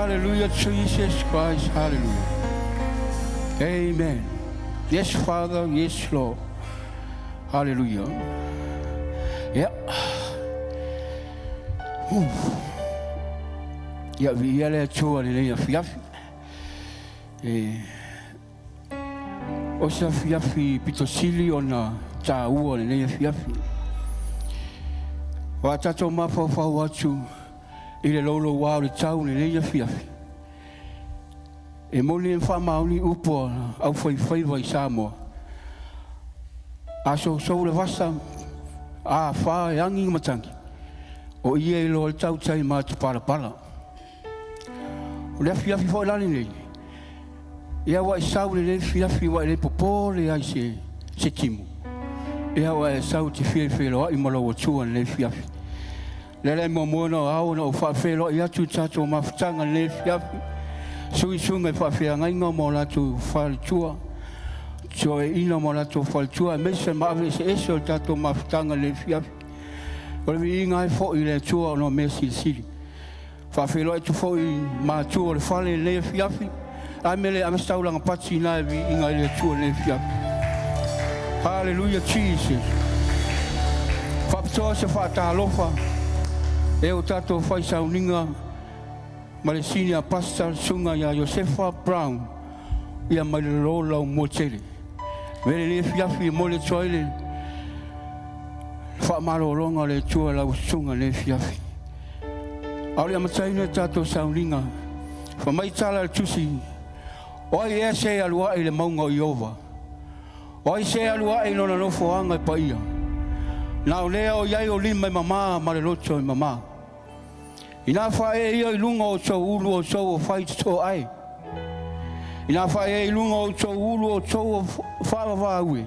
Hallelujah, Jesus Christ. Hallelujah. Amen. Yes, Father. Yes, Lord. Hallelujah. Yeah. Ya vi le choa le ya fiafi. O sa fiafi pitosili ona ta ua le ya fiafi. Wa tato mafa fa watu ile lolo wa le tau le ya fiafi. E moni fa mauni upo au foi vai samo. Aso so le vasa a fa yangi matangi. O ie lo tau tai ma para. O le fiafi foi lani nei. Ia wa sau le fiafi wa le popo le ai se timu. Ia wa sau te fiafi lo ai malo tua le fiafi. Le mo mono au no fa felo ia tu tato mafutanga le fiafi. Sui sunga fa fia ngai mo la tu fa tua. So ina mo la tu fa tua me se ma se eso tato mafutanga le fiafi. O le inga fo ile tua no me si. Fa felo tu fo ma tua le fa le fiafi. Amele amestaulanga pati na vi inga ile tua le fiafi. Hallelujah Jesus. Fa pto se fa ta lofa. E o tato fai Sauniga Malesinia Pastor sunga ya Josefa Brown ia malolola mochele. Vele le fiafi mole toile. Fa malolonga le tua la sunga le fiafi. Auli amataina tato Sauniga. Fa mai tala tusi. Oi e se alua ile maunga Iova. Oi se alua ile no foanga pa ia. Na leo yai o lima mama malelocho mama. Ina fa e ia lunga o so ulu o so fight so ai. Ina fa e lunga o so ulu o so fa we.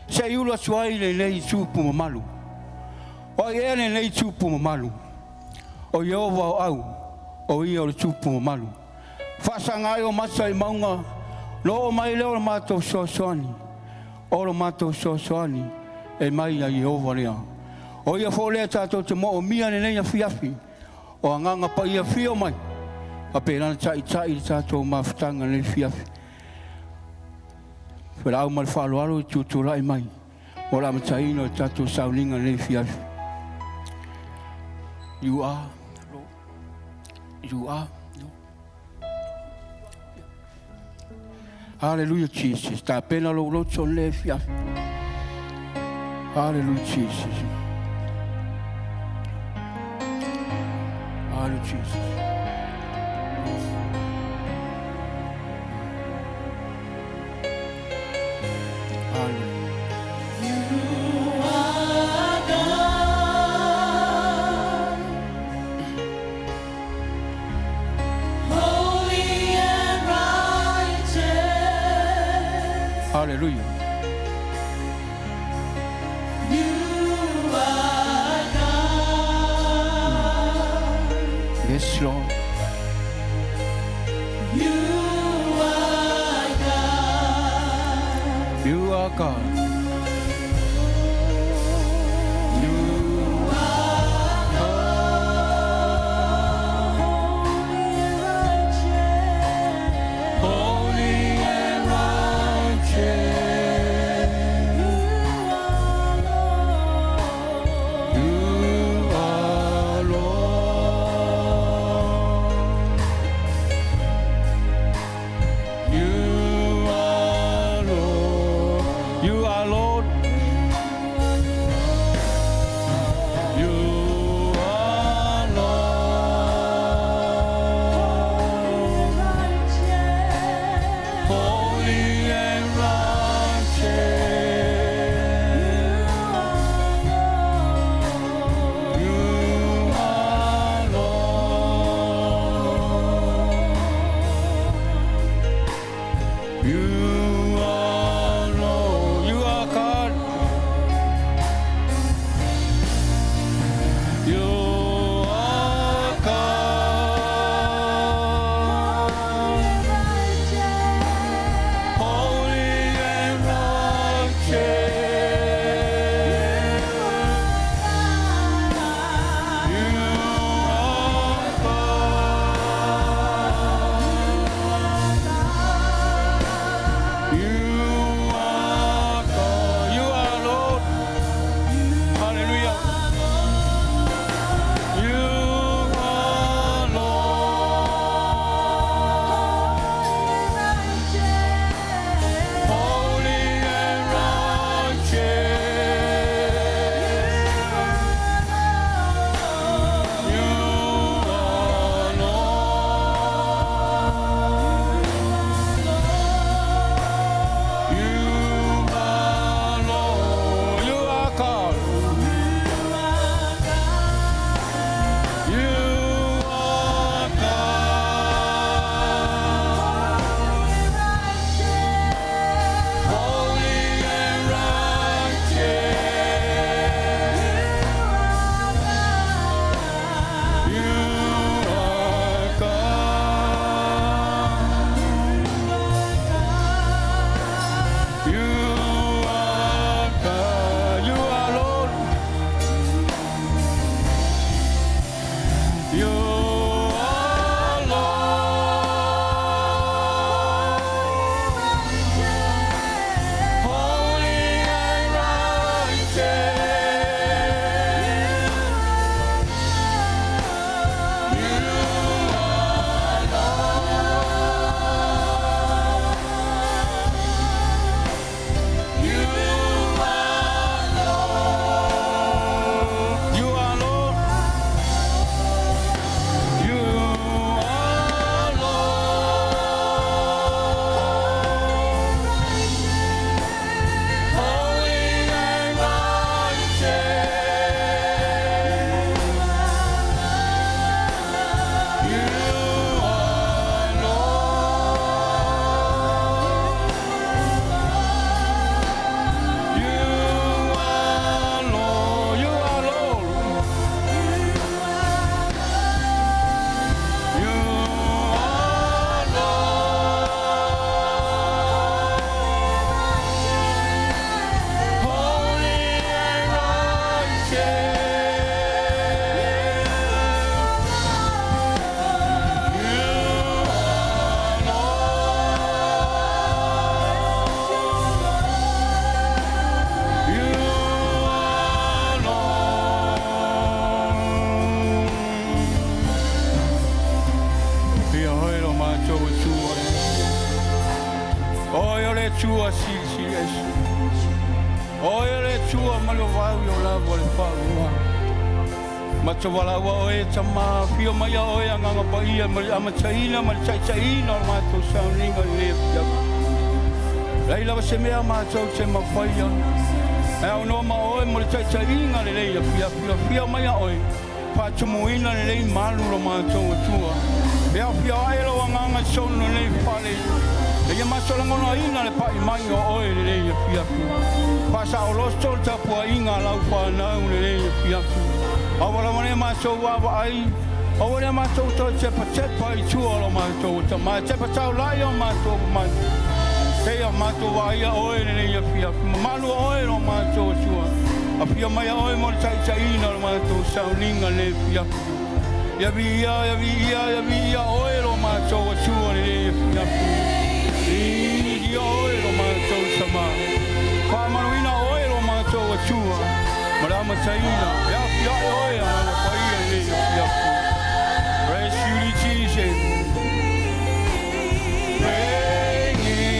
Se ulu swai le nei tupu mamalu. O ye le nei tupu mamalu. O Yehova au. O ia o tupu mamalu. Fa sanga o masa I maunga. Lo mai leo mato so soani. O mato so soani. E mai a Yehova lea. O ia fole tato te mo o mia ne nei fiafi. O anganga pa ia fio mai. A pena tai tato mafutanga ne fiafi. Fela au malfalo alo tuturai mai. O la mataino tato Sauniga ne fiafi. You are Lord. You are Lord. Hallelujah Jesus. Ta pena lo locho ne fiafi. Hallelujah, Jesus. Hallelujah, Jesus. Hallelujah. You are God, holy and righteous. Hallelujah. Yes, Lord. You are God. You are God. You are God. holy and righteous. You are Lord. You are Lord. You are le tua si es. Oe le tua malo vai o la vole pa. Ma to wala wa oe tama fio mai oe anga pa ia ma ama chaina ma chaina ma to Sauniga le ya. Lai la se me ama to se ma faia. E no ma oe ma chaina le ya fia mai oe. Pa tumuina le malu lo ma to tua. Bea fia ai lo anga sono le pale. E ma so ngono ina le pa mai oe le fia. Pa sa o lo so ta po inga la pa na le fia. Awala mane ma so wa ai. Awala ma so to che pa i chu lo ma to ta ma che pa sa la yo ma to ma. Ke ya ma to wa ia oe le ia fia. Ma lu oe lo ma to chu. A fia mai oe mo chai na lo ma to Sauniga le fia. Ya via oe lo ma to chu le fia. I oe lo ma to sama. Pa ma ina oe lo ma to chu. Madama Saina, ya oe ana pa ia le ya. Praise you Jesus. Ringing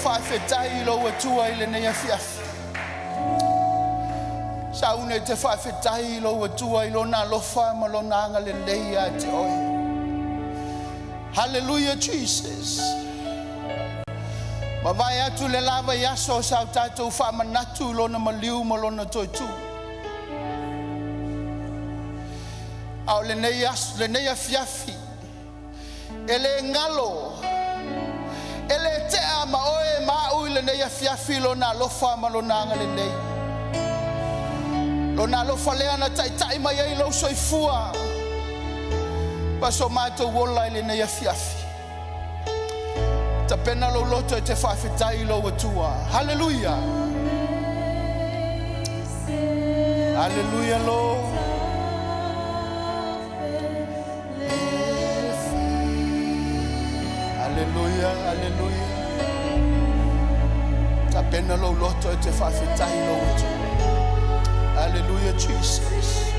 Whawhetai lo e tua i le nei fiafi. Saune te whawhetai lo e tua i lo na lofa ma lo na anga le nei a te oe. Hallelujah Jesus. Ma vai atu le lava i aso sa tātou whamanatu lo na maliu ma lo na toi tu. Au le nei aso, le nei a fiafi. Ele ngalo. Ele te ama oe mau le nei fiafi lo na lofa ma lo na ngale nei. Lo na lofa le ana tai tai mai ai lo soifua. Paso mato wola le nei fiafi. Ta pena lo loto e te whawhetai lo atua. Hallelujah. Hallelujah lo. Hallelujah, hallelujah. Ta pena lo loto e te whawhetai lo atua. Hallelujah, Jesus.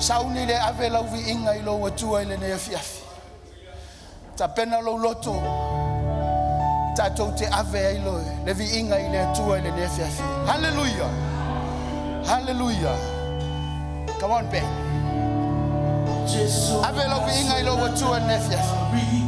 Sauni le ave lau vi inga I lo atua I le nea fiafi. Ta pena lo loto. Ta tau te ave ai lo le vi inga I le atua I le nea fiafi. Hallelujah. Hallelujah. Come on, Ben. Ave lau vi inga I lo atua I le nea fiafi.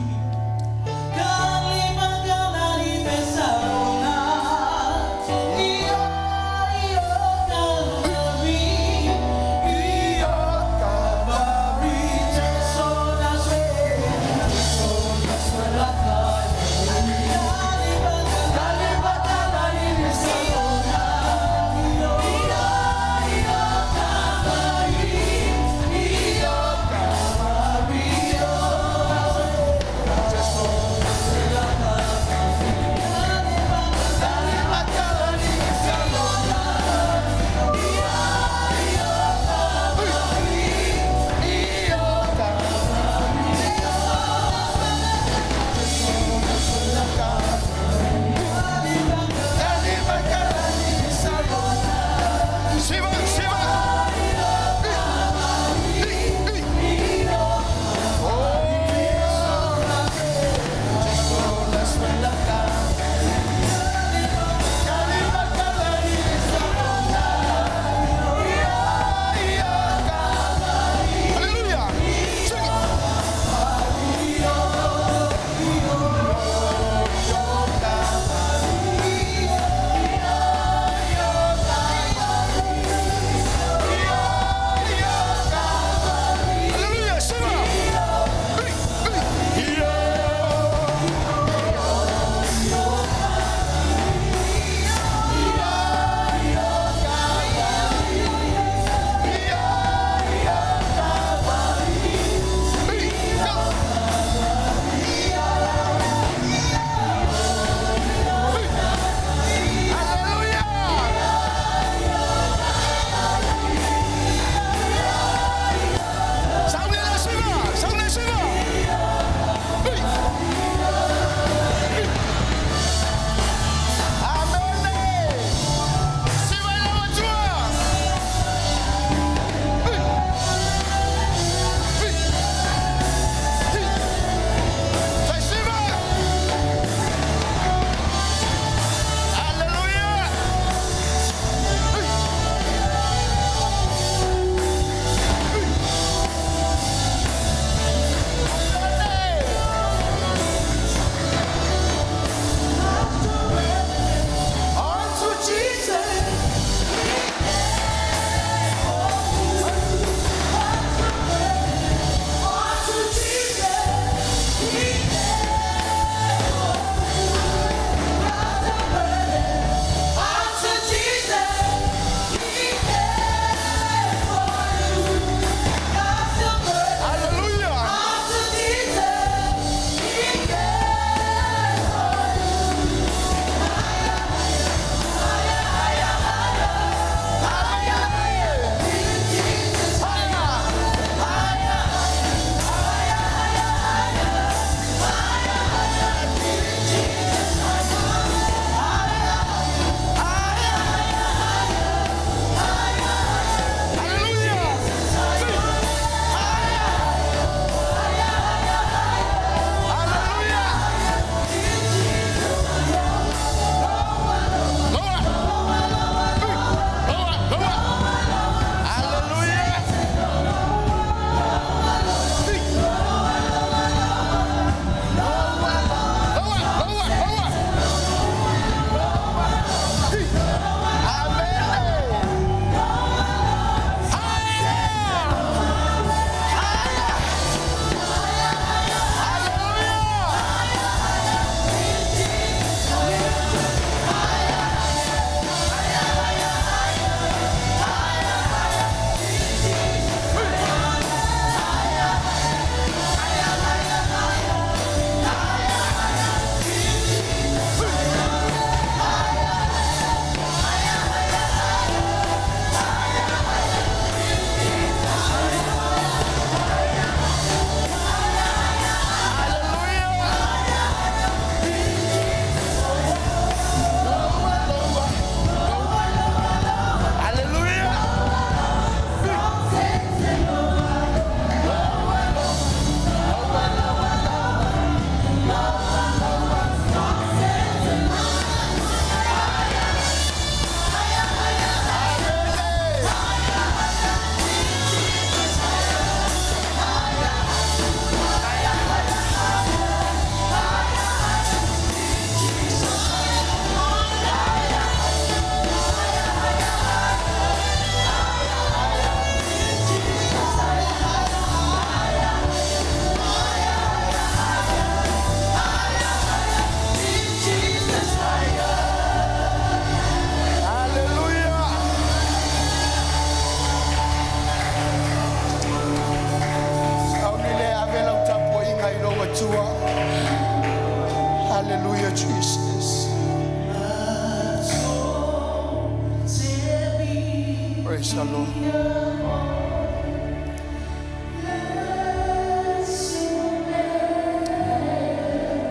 Praise the Lord.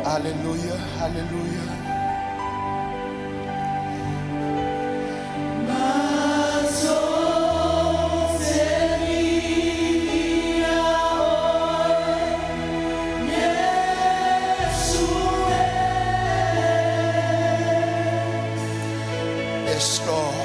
Hallelujah, hallelujah. Yes, Lord.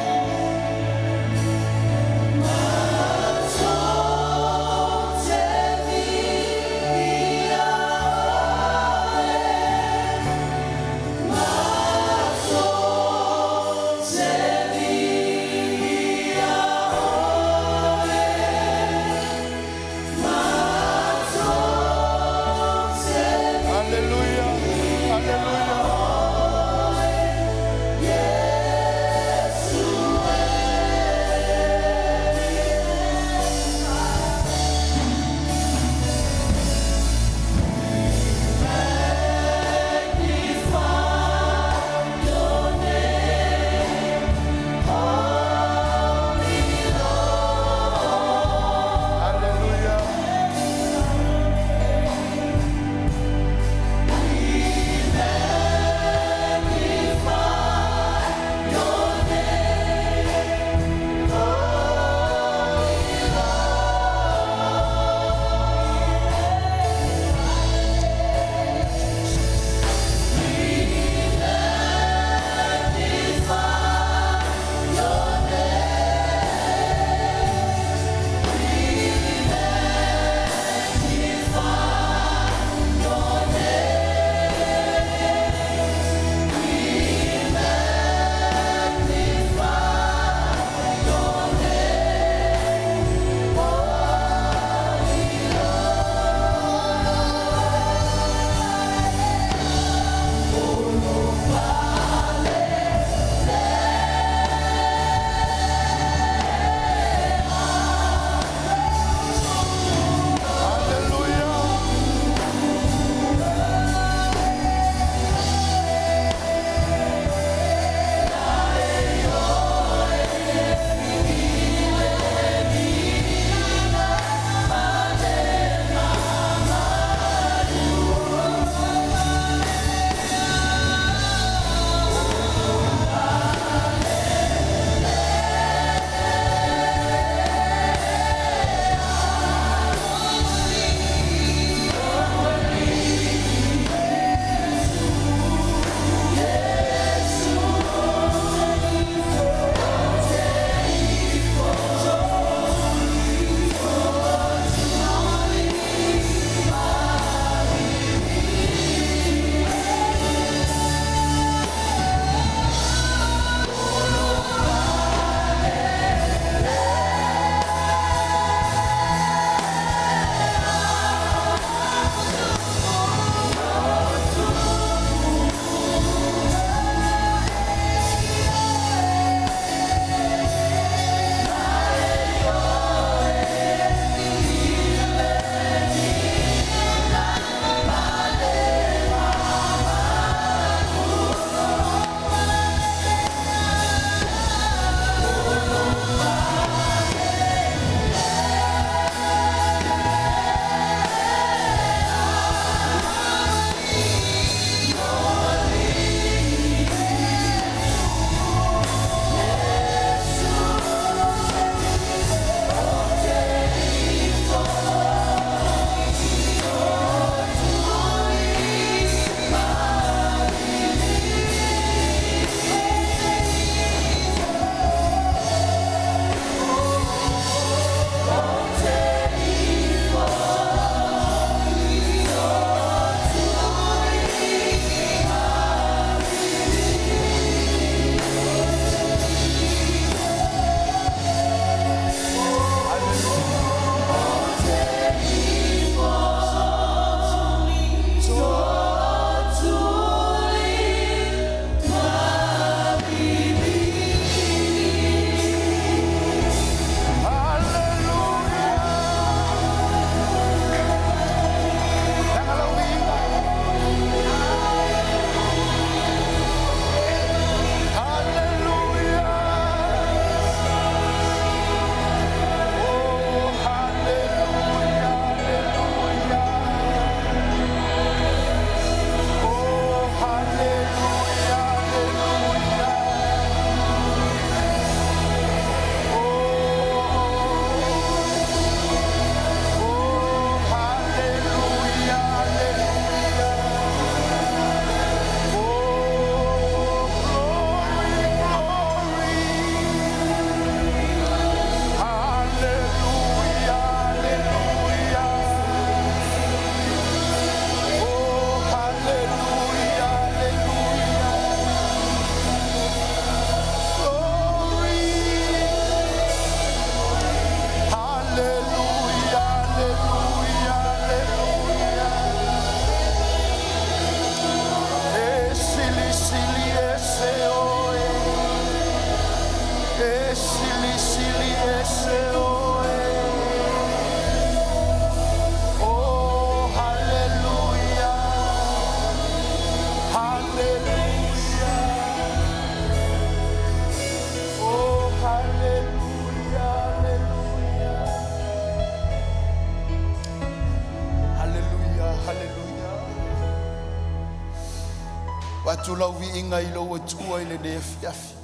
tu lau vi inga I lo tua I le ne fiafi.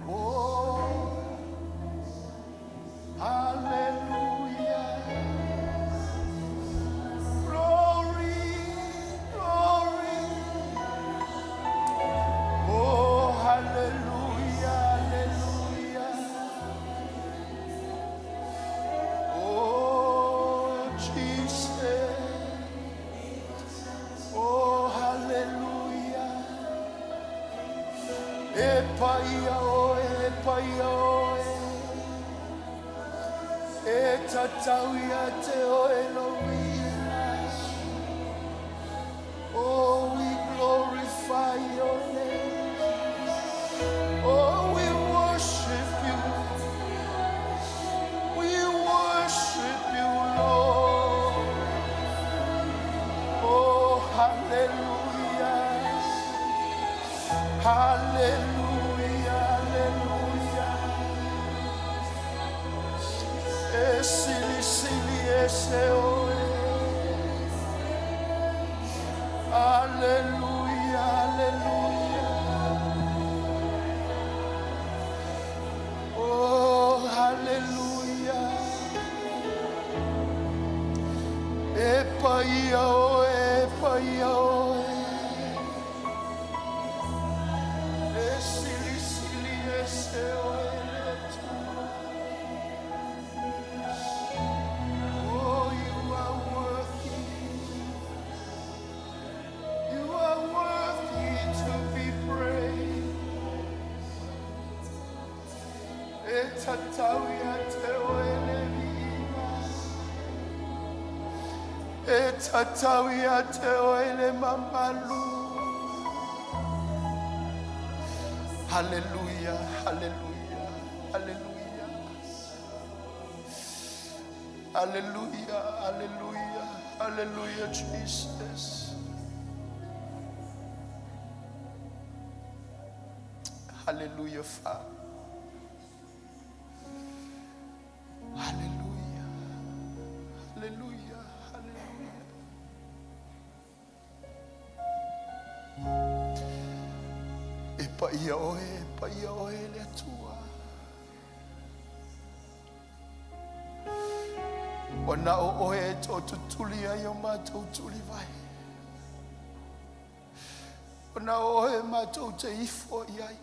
Oh, hallelujah. Glory, glory. Oh, hallelujah, hallelujah. Oh, Jesus. Oh, hallelujah. Epaia oe. E tatauia te oe lovina. Oh, we glorify your name. Oh, we worship you. We worship you, Lord. Oh, hallelujah. Hallelujah, hallelujah. Esili, sili, ese oe. Hallelujah, hallelujah. Oh, hallelujah. Epaia oe, epaia oe. Esili, sili, ese oe. Oh, you are worthy. You are worthy to be praised. Etatawia te oelevina. Etatawia te oele mamalu. Hallelujah, hallelujah, hallelujah. Hallelujah, hallelujah, hallelujah, Jesus. Hallelujah, Father. Hallelujah, hallelujah, hallelujah. Epaia oe le tua. Wana o oe tō tutuli ai o mātou tuli vai. Wana o oe mātou te ifo iai.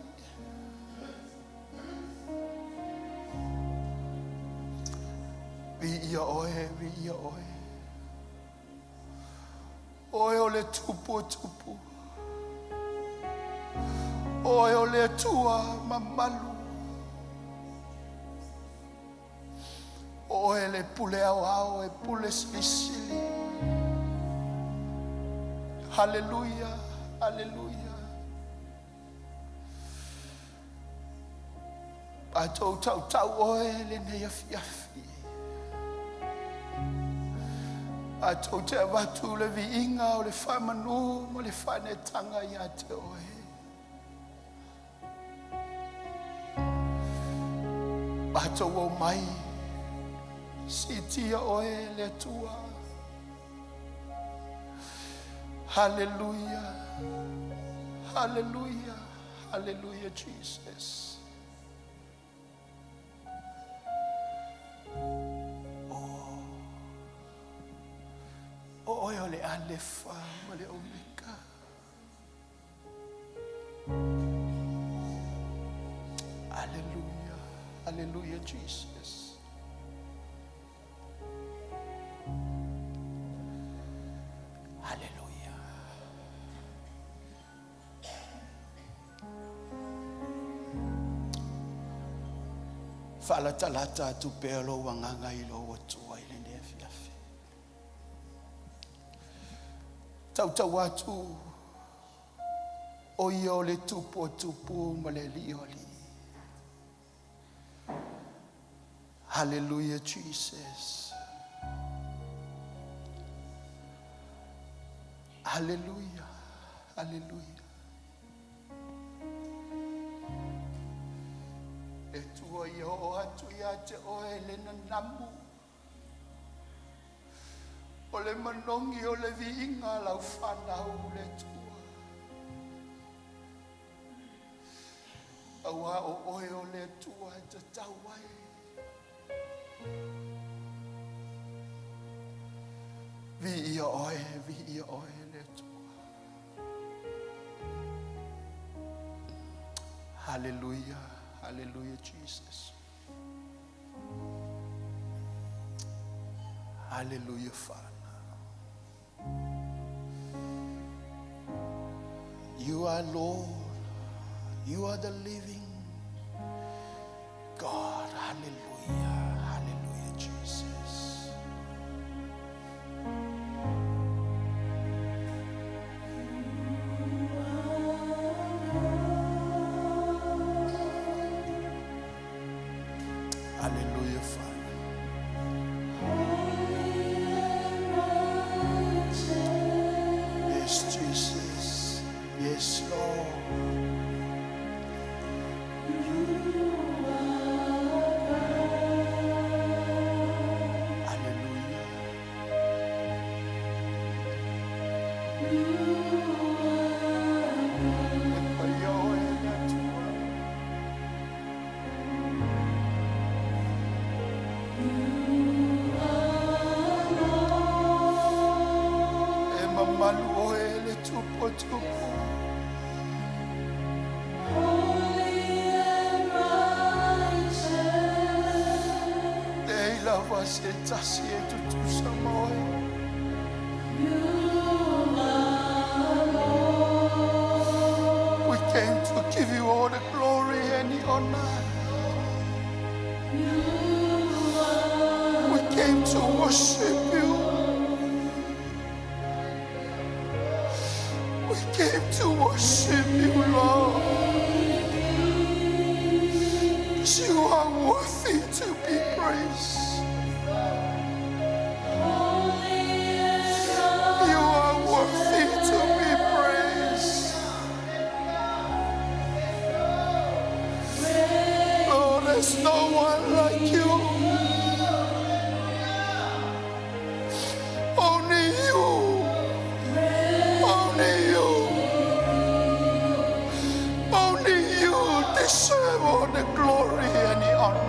Vi ia oe, vi ia oe. Oe o le tupu tupu. Oe o le tua mamalu. Oe le pule au e pule sili. Hallelujah, hallelujah. Atou tau oe le nei fiafi. Atou te avatu le viinga o le whamanu mo le whanetanga ia te oe. Atou o mai sitia oe le tua. Hallelujah, hallelujah, hallelujah, Jesus. Oe o le alefa ma le omega. Hallelujah, hallelujah, Jesus. Hallelujah. Fala talata tu pelo wanganga ilo watua ile fiafi. Tau watu o io le tupu ma le lioli. Hallelujah, Jesus. Hallelujah, hallelujah. E tua io atu ia te oe le nanamu. O le manongi o le viinga lau whanau le tua. Aua o oe o le tua e te tauai. Vi ia oe le tua. Hallelujah, hallelujah Jesus. Hallelujah Father. You are Lord. You are the living God. Hallelujah. Hallelujah, Jesus. Hallelujah, Father. Yes, Jesus. Yes, Lord. We came to give you all the glory and the honor. We came to worship you. We came to worship you, Lord. You are worthy to be praised. You are worthy to be praised. Oh, there's no one like you. Only you. Only you. Only you deserve all the glory and the honor.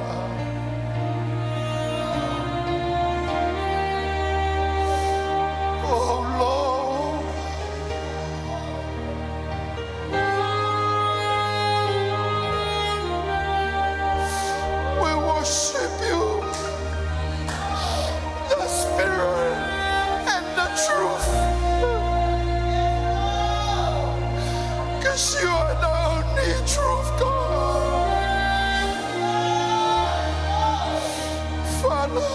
Oh Lord, we worship you, the Spirit and the truth, because you are the only truth, God. Father,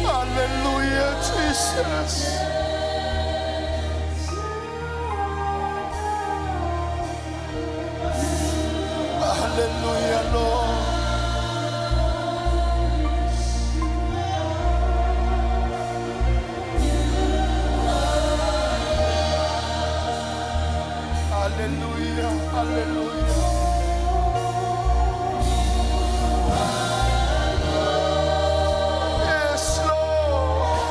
hallelujah, Jesus. Hallelujah, Lord. Hallelujah, hallelujah. Yes, Lord.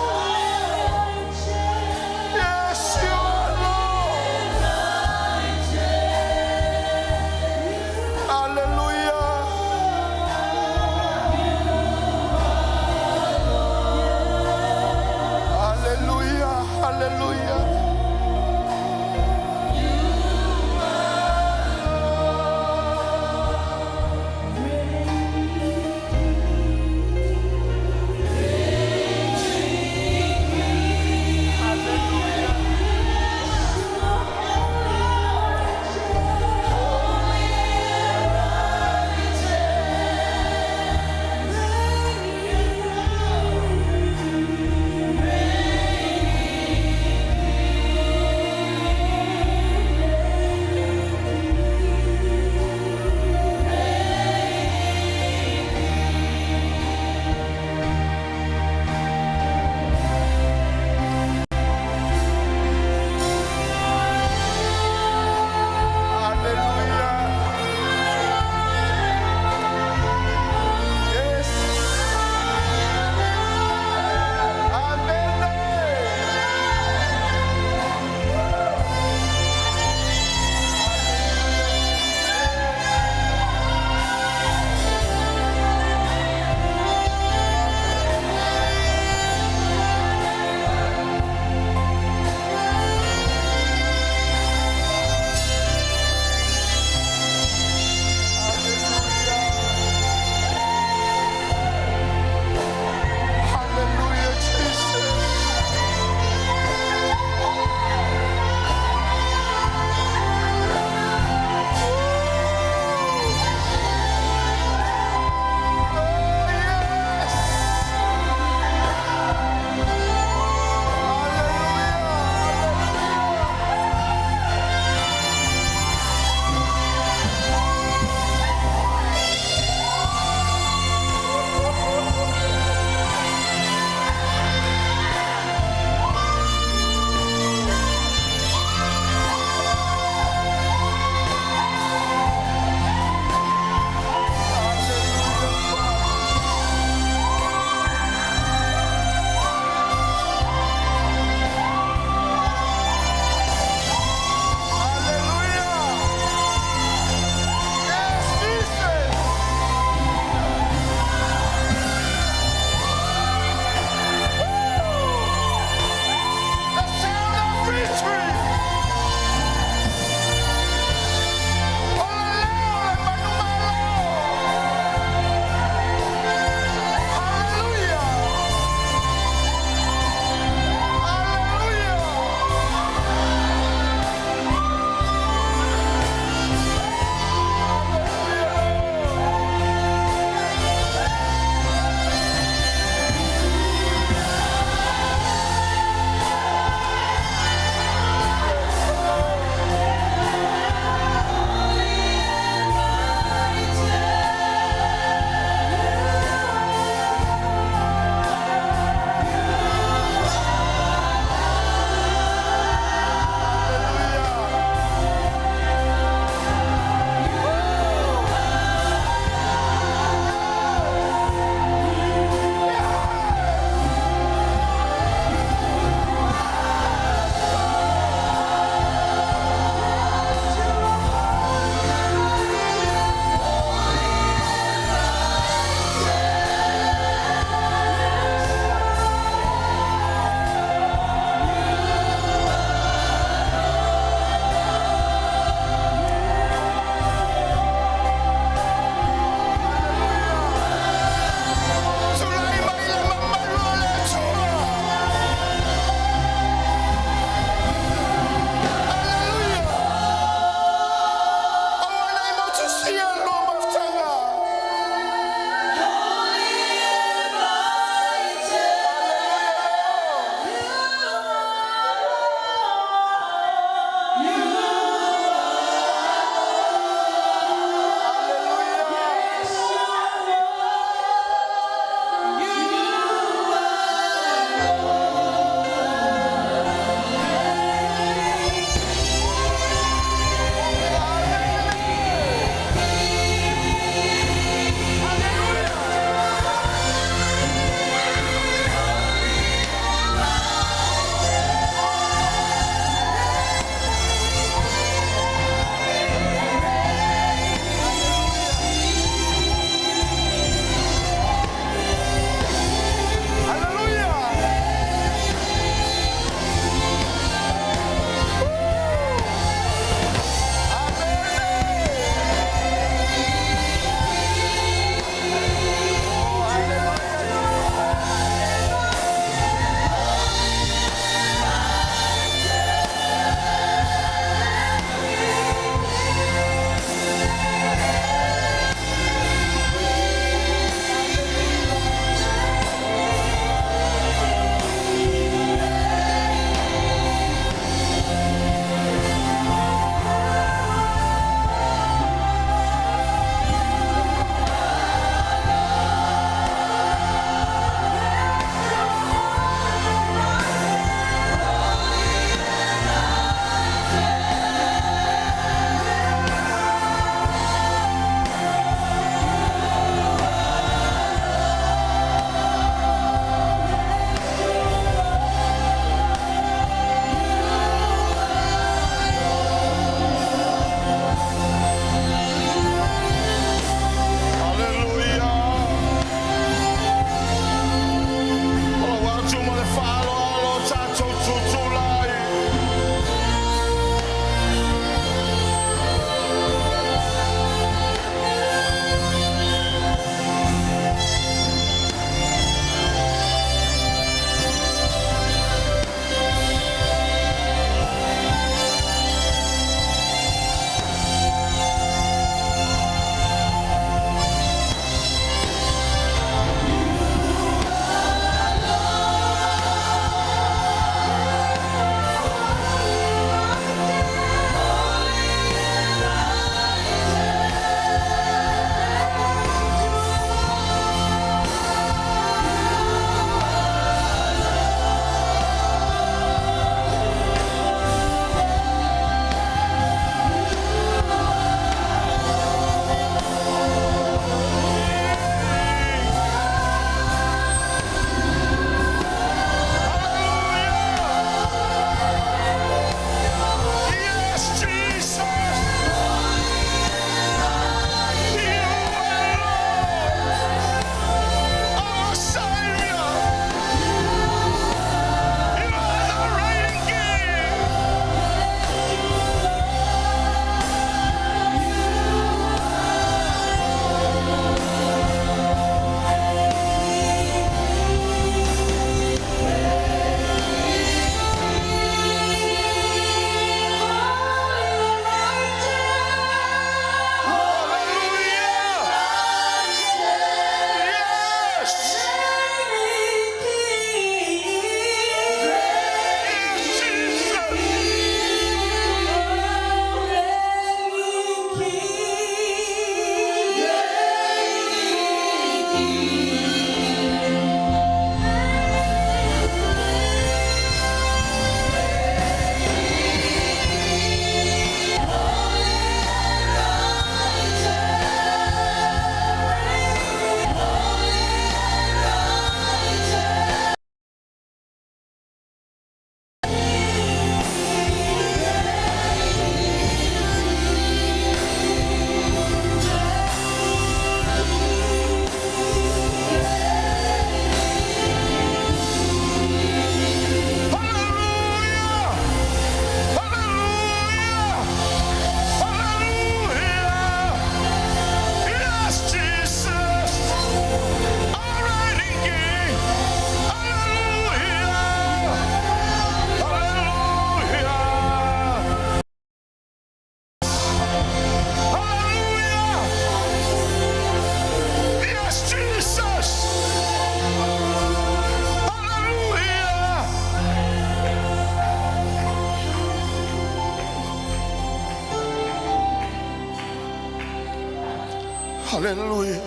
Hallelujah.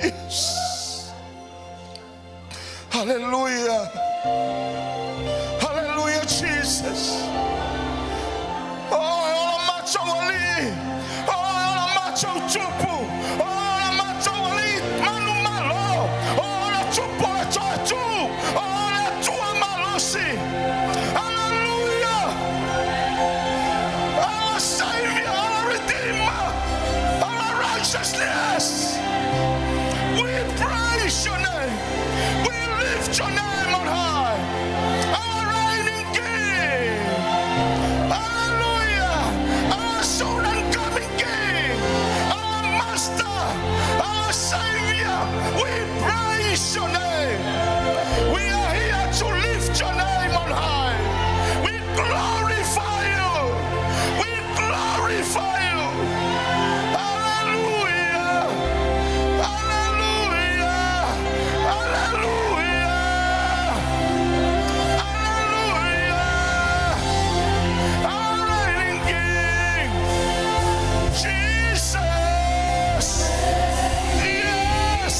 Yes. Hallelujah. Hallelujah, Jesus. Oh, macho wali. Oh, macho chupu. Oh, macho wali. Manu malo. Oh, chupu chupu. Oh, chua malosi. Hallelujah. Our Savior, our Redeemer, our righteousness. We praise your name. We lift your name on high. Our reigning King. Hallelujah. Our soon and coming King. Our Master. Our Savior. We praise your name. We are here to lift your name on high. We glorify you. We glorify you. Hallelujah. Hallelujah. Hallelujah. Hallelujah. Our reigning King. Jesus. Yes.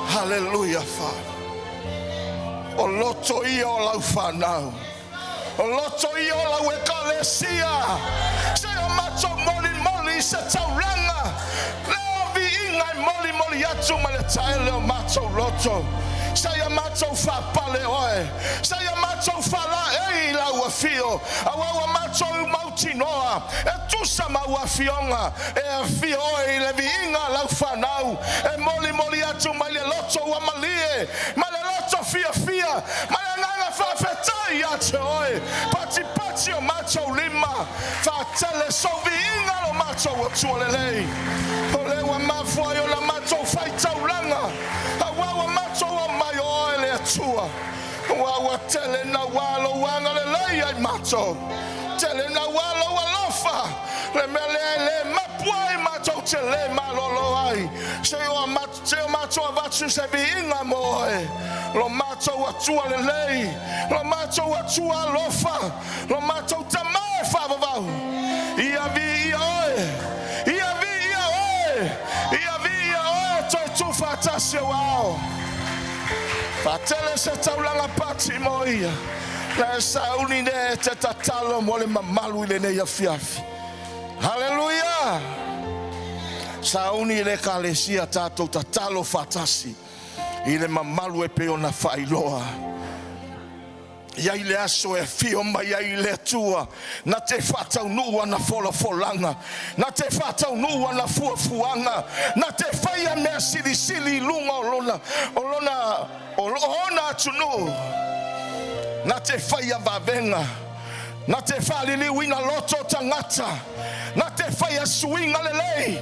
Hallelujah, Father. O loto I o lau whanau. O loto I o lau e kalesia. Se o macho moli moli se tauranga. Leo vi ingai moli moli atu ma le tae leo macho loto. Se o macho whapale oe. Se o macho whala ei lau a fio. Awa macho mauti noa. E tusa mau a fionga. E a fio oe le vi inga lau whanau. E moli moli atu ma le loto wa malie. Ma le loto fia fia. Ma le nanga whawhetai atu oe. Pati pati o macho lima. Whatele so vi inga lo macho wa tuolelei. O le wa mafua o la macho whaitauranga. Awa wa macho wa mai oe le atua. Wa tele na walo wanga le lei ai macho. Tele na walo wa lofa. Le mele mapuai macho tele malolo ai. Se o macho avatu se vi inga moe. Lo macho wa tua le lei. Lo macho wa tua lofa. Lo macho tamae favavau. Ia vi ia oe. Ia vi ia oe. Ia vi ia oe. Toi tu fatase wao. Fatele se taulanga pati moia. La sauni ne te tatalo mole mamalu ile ne ya fiafi. Hallelujah. Sauni le kalesia tato tatalo fatasi. Ile mamalu e peona failoa. Ya ile aso e fioma ya ile tua. Na te fata unua na fola folanga. Na te fata unua na fuafuanga. Na te faya mea sili sili lunga olona. Olona tunu. Na te faya vavenga. Na te falili wina loto tangata. Na te faya swinga lelei.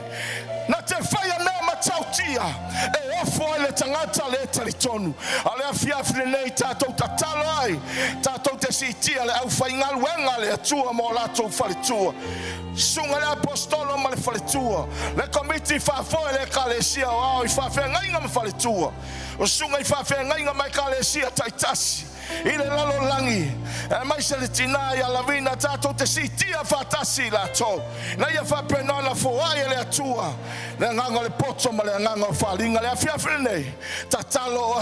Na te faya mea matauti sia e ofo le tangata le talitonu ale afiafile nei tatou tatalo ai tatou te sitia le au faingal wenga le atua mo latou falitua sunga le apostolo ma le falitua le komiti fafo le kalesia o I fafengainga ma falitua o sunga I fafengainga ma kalesia taitasi ile lalo langi mai se le tina ya la vina tato te sitia fatasi la to na ia fa pena la foai le atua le nganga le poto ma le nganga falinga le afia fene tatalo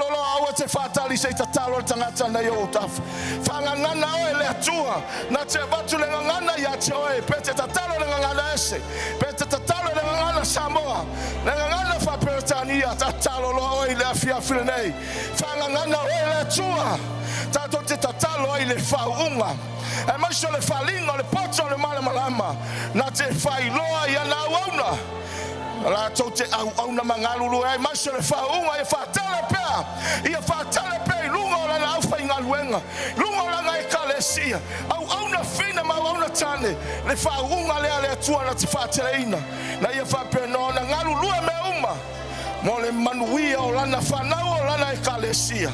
lo awa te fatali se tatalo tangata na yo taf fanga ngana o le atua na te batu le ngana ya te o pete tatalo le ngana ese pete tatalo le ngana Samoa le ngana fa pertania tatalo lo le afia fene fanga ngana o tua tato te tatalo ai le faunga e mai so le falinga le poto le mala malama na te fai loa ia na wauna la te au na mangalulu ai mai so le faunga e fatale pe lunga la na fa ingaluenga lunga la na ekalesia au na fina ma au na tane le faunga le tua na te fateleina na ia fa peno na ngalulu me uma mo le manuia o lana fanau o lana ekalesia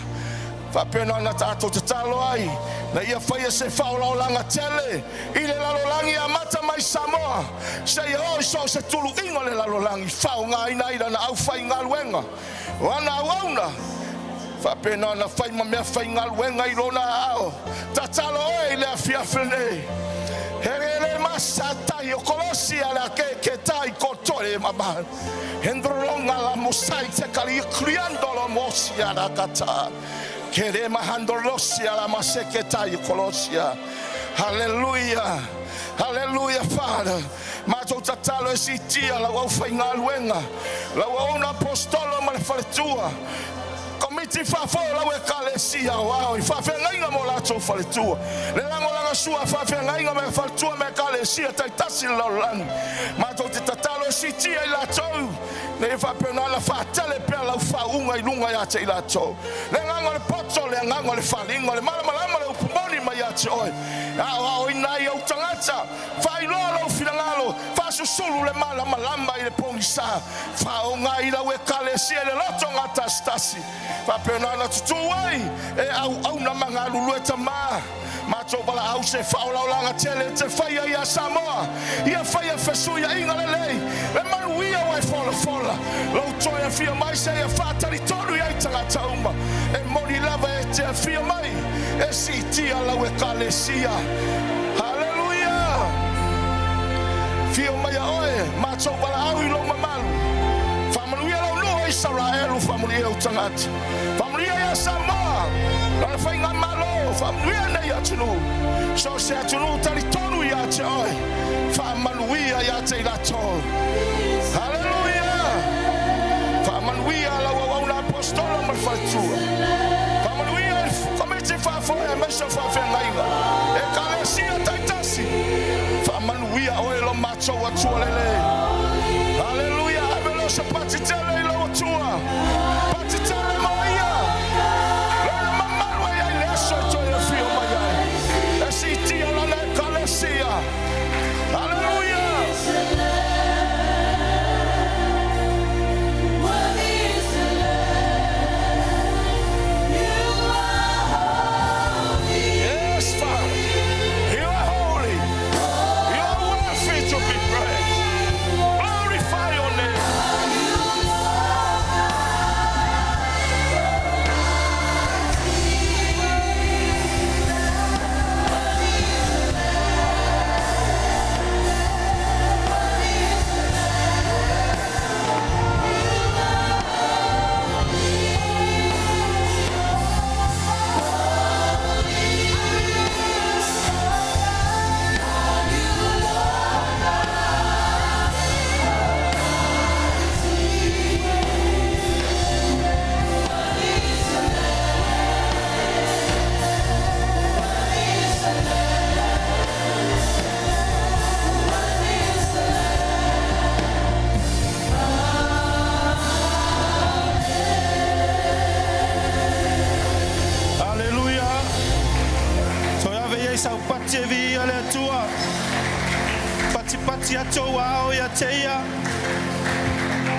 fa pena na tato te talo ai na ia faia se faula o langa tele ile lalolangi a mata mai Samoa se o so se tulu ingo le lalolangi faunga ina na au fai ngaluenga wana wauna fa pena na fai ma me fai ngaluenga I lona ao tatalo ai le afia fene herele masata yo kolosia la ke tai kotore mama hendronga la mosai te kali kriando lo mosia la kata Queremos andorlosia la maseketa y colosia. Aleluya. Aleluya, Father. Mato tatalo esitia la wa faingal wenga. La wa una apostolo ma le faletua. Komiti fa fo la we kalesia wa fa fenga mo la to faletua. Le lango la sua fa fenga me faletua me kalesia taitasi la lang. Mato tatalo esitia la to. Ne fa pena la fa tele pe la fa unga ilunga ya te la to le nganga le poto le nganga le falinga le mala mala le upumoni ma ya te oi a ina ya utangata fa ilolo filangalo fa susulu le mala malamba ile polisa fa unga ila we kalesia le loto ngata stasi fa pena na tutuai e au na mangalu lueta ma mato bala au se fa la nga tele te fa ya Samoa ia fa ya fesu ya inga le manuia wa fola lo toya fia mai se ya fatali tonu ya tangata uma e moni lava e te fia mai e si tia la we kalesia hallelujah fia mai oe mato bala au lo mamalu familia lo no Israel familia utangata familia ya Samoa la fa inga malo familia na ya tunu so se tunu tali tonu ya te oe familia ya te la to hallelujah Manuia la wa una apostolo mal fatua. Manuia komiti fa fo e meso fa fengainga. E kalesia taitasi. Manuia o lo macho wa tuolele. Hallelujah. Abelo se patitele lo tua. Patitele moia. Le mama wa ya le so to le fio moia. E si ti la le kalesia. Hallelujah.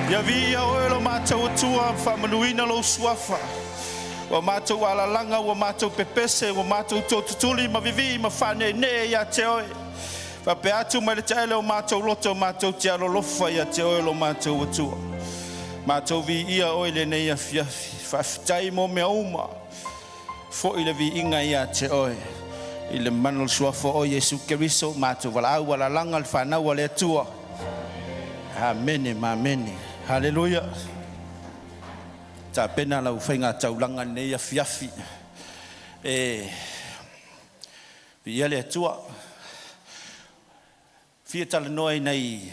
Ia via oe lo mātou atua whamanuina lo suafa. Wa mātou alalanga, wa mātou pepese, wa mātou tōtutuli, ma vivi, ma whane ne ia te oe. Wa pe atu mai le taele o mātou loto, mātou te alolofa ia te oe lo mātou atua. Mātou vi ia oe le nei a fiafi. Whawhitai mo mea uma. Fo i le vi inga ia te oe. I le manol suafa o Jesu Keriso, mātou wala au wala langa le whanau wale atua. Amene, amene. Hallelujah. Ta pena lau whainga taulanga nei a fiafi. Vi le atua. Fia tala noe nei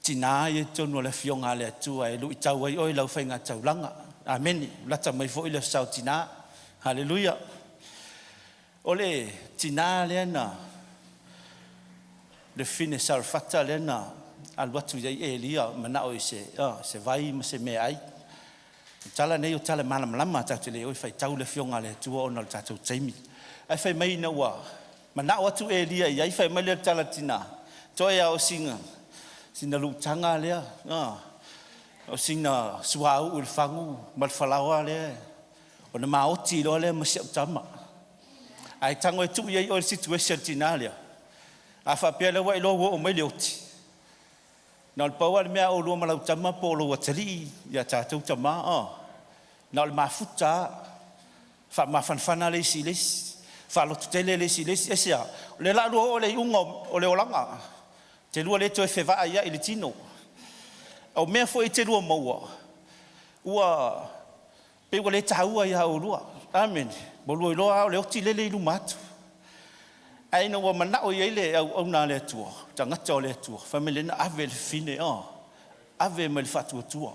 tina e tonu le fionga le atua e lui tau ai oi lau whainga taulanga. Amen. Lata mai fo i le sau tina. Hallelujah. Ole tina le ana. Le fine salfata le ana. Al watu yai Elia mana o se vai ma se me ai. Tala nei o tala mana malama tatu le oi fai tau le fionga le atua o na tatu taimi. Ai fai mai na wa. Mana o atu Elia ai fai mai le tala tina. Toia o singa. Sina lutanga lea. O sina suau ul fangu mal falawa le. O na maoti lo le masiap tama. Ai tango e tu ye o situation tinalia. A fa pele wa lo o mai leoti. Na le pawa le mea o lo malau tama po lo watali ya tatu tama. Na le mafuta fa mafanfana le siles. Fa lo tutele le siles esia. Le la lo o le ungo o le olanga. Te lua le to e whewa ia i le tino. Au mea fo i te lua maua. Ua, pe ua le taua ia o lua. Amen. Mo lua i loa o le oti lele i lumatu. Aina ua manao i eile au na le atua. Tangata o le atua. Famile na ave le fine. Ave me le fatua tua.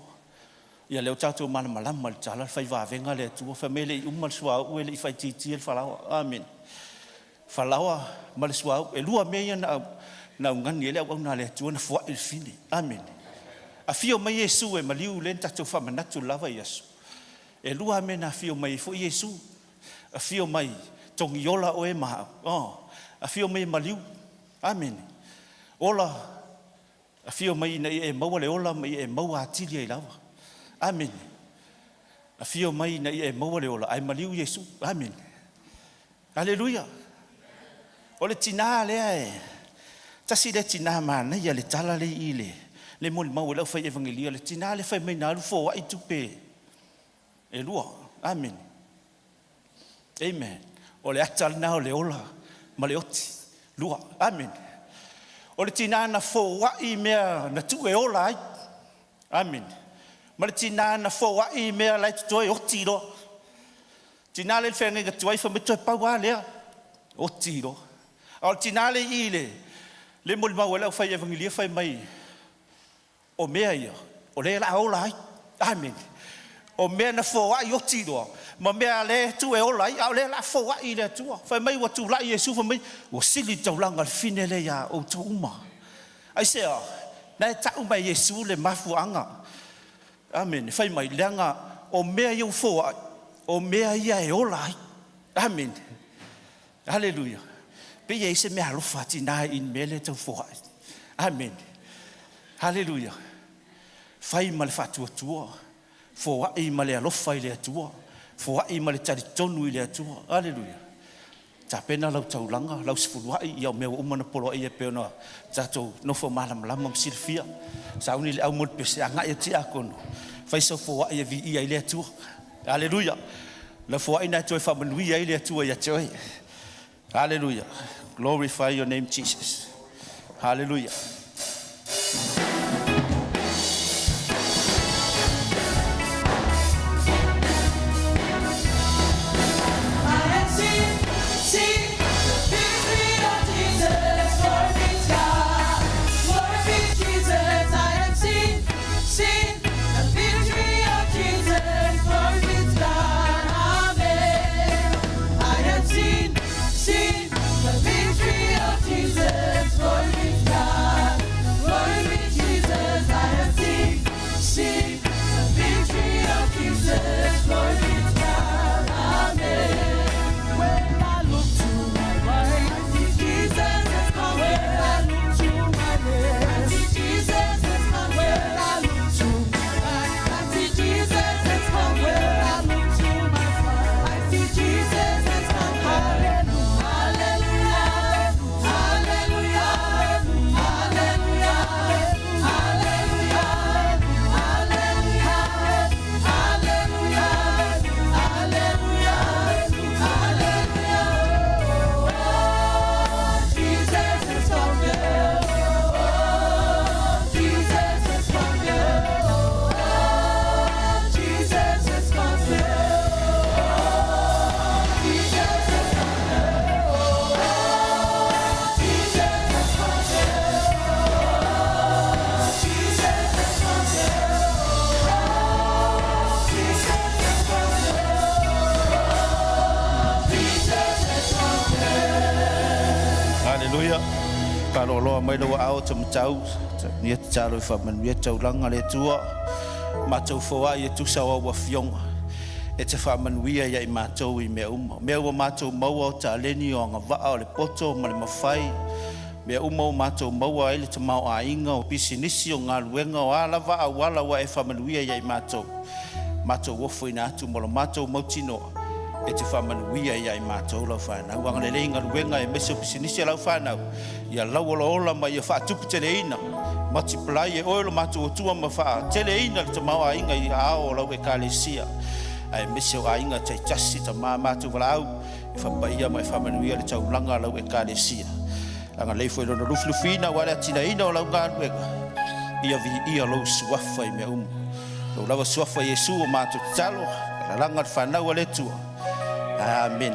Ia leo tātou mana malama le tala. Fai vavenga le atua. Famile i umal sua ue le i fai titi el falawa. Amen. Falawa ma le sua e lua mea na ngani ele au na le atua na fua il fine. Amen. A fio mai Yesu e maliu len tatou fa manatu lava Yesu. E lua me na fio mai fo Yesu. A fio mai tongi ola o e maha. A fio mai maliu. Amen. Ola a fio mai na e maua le ola mai e maua atili e lava. Amen. A fio mai na e maua le ola ai maliu Yesu. Amen. Hallelujah. Ole tina lea e. Tasi le tina mana ia le tala le ile. Le mo mau le fai evangelia le tina le fai mai na lu fo ai tupe. E lua. Amen. Amen. O le atal na o le ola ma le oti. Lua. Amen. O le tina na fo ai mea na tu e ola ai. Amen. Ma le tina na fo ai mea lai tu e oti lo. Tina le fai ngai tu ai fa me tu pa wa le. Oti lo. O tina le ile. Le mo mau le fai evangelia fai mai. O mea ia. O le la ola ai. Amen. O mea na fo ai oti lo. Ma mea le tu e ola ai. O le la fo ai le tu. Fai mai wa tu la Yesu fai mai. O sili tau langa fine le ia o tu uma. Ai sea. Na e tau mai Yesu le mafu anga. Amen. Fai mai leanga. O mea iu fo ai. O mea ia e ola ai. Amen. Hallelujah. Pe ye se me alofa tina in mele tau fo. Amen. Hallelujah. Fai mal fatu tua. Fo ai mal alofa ile tua. Fo ai mal tari tonu ile tua. Hallelujah. Ta pena lau taulanga, lau sifulu ai ia me umana polo ia pena. Tato no fo malam lamam silfia. Sauni le au mol pese anga ia ti akono. Fai so fo ai vi ia ile tua. Hallelujah. La fo ai na toi fa manui ile tua ia toi. Hallelujah. Glorify your name, Jesus. Hallelujah. Jesus, glory be to God. ia. Ka lo mai lo au te matau. Ni te talo fa man ia tau langa le tua. Ma tau foa ia tu sa wa fionga. E te fa man ia ia I matou I me uma. Me wa matou mau ta leni o nga va o le poto ma le mafai. Me uma matou mau ai le te mau a inga o pisinisi o ngā luenga o ala va a wala wa e fa man ia ia I matou. Matou wo foi na tu mo matou mau tino. E te whamanuia ia I mātou lau whanau. Wanga le leinga luenga e mese o pisinisi lau whanau. Ia lau ola ma ia whaatupu tele ina. Multiply e oilo mātou o tua ma wha. Tele ina le te maua inga I ao lau e kālesia. Ai mese o ainga te tasi ta mā mātou walau. E whapaia ma e whamanuia le tau langa lau e kālesia. Langa leifo I lona luflufina wale atina ina o lau ngā luenga. Ia vi ia lau suafa I mea umu. Lau lawa suafa Yesu o mātou talo. La langa le whanau a le tua. Amen.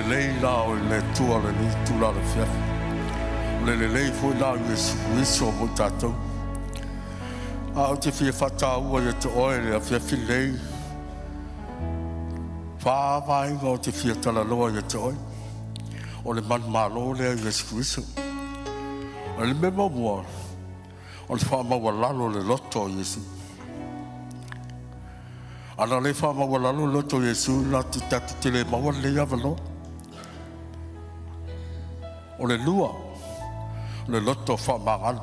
lei la o le tua le ni tu la le fia. Le lei foi la Yesu Cristo mo tatou. A o te fia fata ua ia te oe le a fia fi lei. Fa vai o te fia tala loa ia te oe. O le man malo le a Yesu Cristo. O le mema mua. O le fa maua lalo le loto Yesu. Ana le fa maua lalo le loto Yesu la te tatu te le maua le avalo. O le lua. Le loto fa magalo.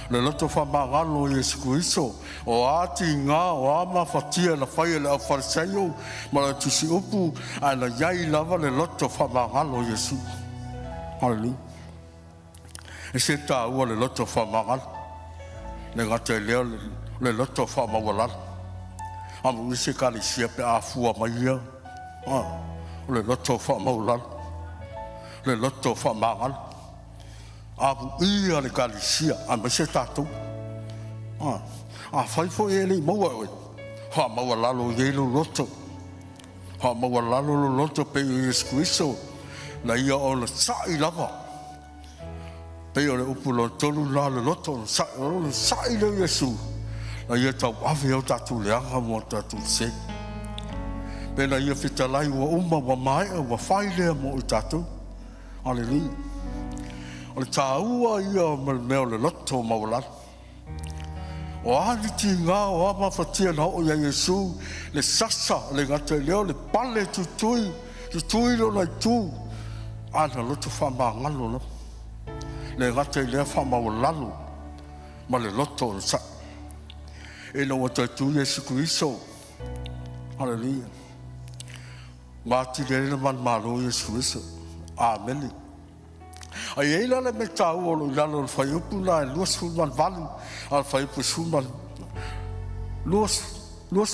Le loto fa magalo Yesu Cristo. O ati ngā o ama fatia na whaia le au farisaio ma la tusi upu ana yai lava le loto fa magalo Yesu. Hallelujah. E se tā ua le loto fa magalo. Le ngata leo le loto fa magalo. Amu ise kali sia pe a fua mai ia. Le loto fa magalo. Le loto fa magalo. Abu ia le kali sia ama se tātou. A fai fo e le maua oe. Ha maua lalo ye lo loto. Ha maua lalo lo loto pe Yesu Cristo. Na ia o le sa'i lava. Pe o le upu lo tolu la le loto. Sa'i le Yesu. Na ia tau awe o tatu leanga mo tatu se. Pe na ia fitalai wa uma wa mai wa fai lea mo i tatu. Hallelujah. O le tāua ia meo le loto maulala. O ahani ti ngā o ama fatia na o ia Yesu le sasa le ngata leo le pale tutui lo lai tu ana loto whama ngalo lo le ngata leo whama o lalo ma le loto o sa e no o tu Yesu Cristo. Hallelujah. Mati le man malo Yesu Cristo. Amen. Ai ei la me tau o lalo o fai upu la luas fulman valu al fai upu fulman luas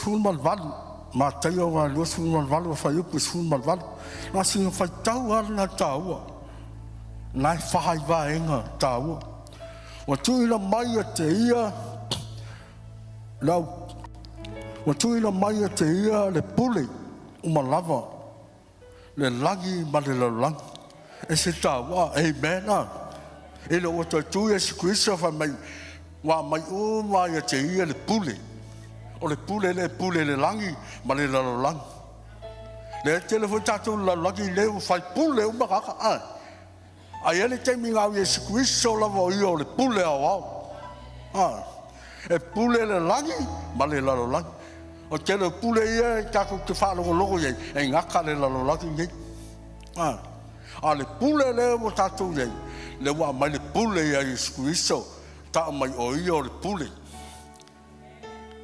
fulman valu ma tai o luas fulman valu fai upu fulman valu na singa fai tau ala na tau nai fai va enga tau o tui la mai te ia lau o tui la mai te ia le pule uma lava le lagi ma le langi. E se tawa, amen. E lo o tu Yesu Cristo fa mai wa mai o mai te ia le pule. O le pule le langi, ma le lalo lang. Le telefon tatu la langi le o fai pule o makaka. Ai ele te minga Yesu Cristo la vo io le pule ao. E pule le langi, ma le lalo lang. O te le pule ia ka ko te fa lo ye, e ngaka le lalo langi ngi. A le pule le mo tatou ye le wa mai le pule ya Yesu Cristo ta mai o io le pule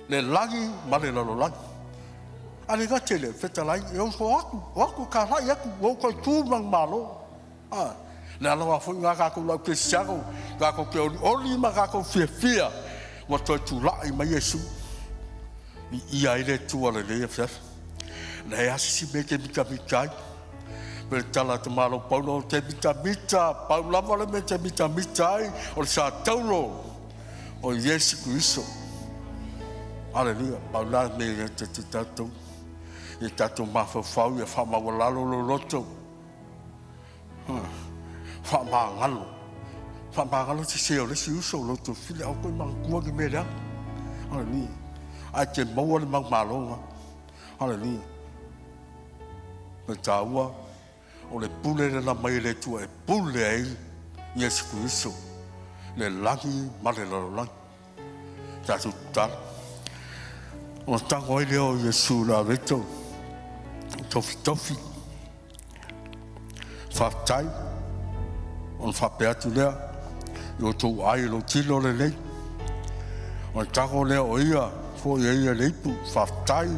le lagi ma le lalo lagi ale ga tele fetalai eu so aku ka la ya ku ko tu mang malo le ala fo nga ka ko la ke siago ga ko ke oli ma ga ko fia wa to tu la mai Yesu ia ile tu ale le fa le asi be ke mi per tala te malo paulo te mita paula vale me te mita ai o sa taulo o Yesu Cristo. Aleluia. Paula me te tatu e tatu ma fau e fa ma lalo lo loto. Fa ma ngalo te se o le si uso loto fili au ko mang kua ke mera. Aleluia. A te mo le mang malo. Aleluia. Pe taua o le pule le la mai le tua e pule ai Yesu Cristo le lagi ma le langi tatu tal o tango i leo Yesu la veto tofi fatai on fa peatu lea yo tu ai lo tilo le lei o tango leo o ia fo ia leipu fatai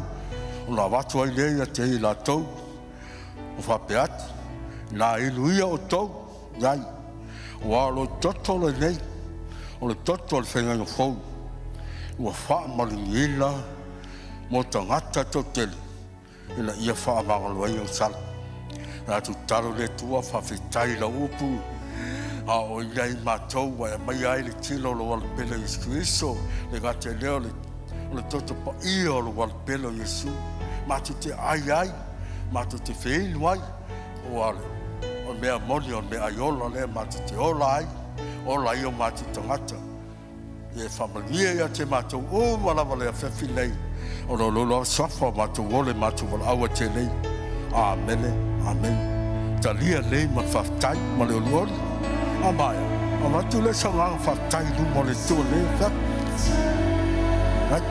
o la watu ai lea te i la tau o fa peatu na iluia o tau ngai wa lo toto le nei o le toto le whenga no fau ua wha maringila mo tangata to tele ina ia wha mangalo ai o sala na tu taro le tua wha whitai la upu a o iai mātou wa mai ai le tilo lo wala pela Yesu Cristo le gate leo le toto pa ia o lo wala pela Yesu mātou te ai Mata te whii wai. O ale. O mea moni o mea iola le mata te ola ai. Ola i o mata tangata. E whamalia ia te mātou o malawa lea whewhi nei. O no lolo safa mātou ole mātou wala aua te nei. Amene, amen. Ta lia nei ma whaftai ma leo luori. Amaya, a mātou le sanga whaftai nu mo le tō le whak. Right?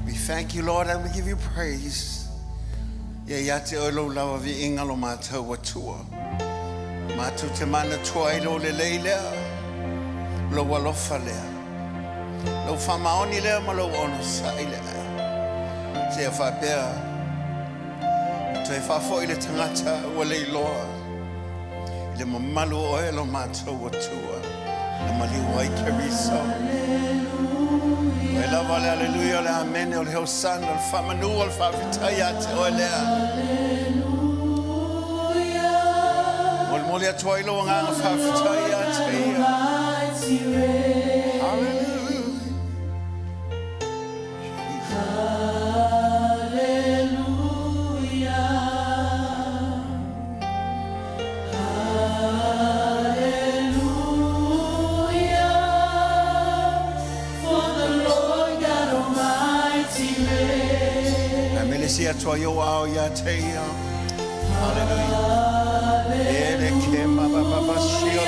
We thank you, Lord, and we give you praise. Ya te olo lawa vi ingalo mātou watua. Mātou te mana tua i lo le leilea, lo walofa lea. Lo whamaoni lea ma lo ono sai lea. Te a whapea, te e whafo i le tangata ua leiloa. Le mamalu oe lo mātou watua. Le maliu ai keriso. Oe lava le aleluia le amene o le hosana o le whamanu o le whawhitai ate oe lea. O le moli atua ilo nganga whawhitai ate ia. Hallelujah. Sia toyo ao ya te ia. Hallelujah. Ere ke mababa shio.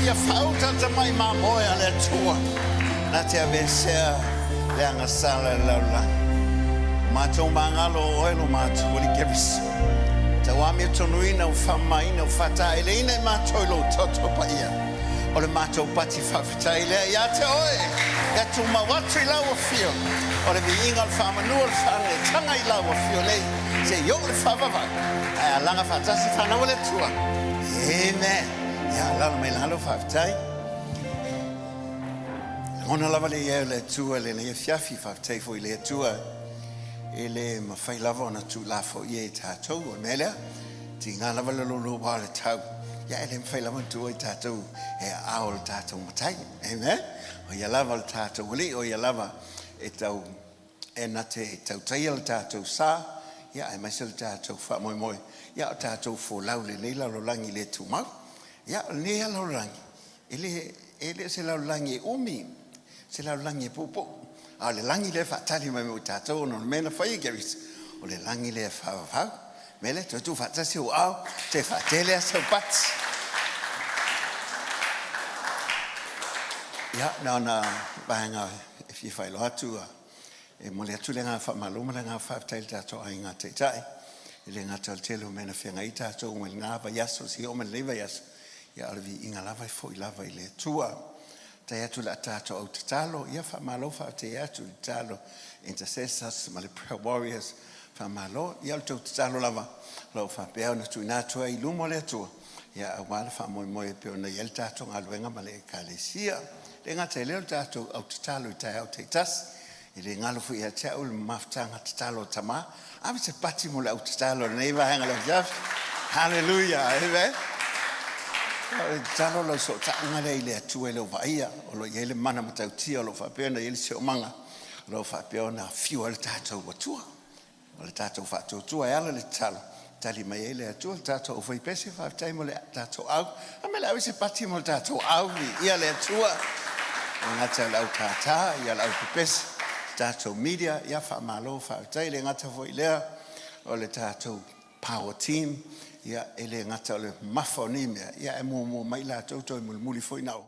ia whauta ta mai mā moe ale tua. Nā te avesea le angasala le laula. Mātou mangalo oelo mātou oli kevis. Ta wami tonuina u whamaina u whata ele ina I mātou lo toto pa ia. O le mātou pati whawhitai lea ia te oe. Ia tu mawatu I laua fio. O le vi inga le whamanua le whane tanga I laua fio lei. Se yo le whawawak. Ai alanga whatasi whanau le tua. Amen. Ia lala mai lalo whawhitai. Ona lava le ia le tua le ia fiafi whawhitai fo I le tua. Ele mawhai lava ona tu lafo ia I tātou o melea. Ti ngā lava le lolo wā le tau. Ia ele mawhai lava tu I tātou e ao le tātou matai. Amen. O ia lava le tātou li o ia lava e tau e nate e tau taia le tātou sā. Ia e maisa le tātou wha moi moi. Ia o tātou fō lau le nei lau langi le tu mau. Ia o nei lau langi. Ele se lau langi e umi. Se lau langi e popo. A le langi le whaatari mai mo tātou no mena whai geris. O le langi le whawawhau. Mele tu tu whaatasi o au. Te whaatele a sau pats. Ia na bahanga e fi whai loa tu e mo le atu le ngā whamaluma le ngā whaatail tātou ai ngā teitai. I le ngā taltelo mena whenga I tātou me ngā wa yaso si o me lewa yaso. Ia alvi inga lava I fo I lava I le tua. Tai atu la tātou au te talo, ia whamalo whaate atu I talo intercessors, ma le prayer warriors, whamalo, ia le tau te talo lava, lau whapea na tu inatua I lumo le atua, ia awala whamoe moe peo na ia le tātou ngā luenga ma le kalesia, le ngā te leo le tātou au te talo I tai au te tas, I le ngalo fu ia te au le mawhtanga te talo tama, awe se pati mo le au te talo, nei wahanga le fiaf, hallelujah, amen. Talo lo so tanga le ile tu ele vaia o lo ele mana matautia lo fa pena ele se manga lo fa pena fiu al tato watua o le tato fa tu ala le talo tali mai ele tu tato o foi pese fa time le tato au a me la se pati mo tato au ia le tua ona tala au tata ia la pese tato media ia fa malo fa tele ngata foi le o le tato power team ia ele ngata le mafonimia ia e mo mai la toto e muli foi nau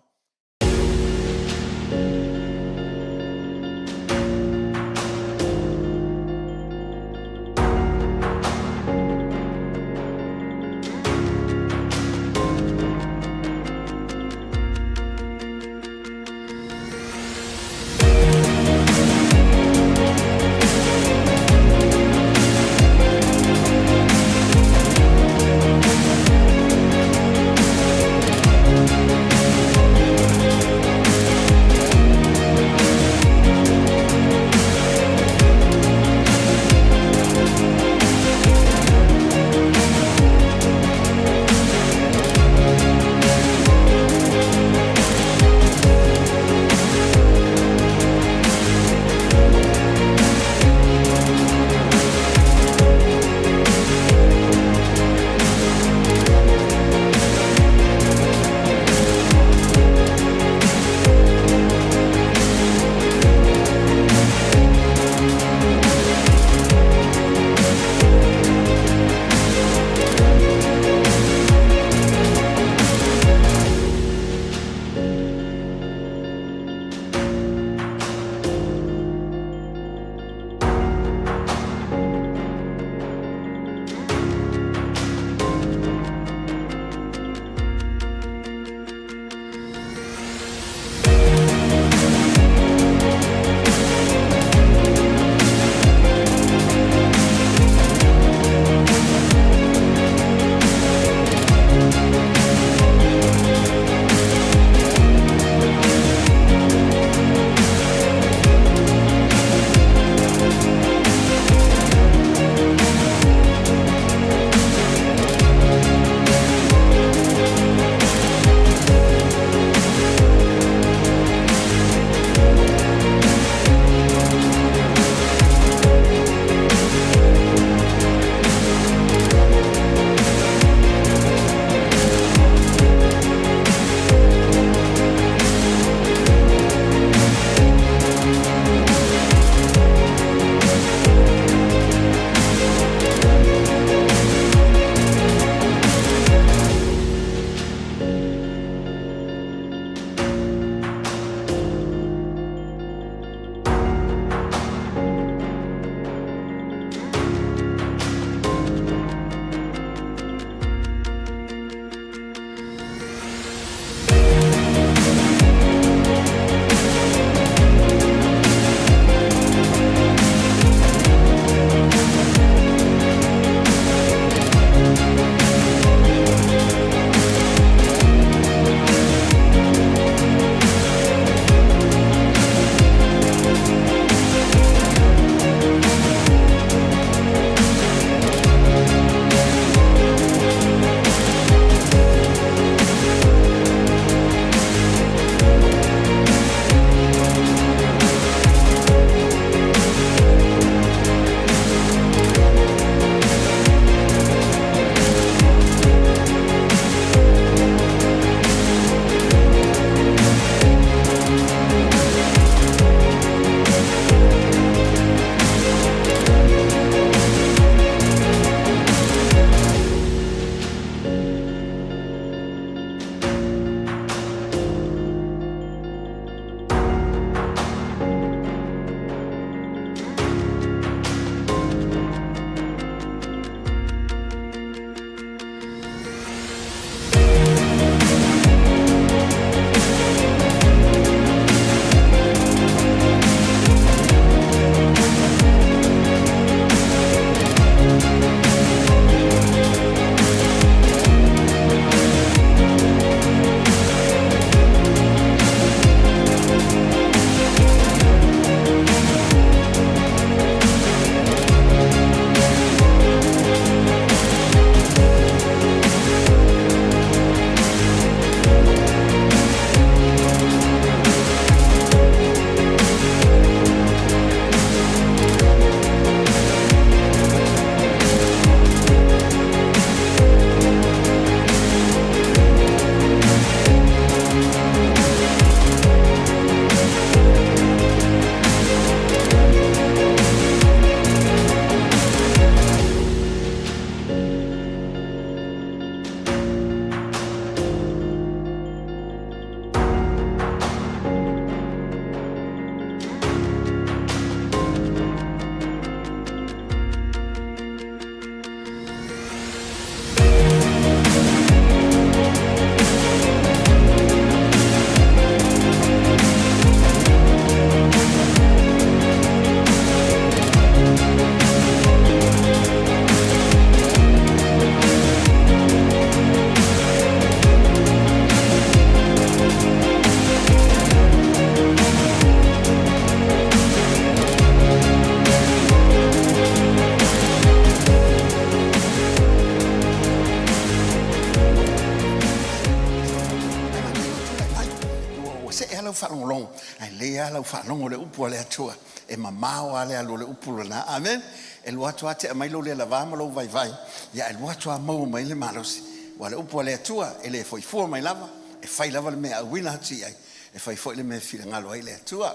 se e alau whalongolongo. Ai le alau whalongo le upu le atua. E mamao ale alo le upu na. Amen. E luatua te a mailo le lava lo vai vai. Ya e luatua mau mai le malosi. Wa le upu le atua e le foi fua mai lava. E fai lava le mea wina hati ai. E fai foi le mea fila ngalo ai le atua.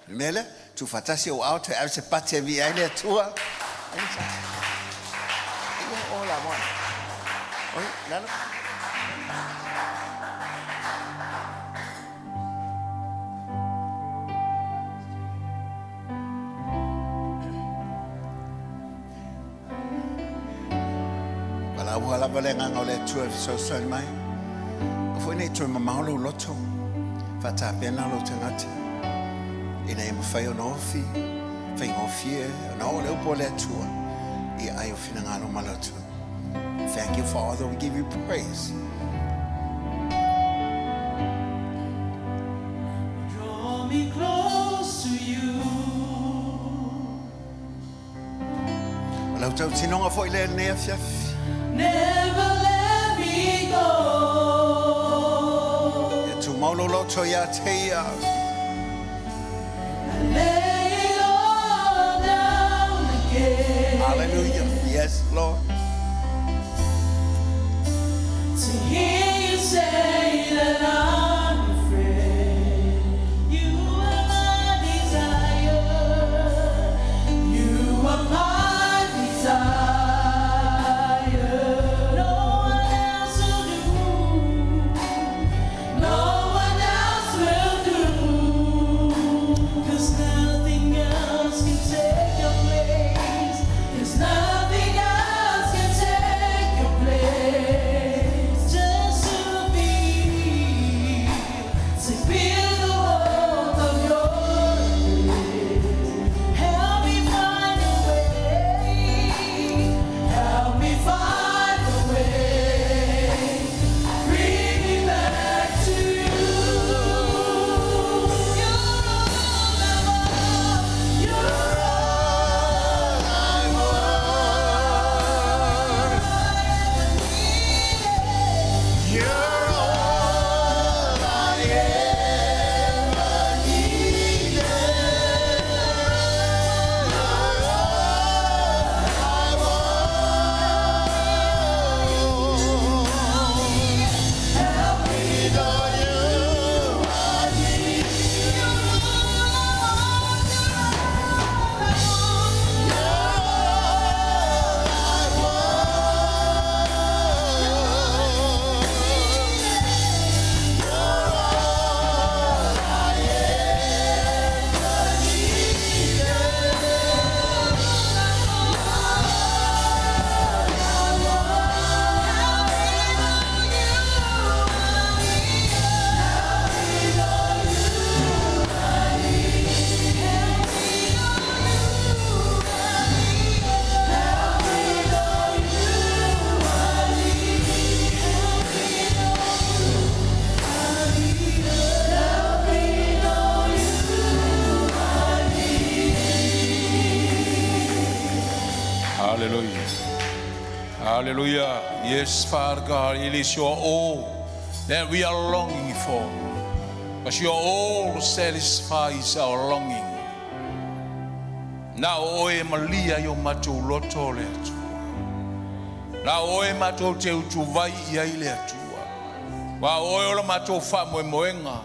Le mele, tu fatasi o auto e se pate vi ai le atua. Hola, moa. Oi, lalo. Wala wale nganga ole tua so so mai. Foi nei tu mama lo loto. Fata pena lo tangata. Ina e mafai no fi. Fai no fi no le pole tua. I ai ofina ngalo malato. Thank you, Father. We give you praise. Draw me close to you. Wala tau tinonga foi le ne afia. Never let me go. Tu maulo loto ya te ya. Lay it all down again. Hallelujah. Yes, Lord. To hear you say that I'm your friend. You are my desire. You are my desire. No one else will do. No one else will do. 'Cause nothing else can take your place. 'Cause nothing else can take your place. Just to feel the warmth of your embrace. Help me find a way. Help me find a way. Bring me back to you. You're all I want. You're all I want. You're all I ever needed. Help me know you. Hallelujah. Hallelujah. Yes, Father God, it is your all that we are longing for. Because your all satisfies our longing. Na oe malia yo matou loto le atua. Na oe matou te utuvai ia le atua. Wa oe ola matou fa moe moenga.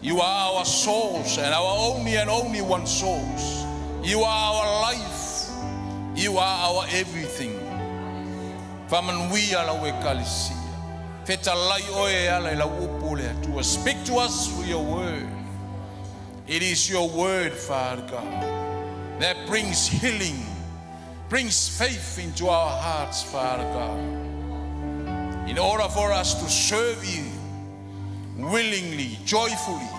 You are our source and our only one source. You are our life. You are our everything. Famanuia la we kalisia. Feta lai oe ala la upu le atua. Speak to us through your word. It is your word, Father God, that brings healing, brings faith into our hearts, Father God. In order for us to serve you willingly, joyfully,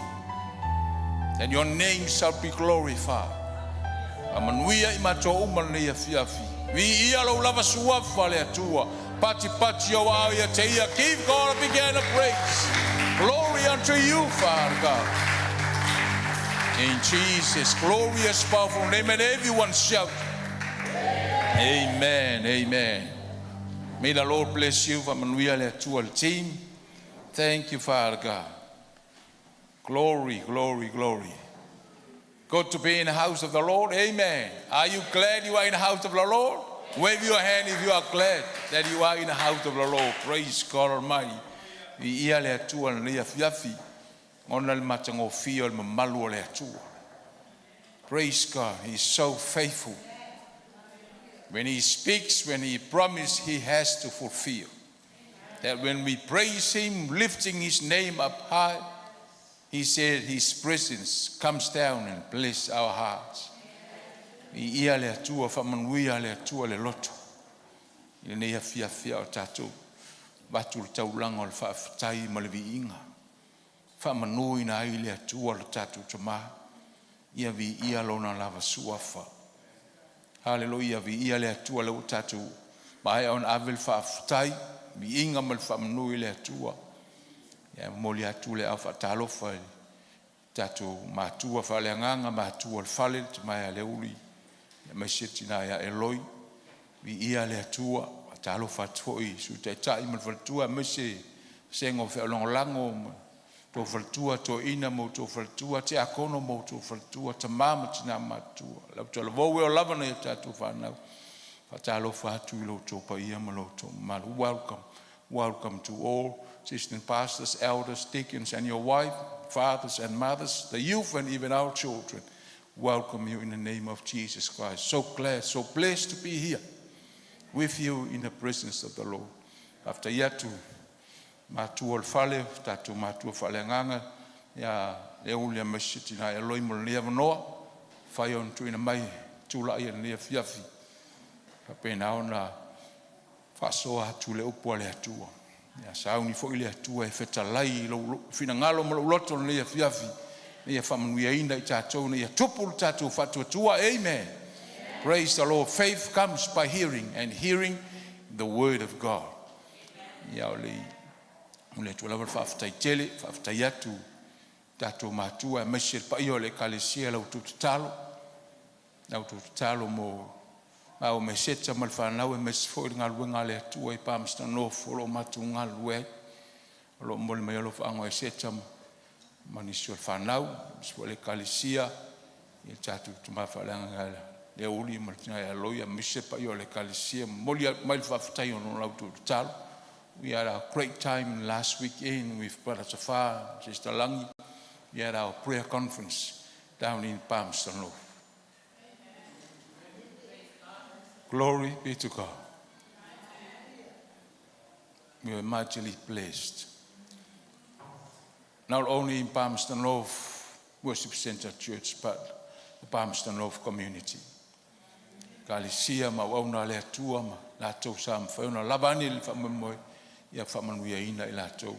then your name shall be glorified. Amanuia imato umanea fiafi. Vi ia lo lava suafa le atua. Pati o au ia te ia. Give God a big hand of praise. Glory unto you, Father God. In Jesus' glorious, powerful name, and everyone shout, Amen, amen. May the Lord bless you, Amanuia le atua le team. Thank you, Father God. Glory, glory, glory. Good to be in the house of the Lord. Amen. Are you glad you are in the house of the Lord? Wave your hand if you are glad that you are in the house of the Lord. Praise God Almighty. Vi ia le atua na lea fiafi. Ona le matango fia le mamalu le atua. Praise God. He's so faithful. When he speaks, when he promises, he has to fulfill. That when we praise him, lifting his name up high, he said his presence comes down and bless our hearts. Ia le atua whamanuia le atua le loto. I le nea fia o tātou. Batu le taulanga o le whaafitai ma le vi inga. Whamanui na ai le atua le tātou tamaha. Ia vi ia lona lava suafa. Hallelujah, vi ia le atua le o tātou. Mai on avel whaafitai. Vi inga ma le whamanui le atua. Ia moli atu le au whaatalofa. Tātou mātua whaleanganga, mātua le whale, te mai a le uli. Ia mai setina ia eloi. Vi ia le atua. Talo fatoi su te tai mal faltua mese sengo fe longo to faltua to ina mo to faltua te akono mo to faltua te mama tina matua la to lo wo lava na tatu fana fatalo fatu lo to pa ia malo to mal welcome to all sisters pastors, elders, deacons and your wife, fathers and mothers, the youth and even our children. Welcome you in the name of Jesus Christ. So glad, so blessed to be here with you in the presence of the Lord. After yatu matua fale, tatu matua fale nganga, ya eulia mesiti na eloi mo lea vanoa, fai on tu ina mai, tula ia lea fiafi. Kapena ona fasoa tu le upua le atua. Ya sauni fo ile atua e feta lai, fina ngalo mo loto lea fiafi. Ia whamanuia ina I tātou, ia tupu tātou whatuatua, amen. Praise the Lord. Faith comes by hearing, and hearing the word of God. Ia ole tula wala whaftai tele, whaftai atu, tātou mātua, mesir pa io le kalesia lau tututalo mo au meseta mal whanau e mes fo ngā luenga le atua I pāmsta no folo matu ngā lue. Olo mole mai alo whaango e seta manisio whanau, mispo le kalesia, I tātou tumawhalanga le uli martina ya loia misepa yo le kalesia molia mai whaftai ono lau tututalo. We had a great time last weekend with Brother Safar, Sister Langi. We had our prayer conference down in Palmerston North. Glory be to God. We were mightily blessed. Not only in Palmerston North Worship Center Church, but the Palmerston North community. Kalesia ma wauna le atua ma la tau sa mawhauna labani le whamamoe ia whamanuia ina I la tau.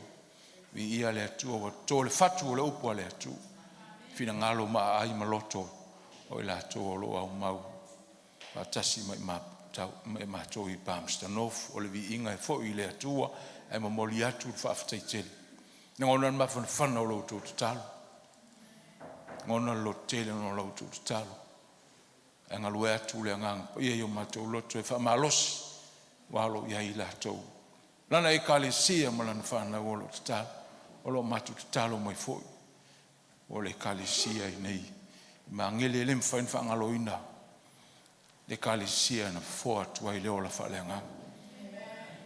Vi ia le atua wa tō le whatu o le upua le atua. Whina ngalo ma ai ma loto o I la tau o lo au mau. Watasi ma tau I Palmerston North o le vi inga e fo I le atua e ma moli atu whaftai tele. Ngona ma whana o lo tō talo. Ngona lo tele o lo tō talo. Anga lue atu le ngang ia yo matou loto e whamalosi walo ia I latou. Lana e kalesia malana whana o lo tatalo o lo matu tatalo mai foi o le kalesia I nei ma ngele le mwhain whangaloina le kalesia na fo atu ai leo la whalenga.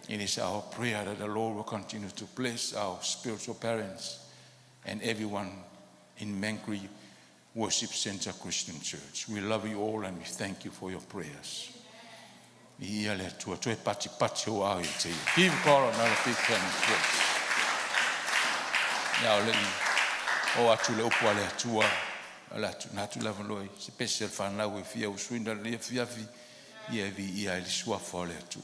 It is our prayer that the Lord will continue to bless our spiritual parents and everyone in Mangere Worship Center Christian Church. We love you all and we thank you for your prayers. Ia le tua toe pati o au I te. Give God another big hand praise. Ia ole o atu le upua le atua. Ala atu natu lava loi. Special whanau e fia usuina le fiafi. Ia vi ia le suafa le atu.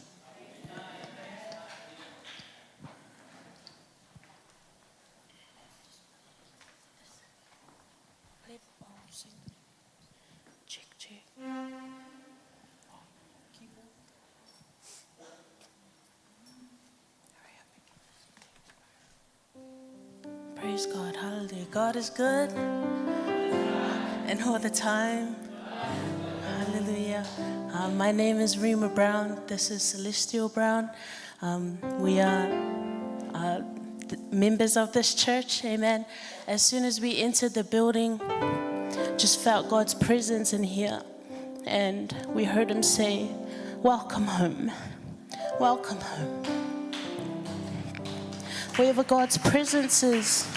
Praise God, hallelujah. God is good and all the time. Hallelujah. My name is Rima Brown. This is Celestial Brown. We are members of this church, amen. As soon as we entered the building, just felt God's presence in here. And we heard him say, welcome home, welcome home. Wherever God's presence is,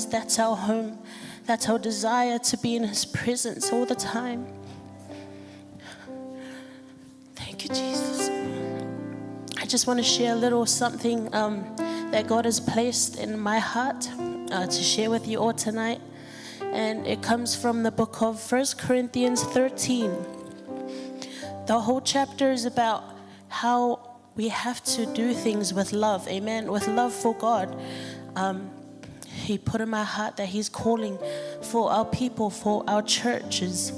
that's our home. That's our desire, to be in his presence all the time. Thank you, Jesus. I just want to share a little something that God has placed in my heart to share with you all tonight. And it comes from the book of 1 Corinthians 13. The whole chapter is about how we have to do things with love, amen, with love for God. He put in my heart that he's calling for our people, for our churches,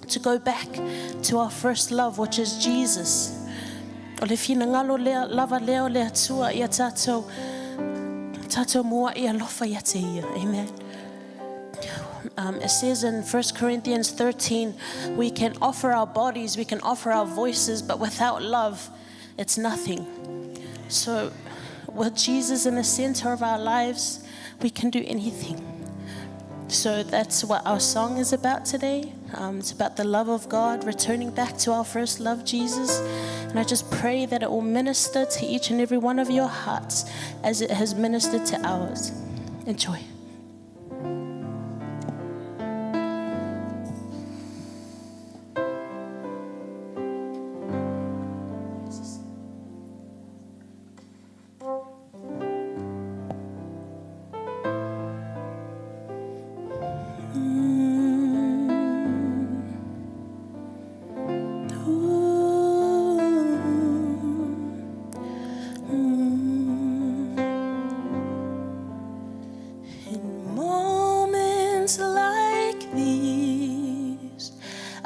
to go back to our first love, which is Jesus. Amen. It says in 1 Corinthians 13, we can offer our bodies, we can offer our voices, but without love, it's nothing. So with Jesus in the center of our lives, we can do anything. So that's what our song is about today. It's about the love of God, returning back to our first love, Jesus. And I just pray that it will minister to each and every one of your hearts as it has ministered to ours. Enjoy.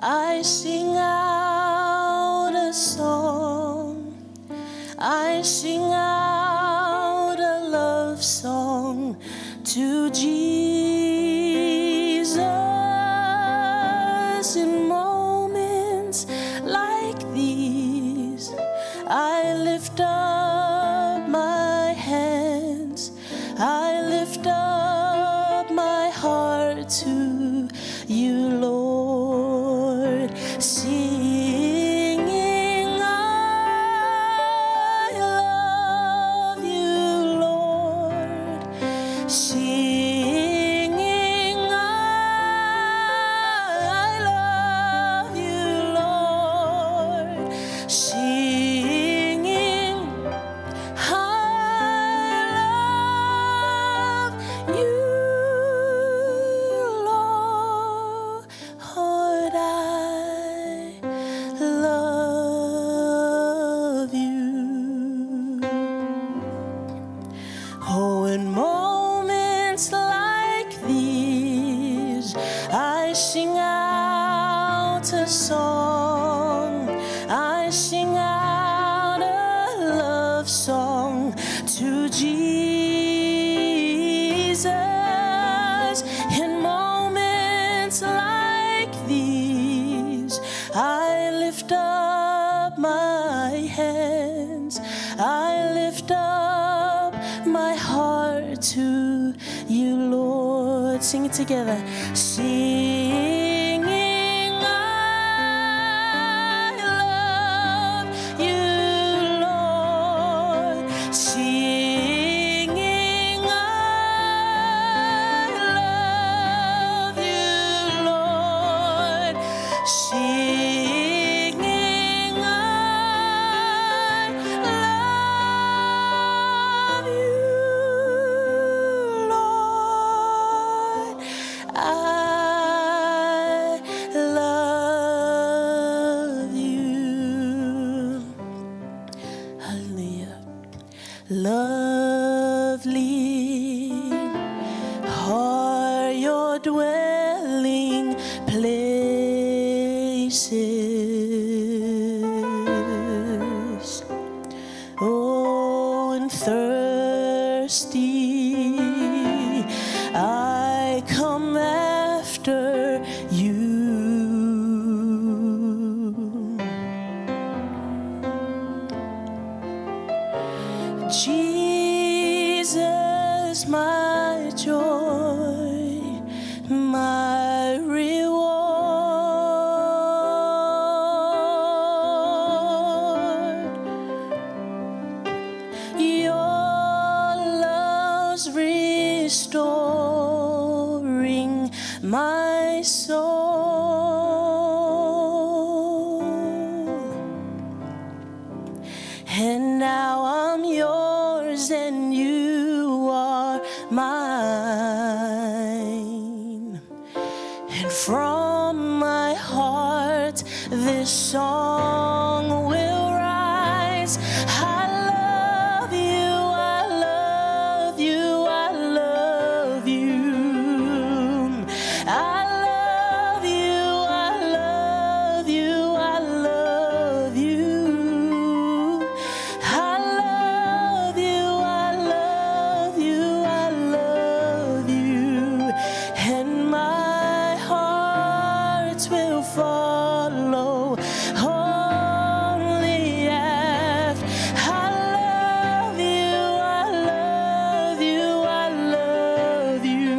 I sing out a song. I sing out a love song to Jesus. In moments like these, I lift up my hands. I lift up my heart to you, Lord, singing, I love you, Lord, singing, I love you, Lord, singing, I love you, Lord, I love you. Oh, in moments like these, I sing out a song. I sing out a love song to Jesus. In moments like these, I lift up my hands. I lift up my heart to you, Lord. Sing it together. Singing, I love you, Lord. Singing, I love you, Lord. Singing, I love you, Lord. I love you. Hallelujah. Lovely are your dwelling places. Oh, and thirsty, I come after you. Jesus, my joy, my reward. Your love's restoring my soul. And now I'm yours and you are mine. And from my heart this song will rise. I love you, I love you, I love you. I love you, I love you, I love you. I love you, I love you, I love you. And my heart will follow only after. I love you, I love you, I love you.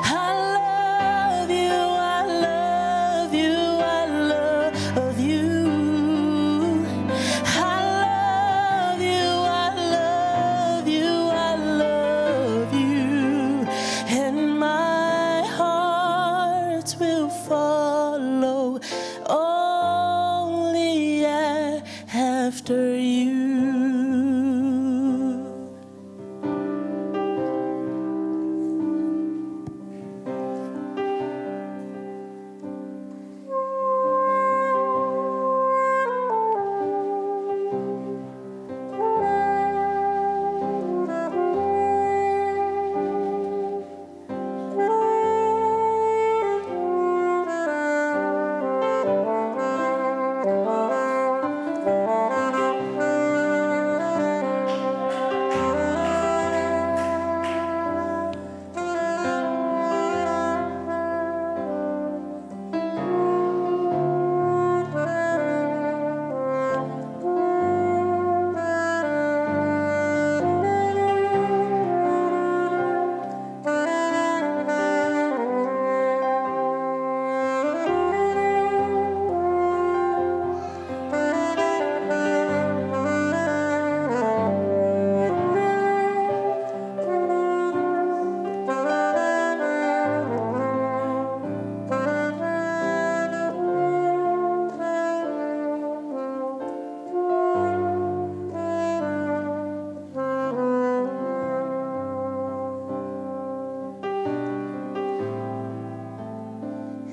I love you, I love you, I love you. I love you, I love you, I love you. And my heart will follow only after you.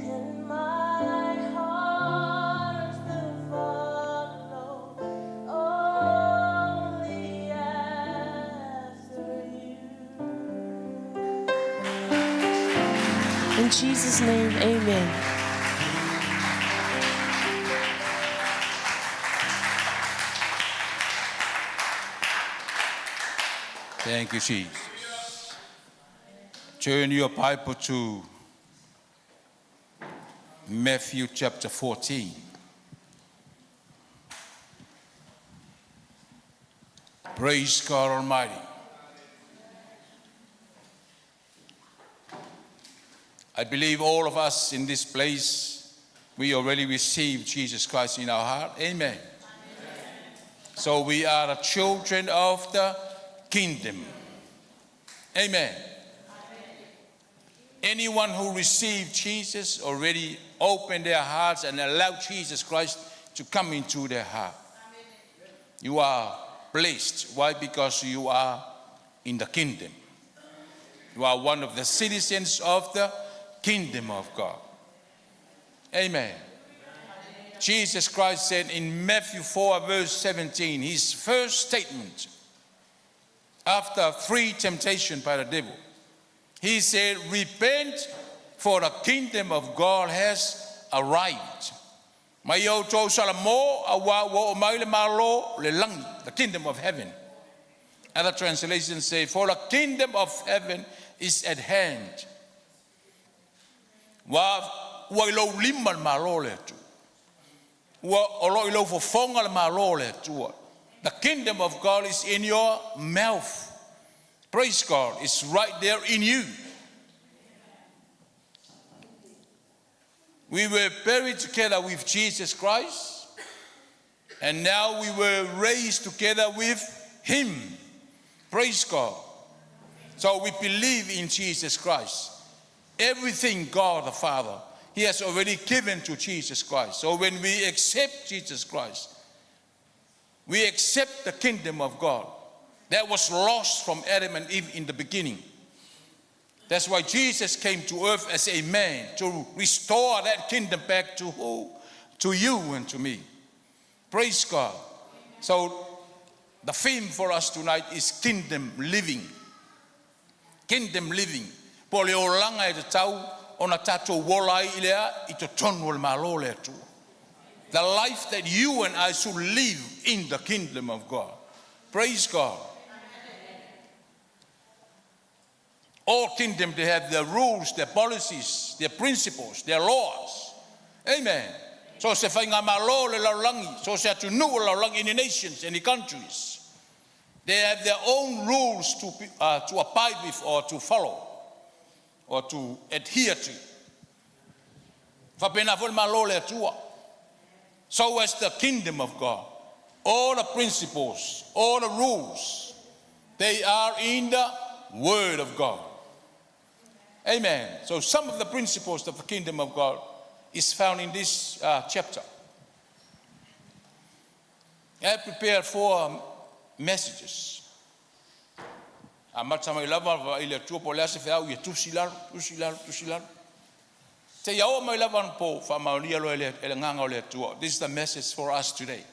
And my heart will follow only after you. In Jesus' name, amen. Thank you, Jesus. Turn your Bible to Matthew chapter 14. Praise God Almighty. I believe all of us in this place, we already received Jesus Christ in our heart. Amen. So we are the children of the kingdom. Amen. Anyone who received Jesus already opened their hearts and allowed Jesus Christ to come into their heart. You are blessed. Why? Because you are in the kingdom. You are one of the citizens of the kingdom of God. Amen. Jesus Christ said in Matthew 4 verse 17, his first statement after 3 temptations by the devil, he said, repent, for the kingdom of God has arrived. The kingdom of heaven. Other translations say, for the kingdom of heaven is at hand. The kingdom of God is in your mouth. Praise God. It's right there in you. We were buried together with Jesus Christ, and now we were raised together with him. Praise God. So we believe in Jesus Christ. Everything God the Father, he has already given to Jesus Christ. So when we accept Jesus Christ, we accept the kingdom of God that was lost from Adam and Eve in the beginning. That's why Jesus came to earth as a man to restore that kingdom back to who? To you and to me. Praise God. So the theme for us tonight is kingdom living. Kingdom living. Po le o langa e te tau ona tatou wola I lea I te tonu le malo le atua. The life that you and I should live in the kingdom of God. Praise God. All kingdoms, they have their rules, their policies, their principles, their laws. Amen. So se whainga malo le laulangi, so se atu nu laulangi in the nations, in the countries. They have their own rules to abide with or to follow or to adhere to. Whapena fol malo le atua. So as the kingdom of God, all the principles, all the rules, they are in the Word of God. Amen. So some of the principles of the kingdom of God is found in this chapter. I prepared 4 messages. Amatama ilava ile tupo lase fau ye tusilar. Te yao mai lavan po fa maulia lo ele nganga le tua. This is the message for us today.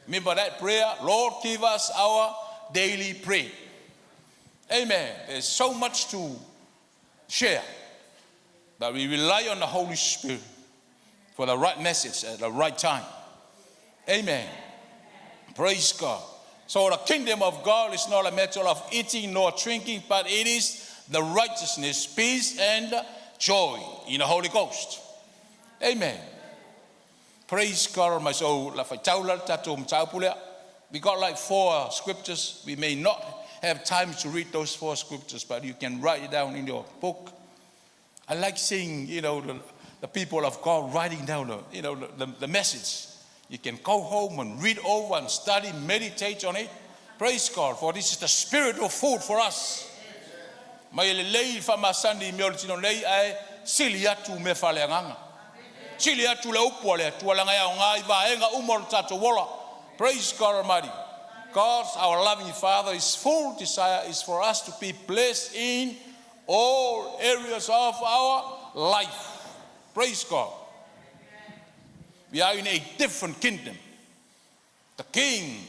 Remember that prayer, Lord, give us our daily bread. Amen. There's so much to share, but we rely on the Holy Spirit for the right message at the right time. Amen. Praise God. So the kingdom of God is not a matter of eating nor drinking, but it is the righteousness, peace, and joy in the Holy Ghost. Amen. Praise God, my soul. We got like 4 scriptures. We may not have time to read those 4 scriptures, but you can write it down in your book. I like seeing, the people of God writing down, the message. You can go home and read over and study, meditate on it. Praise God, for this is the spiritual food for us. Mai lei fa masandi me oltino lei ai sili atu me faleanga. Sili atu le upo le tu langa ya ngai va enga umor tato wola. Praise God Almighty. God's, our loving Father, his full desire is for us to be blessed in all areas of our life. Praise God. We are in a different kingdom. The King,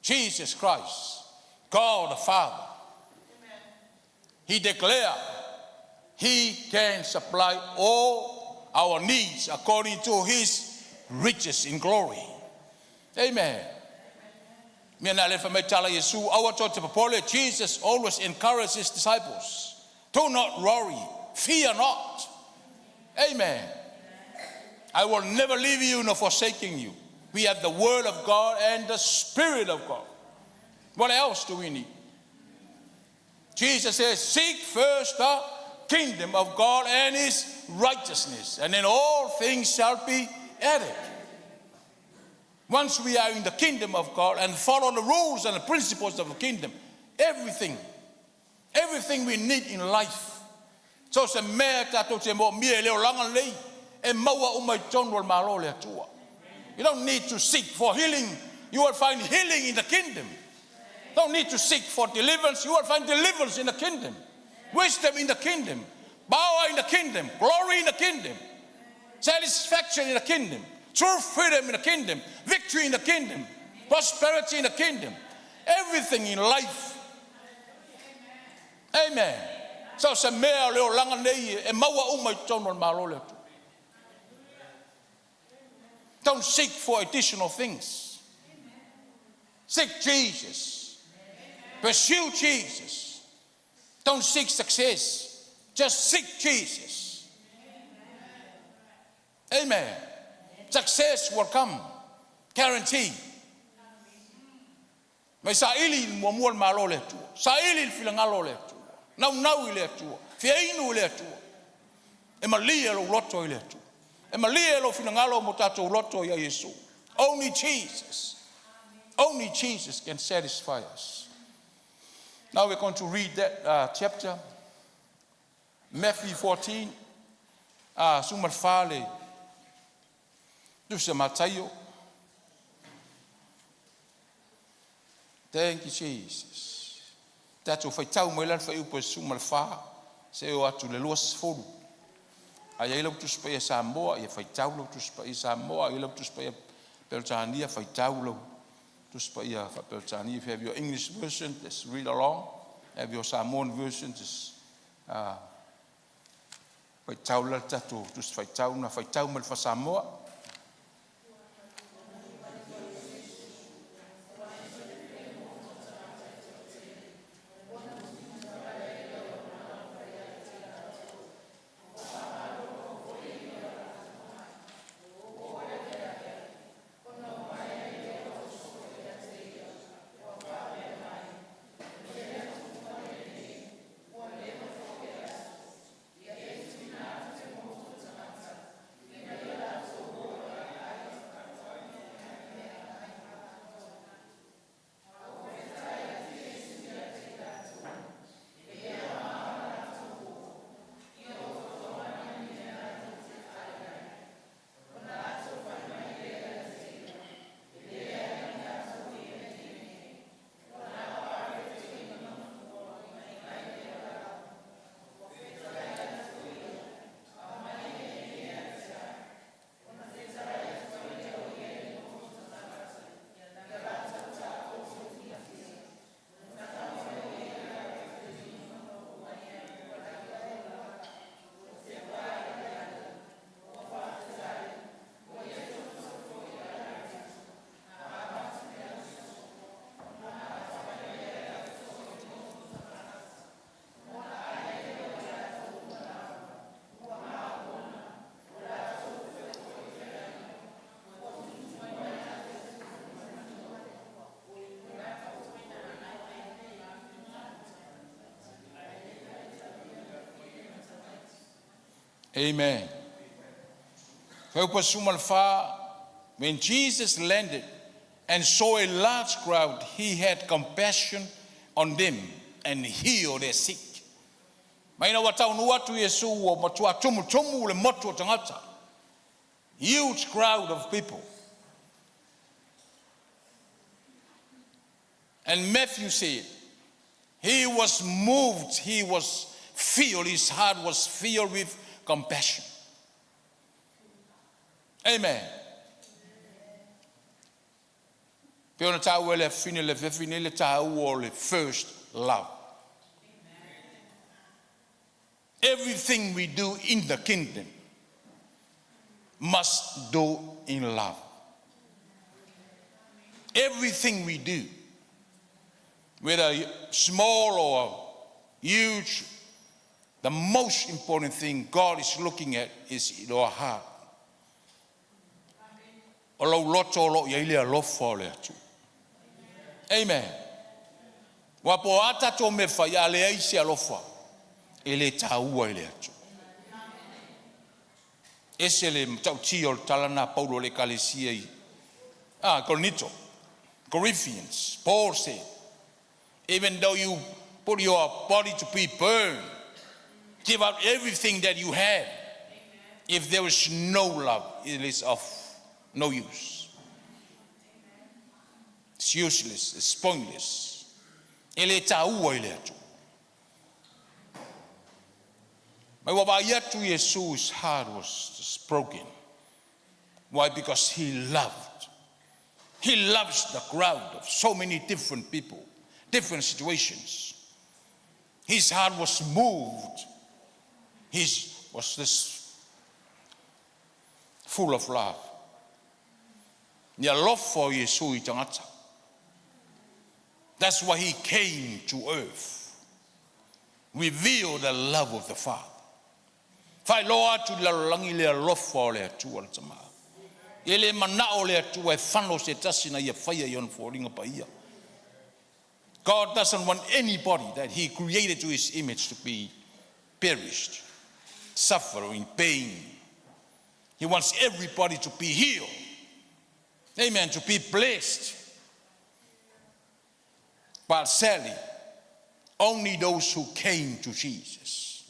Jesus Christ, God the Father. He declared he can supply all our needs according to his riches in glory. Amen. Jesus always encouraged his disciples, do not worry, fear not. Amen. I will never leave you nor forsaking you. We have the Word of God and the Spirit of God. What else do we need? Jesus says, seek first the kingdom of God and his righteousness, and then all things shall be added. Once we are in the kingdom of God and follow the rules and the principles of the kingdom, everything we need in life. So se mea tato te mo mie leo langa lei e maua umai tonwal malo le atua. You don't need to seek for healing. You will find healing in the kingdom. Don't need to seek for deliverance. You will find deliverance in the kingdom. Wisdom in the kingdom. Power in the kingdom. Glory in the kingdom. Satisfaction in the kingdom. True freedom in the kingdom. Victory in the kingdom. Prosperity in the kingdom. Everything in life. Amen. So se mea leo langa nei e maua umai tonwal malo le atua. Don't seek for additional things. Seek Jesus. Pursue Jesus. Don't seek success. Just seek Jesus. Amen. Success will come. Guarantee. Mai sa ili mua malo le atua. Sa ili filangalo le atua. Nau le atua. Fia inu le atua. E malia lo loto le atua. E malia lo filangalo mo tatou loto ia Yesu. Only Jesus can satisfy us. Now we're going to read that chapter, Matthew 14. Sumar fale. Dusa Matayo. Thank you, Jesus. Tatou fai tau mai lan fai upo sumar fa. Se o atu le luas folu. Ai lau tu spaya Samoa, ia fai tau lau tu spaya Samoa, ai lau tu spaya Peltania, fai tau lau tu spaya Peltania. If you have your English version, just read along. Have your Samoan version, just fai tau lau tatu, tu fai tau na fai tau mal fa Samoa. Amen. When Jesus landed and saw a large crowd, he had compassion on them and healed their sick. Huge crowd of people. And Matthew said, he was moved, he was filled, his heart was filled with compassion. Amen. First love. Everything we do in the kingdom must do in love. Everything we do, whether small or huge, the most important thing God is looking at is in our heart. Amen. Wapo ata to me fa ya le aisi alofa. Ele taua ele atu. Ese le tau tio talana Paulo le kalesia i. Cornito. Corinthians. Paul said, even though you put your body to be burned, give up everything that you have. If there is no love, it is of no use. It's useless, it's pointless. Ele taua ele atu. His heart was just broken. Why? Because he loved. He loves the crowd of so many different people, different situations. His heart was moved. He was this full of love. Nia love for Yesu i tangata. That's why he came to earth. Reveal the love of the Father. Fai loa tu la langi le lofo le tu al tama. Ele manao le tu e fano se tasina ia fai yon foringa pa ia. God doesn't want anybody that he created to his image to be perished, suffering, pain. He wants everybody to be healed. Amen, to be blessed. But sadly, only those who came to Jesus,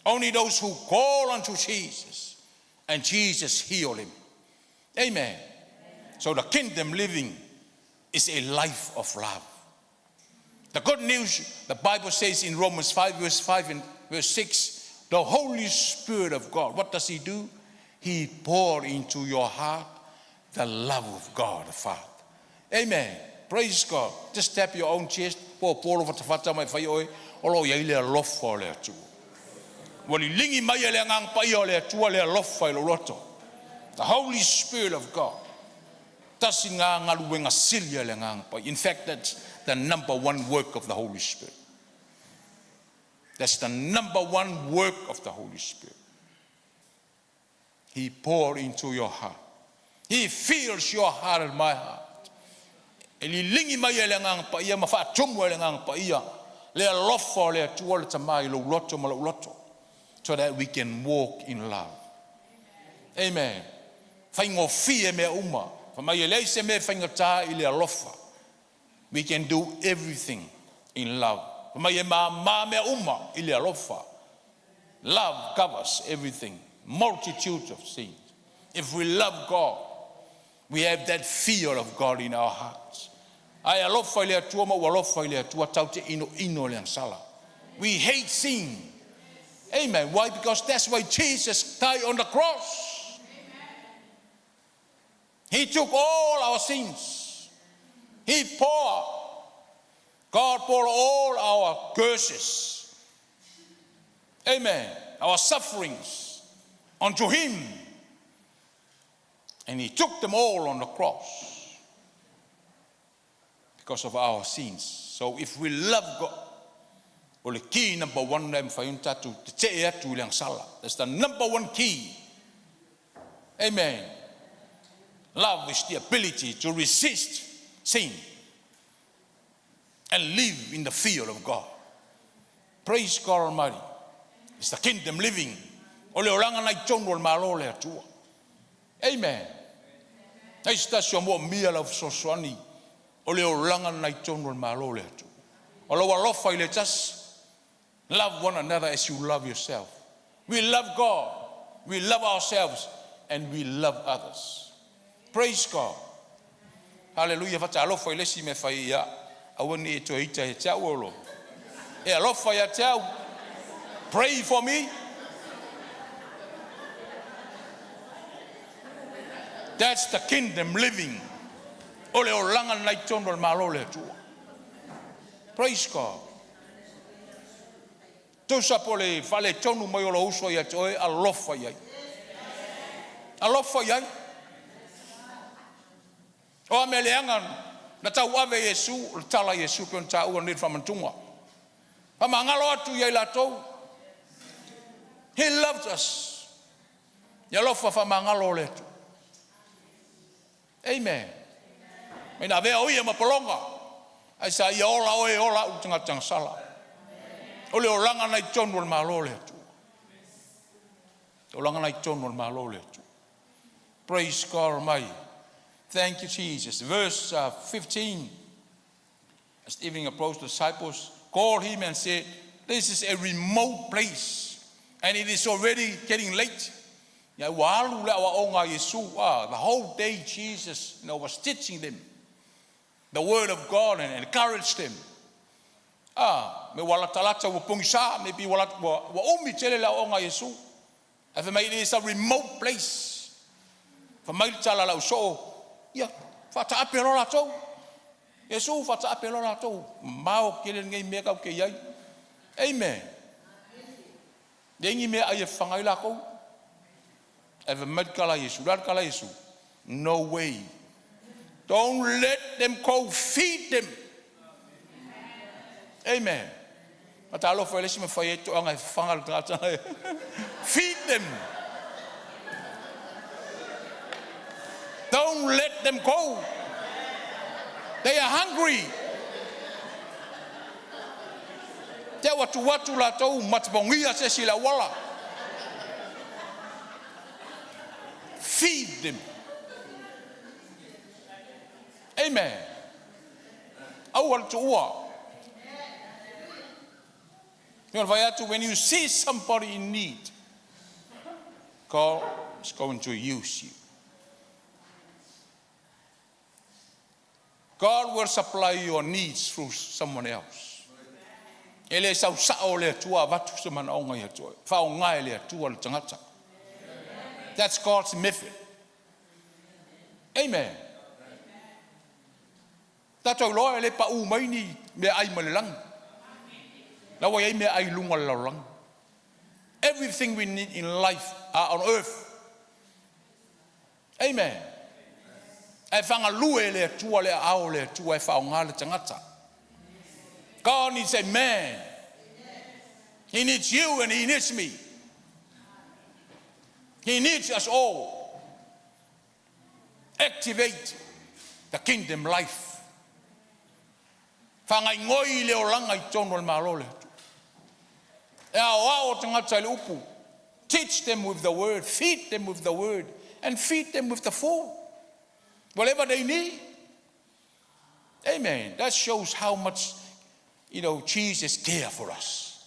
only those who call unto Jesus, and Jesus healed him. Amen. So the kingdom living is a life of love. The good news, the Bible says in Romans 5, verse 5 and verse 6, the Holy Spirit of God, what does he do? He poured into your heart the love of God the Father. Amen. Praise God. Just tap your own chest. Po polo fatafata mai fai oi. Olo ia ile lofa le atu. Wali lingi mai le ngang pai le atu le lofa le roto. The Holy Spirit of God. Tasinga ngaluwenga silia le ngang pai. In fact, that's the number one work of the Holy Spirit. That's the number one work of the Holy Spirit. He poured into your heart. He fills your heart and my heart. Eli lingi mai le ngang pa ia mafa tumu le ngang pa ia le lofa le tua le tamai lo loto so that we can walk in love. Amen. Faingo fie me uma fa mai le se me faingo ta ile lofa. We can do everything in love. Fa mai ma me uma ile lofa. Love covers everything, multitudes of things. If we love God, we have that fear of God in our hearts. We hate sin. Amen. Why? Because that's why Jesus died on the cross. He took all our sins. God poured all our curses. Amen. Our sufferings onto him. And he took them all on the cross because of our sins. So if we love God, well, the key number one, that's the number one key. Amen. Love is the ability to resist sin and live in the fear of God. Praise God Almighty. It's the kingdom living. Amen. Ai stasio mo mia la soswani. O le oranga na tonol malo le tu. O lo alofa ile just love one another as you love yourself. We love God, we love ourselves, and we love others. Praise God. Hallelujah. Fata alofa ile si me fai ya. Awani to ita e cha wolo. E alofa ya cha. Pray for me. That's the kingdom living. Ole oranga nai tono malo le tu. Praise God. Tosa pole fale tonu mai lo uso ya toe alofa ya. Alofa ya. O ameleanga na tau ave Yesu, tala Yesu kon tau ni famantunga. Pa mangalo atu ya la to. He loves us. Ya lofa fa mangalo le tu. Amen. Ina vea oia mapolonga. Ai sa ia ola utanga sala. Ole olanga nai tonu al malole tu. Olanga nai tonu al malole tu. Praise God Almighty. Thank you, Jesus. Verse 15. As Stephen approached the disciples, called him and said, "This is a remote place, and it is already getting late." The whole day Jesus was teaching them the word of God and encouraged them. Maybe it is a remote place. Amen. No way. Don't let them go. Feed them. Amen. Feed them. Don't let them go. They are hungry. Te watu la tau matbongia se sila wala. Feed them. Amen. Awal to ua. When you see somebody in need, God is going to use you. God will supply your needs through someone else. Ele sau sao le tua vatu se mana onga ia tua. Fao ngai le tua le tangata. That's God's method. Amen. Tato loa le pa u mai ni me ai malelang. La wa me ai lunga lalang. Everything we need in life are on earth. Amen. E whanga lue le tua le ao le tua e whaonga le tangata. God needs a man. He needs you and he needs me. He needs us all. Activate the kingdom life. Whanga ngoi le o langa I tono le malo le. E ao tangata le upu. Teach them with the word. Feed them with the word. And feed them with the food. Whatever they need. Amen. That shows how much, Jesus cares for us.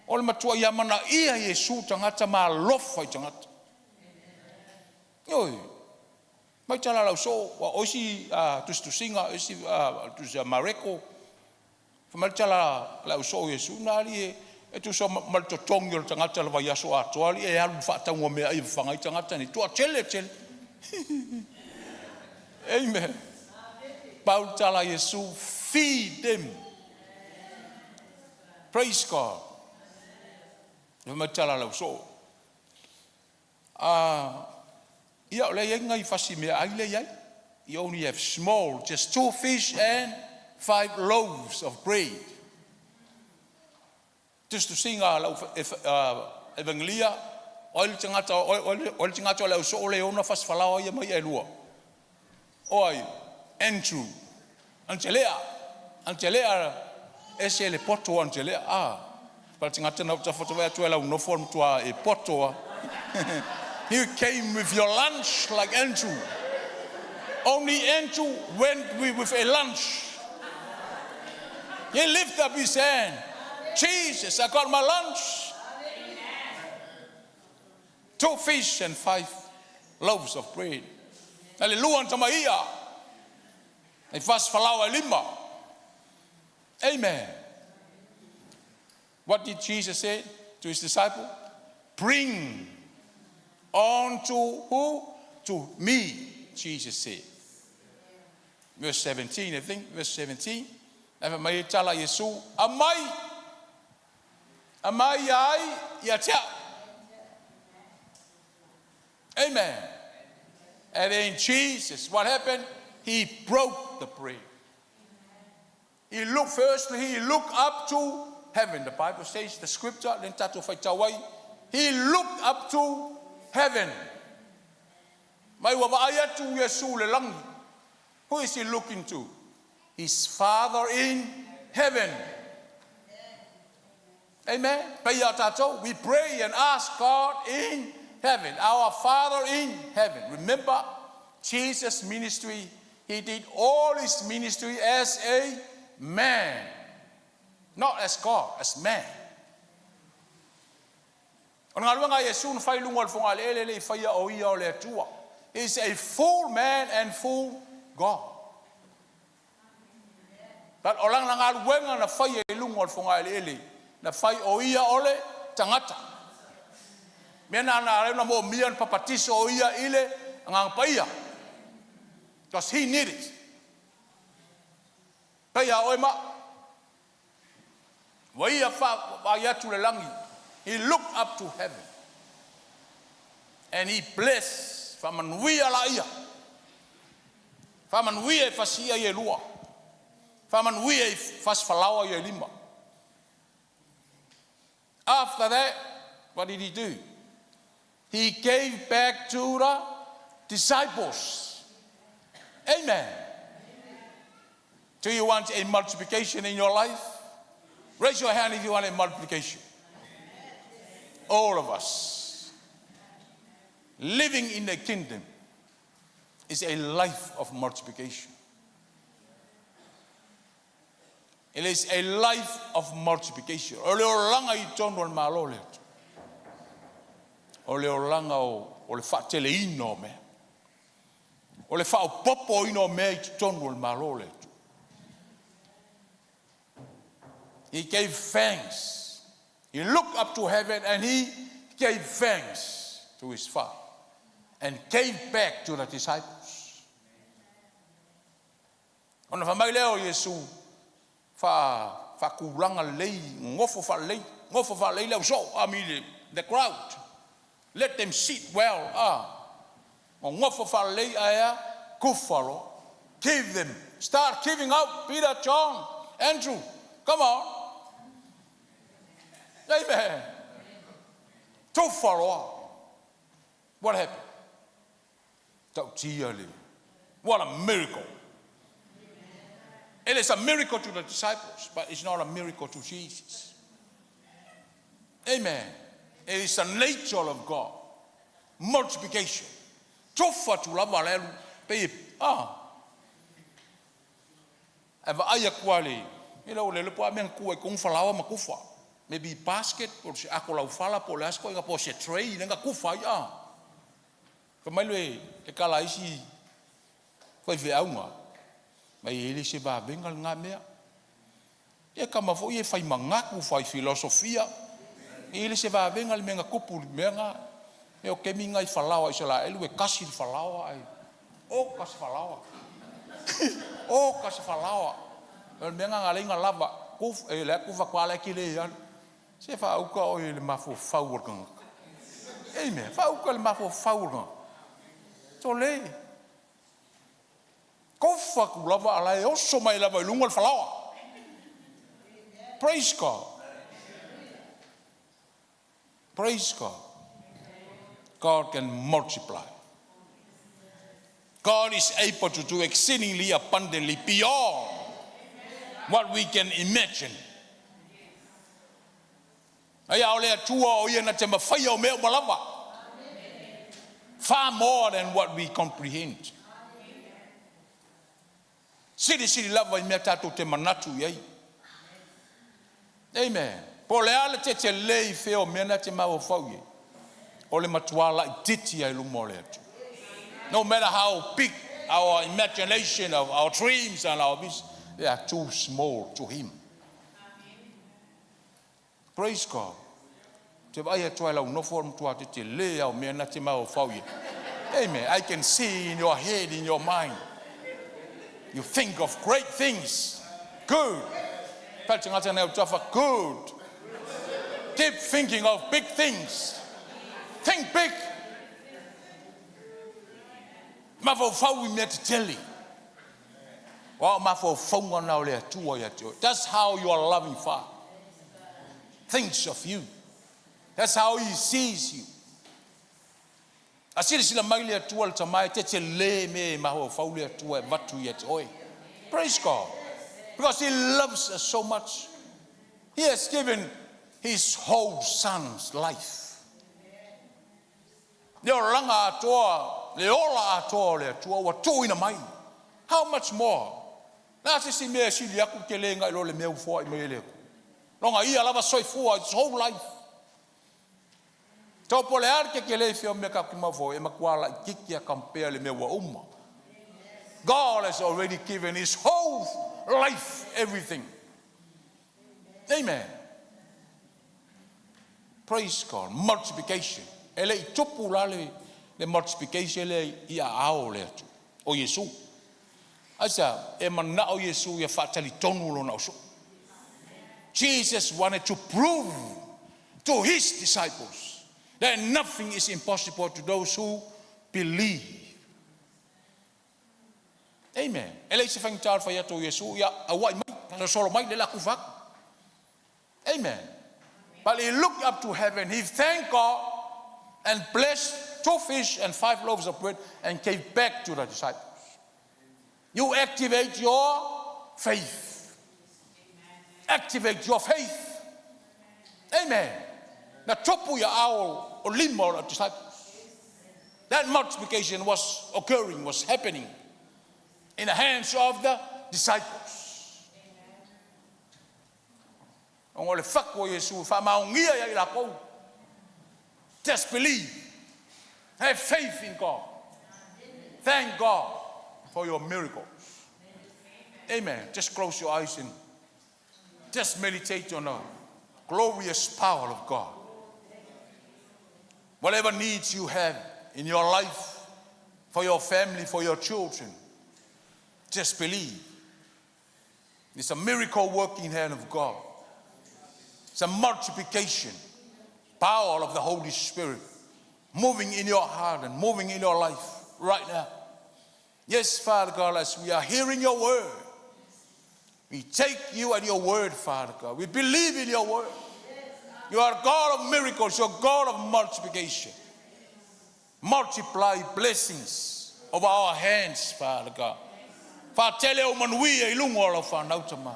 Ole matua ia mana ia Yesu tangata ma lofa I tangata. Oi. Mai tala lau so wa oisi tu singa oisi tu mareko. Mai tala lau so Yesu na ali e tu so mal to tongol tangata la ya so atuali e alu fa tango me ai fanga I tangata ni tu chele. Amen. Paul tala Yesu feed them. Praise God. Mai tala lau so. Ia le ngai fasi me ai le ai. You only have small, just 2 fish and 5 loaves of bread. Just to sing evangelia, oil tangata lau so le ona fas falao ia mai e lua. Oi, Andrew, Angelea, ese le poto Angelea. But tangata na foto wa tu ela no form to a poto. You came with your lunch like Andrew. Only Andrew went with a lunch. He lifted up his hand. Jesus, I got my lunch. 2 fish and 5 loaves of bread. Hallelujah, tamaia. E fas falau lima. Amen. What did Jesus say to his disciple? Bring unto who? To me, Jesus said. Verse 17, I think, verse 17. Eva mai tala Yesu, amai ai yatia. Amen. And then Jesus, what happened? He broke the bread. He looked up to heaven. The Bible says, the scripture, he looked up to heaven. Who is he looking to? His Father in heaven. Amen. We pray and ask God in heaven. Our Father in heaven. Remember, Jesus' ministry, he did all his ministry as a man. Not as God, as man. He's a full man and full God. But orang langar wenga na fai lungol fonga ele na fai oia ole tangata. Mena na na mo mian papatiso oia ile ngang paia. Because he needed it. Paia oima. Waia fa ayatu le langi. He looked up to heaven. And he blessed famanuia la ia. Famanuia fasia ye lua. Famanuia fas falawa ye lima. After that, what did he do? He gave back to the disciples. Amen. Do you want a multiplication in your life? Raise your hand if you want a multiplication. All of us. Living in the kingdom is a life of multiplication. It is a life of multiplication. O leo langa I tono al malo le. O leo langa o le whaatele ino me. O le whao popo ino me I tono al malo le. He gave thanks. He looked up to heaven and he gave thanks to his Father and gave back to the disciples. Ona whamai leo Yesu whakulanga lei, ngofo wha lei leo so, the crowd. Let them sit well. Ngofo wha lei aya kufalo. Give them. Start giving out. Peter, John, Andrew. Come on. Amen. To follow. What happened? What a miracle. It is a miracle to the disciples, but it's not a miracle to Jesus. Amen. It is the nature of God. Multiplication. Tofa tu lava lelu pe Eva aya kwali. Ila o le lepo amen ku e kung falawa makufa. Maybe basket por se ako lau fala po las ko nga po se tray nga kufa ya. Kamailwe e kala isi foi ve aunga. Mai ele se va bengal nga mea. E kama fo e fai mangaku fai filosofia. Ele se va bengal menga kupu menga. E o kemi ngai falawa isala elu e kasi falawa ai. O kasi falawa. O kasi falawa. El menga ngalinga lava kuf e le kufa kwala kile yan. Se fa uka o le mafo faurgang. Amen. Fa uka le mafo faurgang. So le. Kufa ku lava ala e oso mai lava lungal falawa. Praise God. Praise God. God can multiply. God is able to do exceedingly abundantly beyond what we can imagine. Aya ole atua o ia na te mawhai o mea malawa. Far more than what we comprehend. Siri lava I mea tātou te manatu iei. Amen. Po le ale te lei feo mea na te mau whau iei. O le matuala I titi ai lumo le atu. No matter how big our imagination of our dreams and our visions, they are too small to him. Praise God. Te vai atua lau no form tua te le au mea na te mau whau iei. Amen. I can see in your head, in your mind. You think of great things. Good. Good. Keep thinking of big things. Think big. That's how your loving Father thinks of you. That's how he sees you. Praise God. Because he loves us so much. He has given his whole son's life. How much more? His whole life. God has already given his whole life, everything. Amen. Praise God. Multiplication. Ele I tupu lale le multiplication le ia ao le atu. O Yesu. Asa e mana o Yesu ia fatali tonu lo na oso. Jesus wanted to prove to his disciples that nothing is impossible to those who believe. Amen. Ele se fangtal fa yato Yesu ya awai mai na solo mai le la kufak. Amen. But he looked up to heaven, he thanked God and blessed 2 fish and 5 loaves of bread and gave back to the disciples. You activate your faith. activate your faith. Amen. Na topu ya ao o lima o disciples. That multiplication was occurring, was happening in the hands of the disciples. O le whakua Yesu whamaungia ia I la pou. Just believe. Have faith in God. Thank God for your miracles. Amen. Just close your eyes and just meditate on the glorious power of God. Whatever needs you have in your life, for your family, for your children, just believe. It's a miracle working hand of God. It's a multiplication, power of the Holy Spirit moving in your heart and moving in your life right now. Yes, Father God, as we are hearing your word, we take you at your word, Father God. We believe in your word. You are God of miracles. You're God of multiplication. Multiply blessings over our hands, Father God. Fatele o manui e lungo o la whanautama.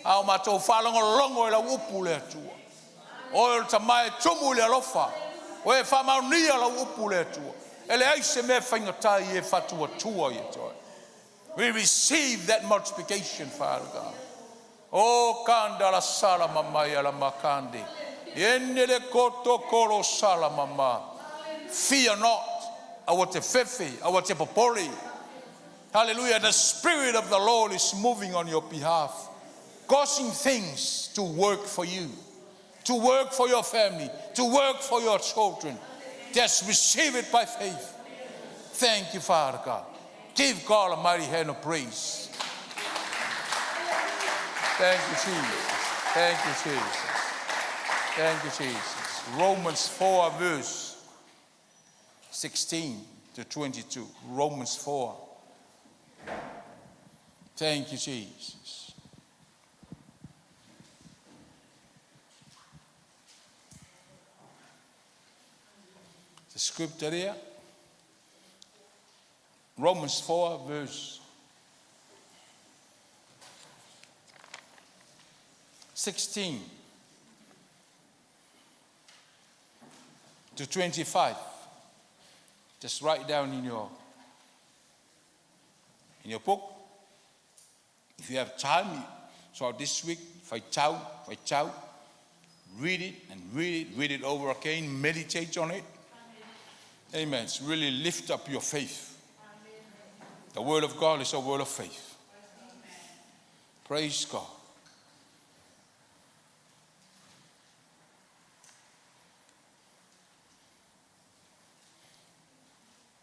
Ao matou whalongo longo e la upu le atua. O e tamai tumu le alofa. O e whamaunia la upu le atua. Ele aise me whaingatai e whatua tua e toi. We receive that multiplication, Father God. Oh, kanda la sala mamaya la makande. Ene le koto koro sala mama. Fear not. Awate fefe, awate popori. Hallelujah. The Spirit of the Lord is moving on your behalf, causing things to work for you, to work for your family, to work for your children. Just receive it by faith. Thank you, Father God. Give God a mighty hand of praise. Thank you, Jesus. Thank you, Jesus. Thank you, Jesus. Romans 4, verse 16 to 22. Romans 4. Thank you, Jesus. The scripture there. Romans 4, verse 16 to 25. Just write down in your book. If you have time, so this week, fight out, read it and read it over again, meditate on it. Amen. It's really lift up your faith. The word of God is a word of faith. Praise God.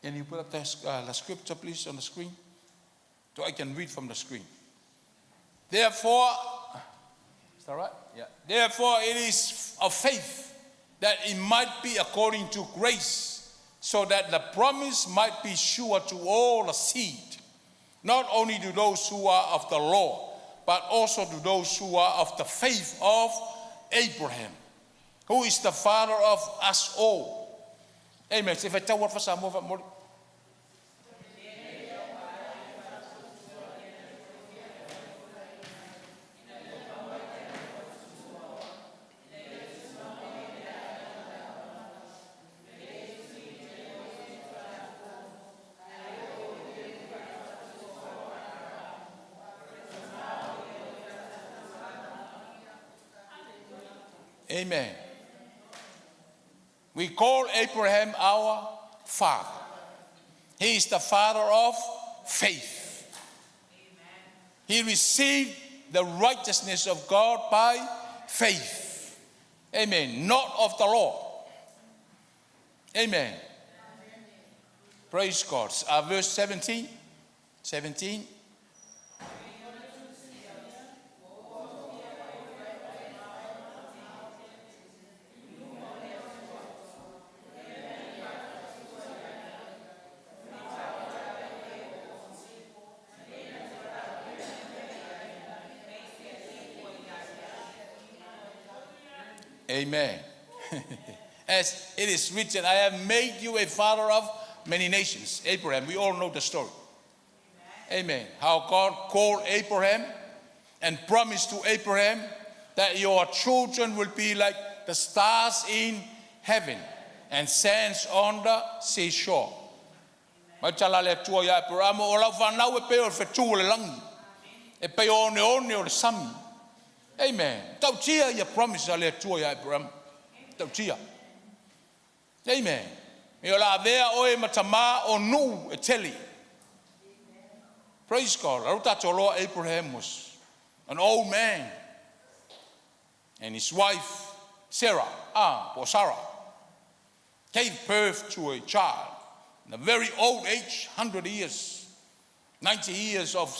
Can you put up the scripture, please, on the screen? So I can read from the screen. Therefore, is that right? Yeah. Therefore, it is of faith that it might be according to grace, so that the promise might be sure to all the seed, not only to those who are of the law, but also to those who are of the faith of Abraham, who is the father of us all. Amen. If I tell what for some of them, amen. We call Abraham our father. He is the father of faith. He received the righteousness of God by faith. Amen. Not of the law. Amen. Praise God. Verse 17. 17. Amen. As it is written, I have made you a father of many nations. Abraham, we all know the story. Amen. How God called Abraham and promised to Abraham that your children will be like the stars in heaven and sands on the seashore. Mai tala le tua ya Abraham o lau whanau e peo whetu le langi. E peo one o le sami. Amen. Tau tia ia promise le tua ya Abraham. Tau tia. Amen. E o la vea oe matama o nu e teli. Praise God. Aruta tolo Abraham was an old man. And his wife, Sarah, gave birth to a child in a very old age, 100 years, 90 years of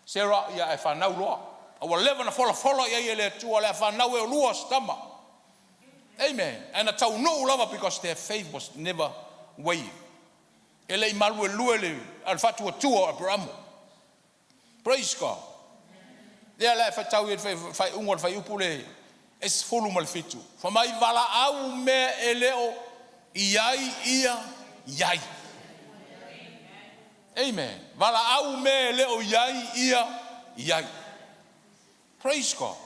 Sarah, ia e whanau loa. Awa lewa na fola ia le tua le whanau e lua stama. Amen. And a tau no lava because their faith was never wavered. Ele malu e lua le alfatu atua Abraham. Praise God. Lea le whaitau e whai ungon whai upule es fulu malfitu. Whamai wala au me e leo iai ia iai. Amen. Wala au me e leo iai ia iai. Praise God.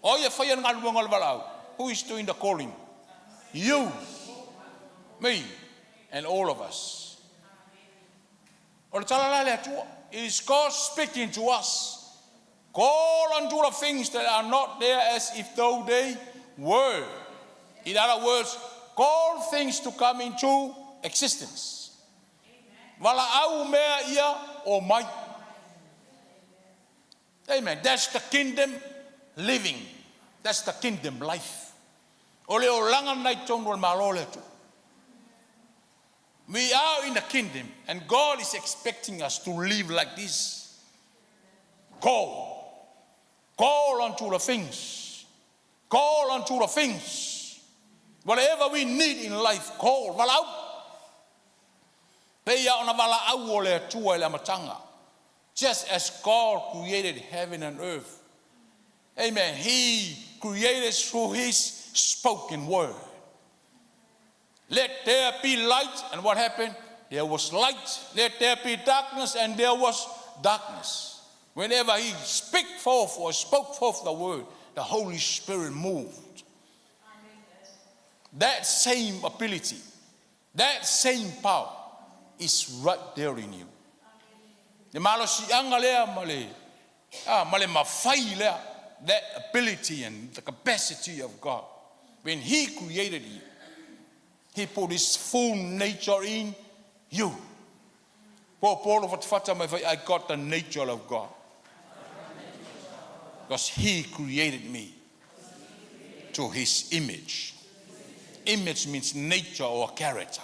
O ia whai an ngalu ngal wala au. Who is doing the calling? You, me, and all of us. O le tala la le atua. It is God speaking to us. Call unto the things that are not there as if though they were. In other words, call things to come into existence. Wala au mea ia o mai. Amen. That's the kingdom living. That's the kingdom life. O leo langa nai tonu al malole tu. We are in the kingdom and God is expecting us to live like this. Call unto the things. Call unto the things. Whatever we need in life, call. Walau. Peia ona walau o le tua le matanga. Just as God created heaven and earth. Amen. He created through his spoken word. Let there be light, and what happened? There was light. Let there be darkness, and there was darkness. Whenever he spoke forth the word, the Holy Spirit moved. That same ability, that same power is right there in you. The malosianga lea male mafai lea, that ability and the capacity of God. When he created you, he put his full nature in you. I got the nature of God. Because he created me to his image. Image means nature or character.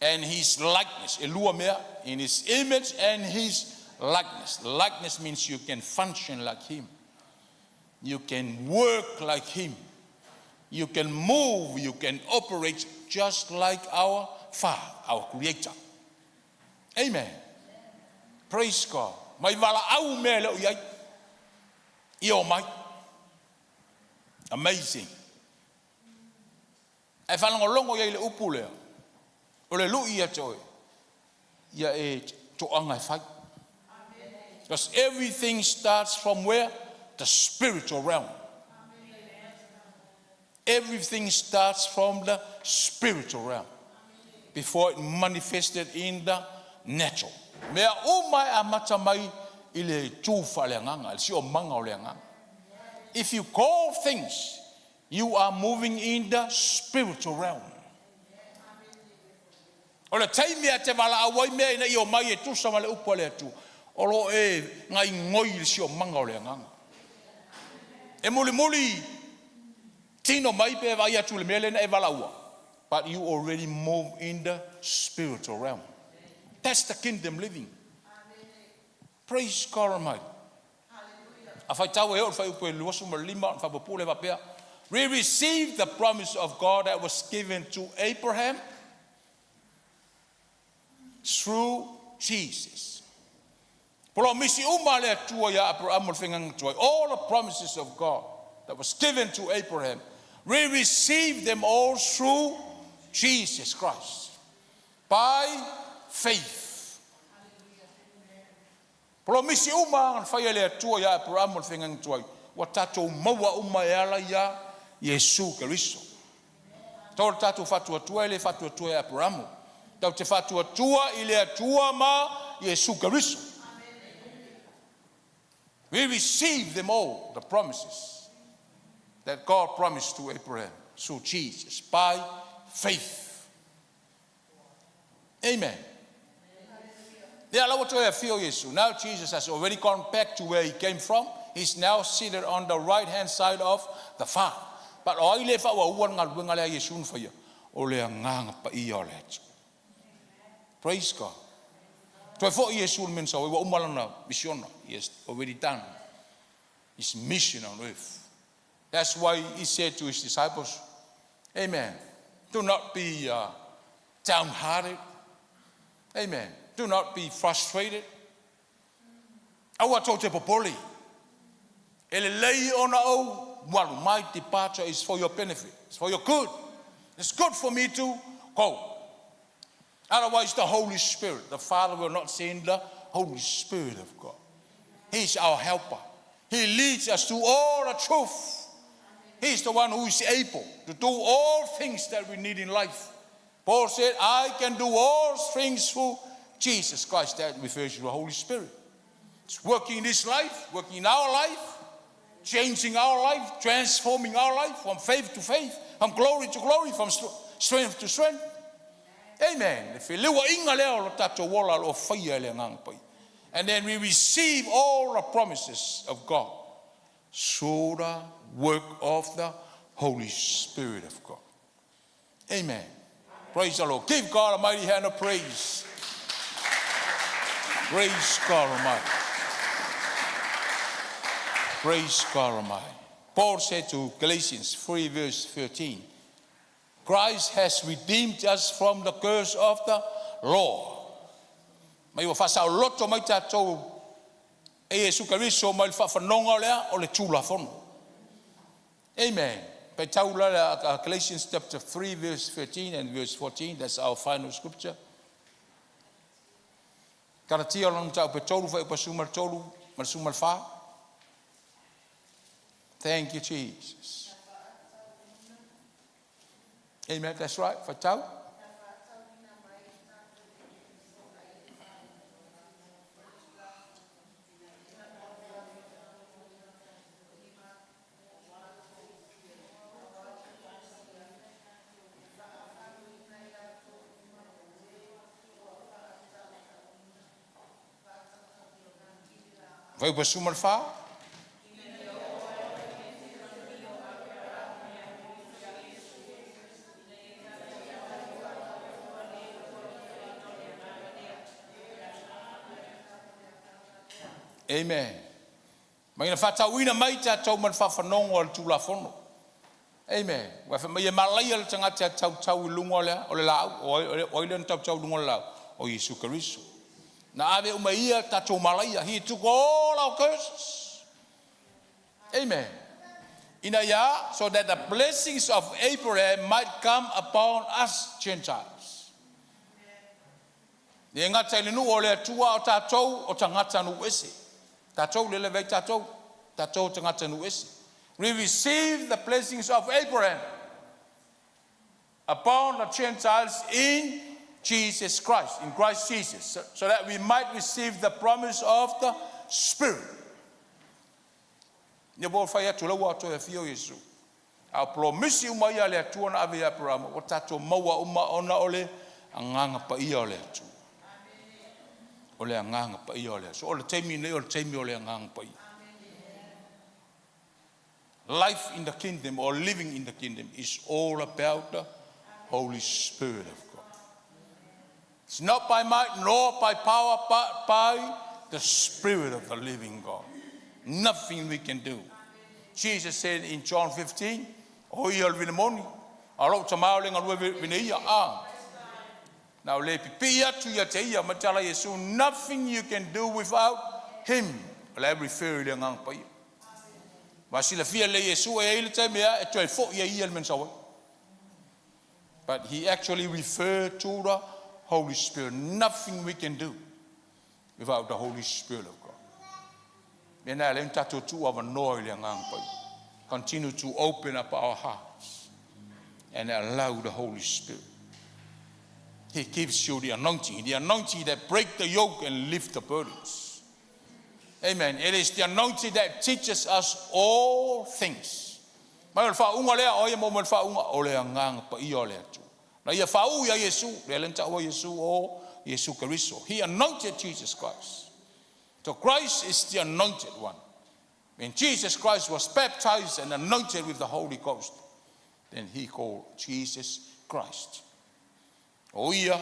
And his likeness. In his image and his likeness. Likeness means you can function like him. You can work like him. You can move, you can operate just like our Father, our Creator. Amen. Praise God. Mai wala au me leo iai. Io mai. Amazing. E whanongo longo iai le upu leo. O le lui ia toi. Ia e toanga e whai. Because everything starts from where? The spiritual realm. Everything starts from the spiritual realm before it manifested in the natural. Mea umai amata mai ile tufa leanganga, si o manga o leanganga. If you call things, you are moving in the spiritual realm. O le taimea te wala awai mea ina i o mai e tusa male upa le atu. O lo e ngai ngoi si o manga o leanganga. E muli tino mai pe vai atu le mele na e walaua. But you already move in the spiritual realm. That's the kingdom living. Praise God Almighty. We received the promise of God that was given to Abraham through Jesus. All the promises of God that was given to Abraham, we received them all through Jesus Christ by faith. Promisi uma ngan fai le tua ya Abraham o fengang tuai. Wa tatou maua uma e ala ya Yesu Keriso. Tau tatou fatua tua ile fatua tua ya Abraham. Tau te fatua tua ile tua ma Yesu Keriso. We receive them all, the promises that God promised to Abraham through Jesus by faith. Amen. Now Jesus has already gone back to where he came from. He's now seated on the right hand side of the Father. But praise God. He has already done his mission on earth. That's why he said to his disciples, amen, do not be downhearted. Amen. Do not be frustrated. Awa tau te popoli. Ele lei ona au, walu, my departure is for your benefit. It's for your good. It's good for me to go. Otherwise, the Holy Spirit, the Father will not send the Holy Spirit of God. He's our helper. He leads us to all the truth. He's the one who is able to do all things that we need in life. Paul said, I can do all things through Jesus Christ. That refers to the Holy Spirit. It's working in this life, working in our life, changing our life, transforming our life from faith to faith, from glory to glory, from strength to strength. Amen. And then we receive all the promises of God through the work of the Holy Spirit of God. Amen. Praise the Lord. Give God a mighty hand of praise. Praise God Almighty. Praise God Almighty. Paul said to Galatians 3 verse 13, Christ has redeemed us from the curse of the law. Mai wa fasa loto mai tatou e Yesu Keriso mai fa fanonga lea o le tula fono. Amen. Galatians chapter 3 verse 13 and verse 14, that's our final scripture. Karatia lang tau petolu fa ipasumal tolu masumal fa. Thank you, Jesus. Amen. That's right. Fatau. Vai basumal fa. Amen. Mai na fatauina mai tatou man fafanongo o le tulafono. Amen. Wa fa mai malai le tangata tau lungo le o le lau o ile tau lungo le lau o Yesu Keriso. Na ave umaia tatou malai, he took all our curses. Amen. Inaya, so that the blessings of Abraham might come upon us Gentiles. Ni ngata ile nu o le tua o tatou o tangata nu ese. Tatou lele vei tatou tangata nu ese. We receive the blessings of Abraham upon the Gentiles in Jesus Christ, in Christ Jesus, so that we might receive the promise of the Spirit. Ni bo fa ya tula wa to e fio Yesu. A promisi uma ia le tua na ave Abraham, o tatou maua uma ona ole anganga pa ia ole atu. Ole anganga pa ia ole. So ole taimi nei ole taimi ole anganga pa ia. Life in the kingdom or living in the kingdom is all about the Holy Spirit of God. It's not by might nor by power, but by the Spirit of the living God. Nothing we can do. Jesus said in John 15, "Oial vinemoni, alo tamauling alwe vineia ah." Now le pipia tu ya teia matala Yesu. Nothing you can do without Him. Le refer le ngang pa. Masila fia le Yesu e ile te mea e toi fo ia ia men sawa. But He actually referred to the Holy Spirit. Nothing we can do without the Holy Spirit of God. Mena le tato tu of a noi le ngang pai. Continue to open up our hearts and allow the Holy Spirit. He gives you the anointing that break the yoke and lift the burdens. Amen. It is the anointing that teaches us all things. Mai fa unga le o ye mo fa unga o le ngang pa I o le tu. Na ia fa u ya Yesu, le lenta o Yesu o Yesu Kristo. He anointed Jesus Christ. So Christ is the anointed one. When Jesus Christ was baptized and anointed with the Holy Ghost, then he called Jesus Christ. O ia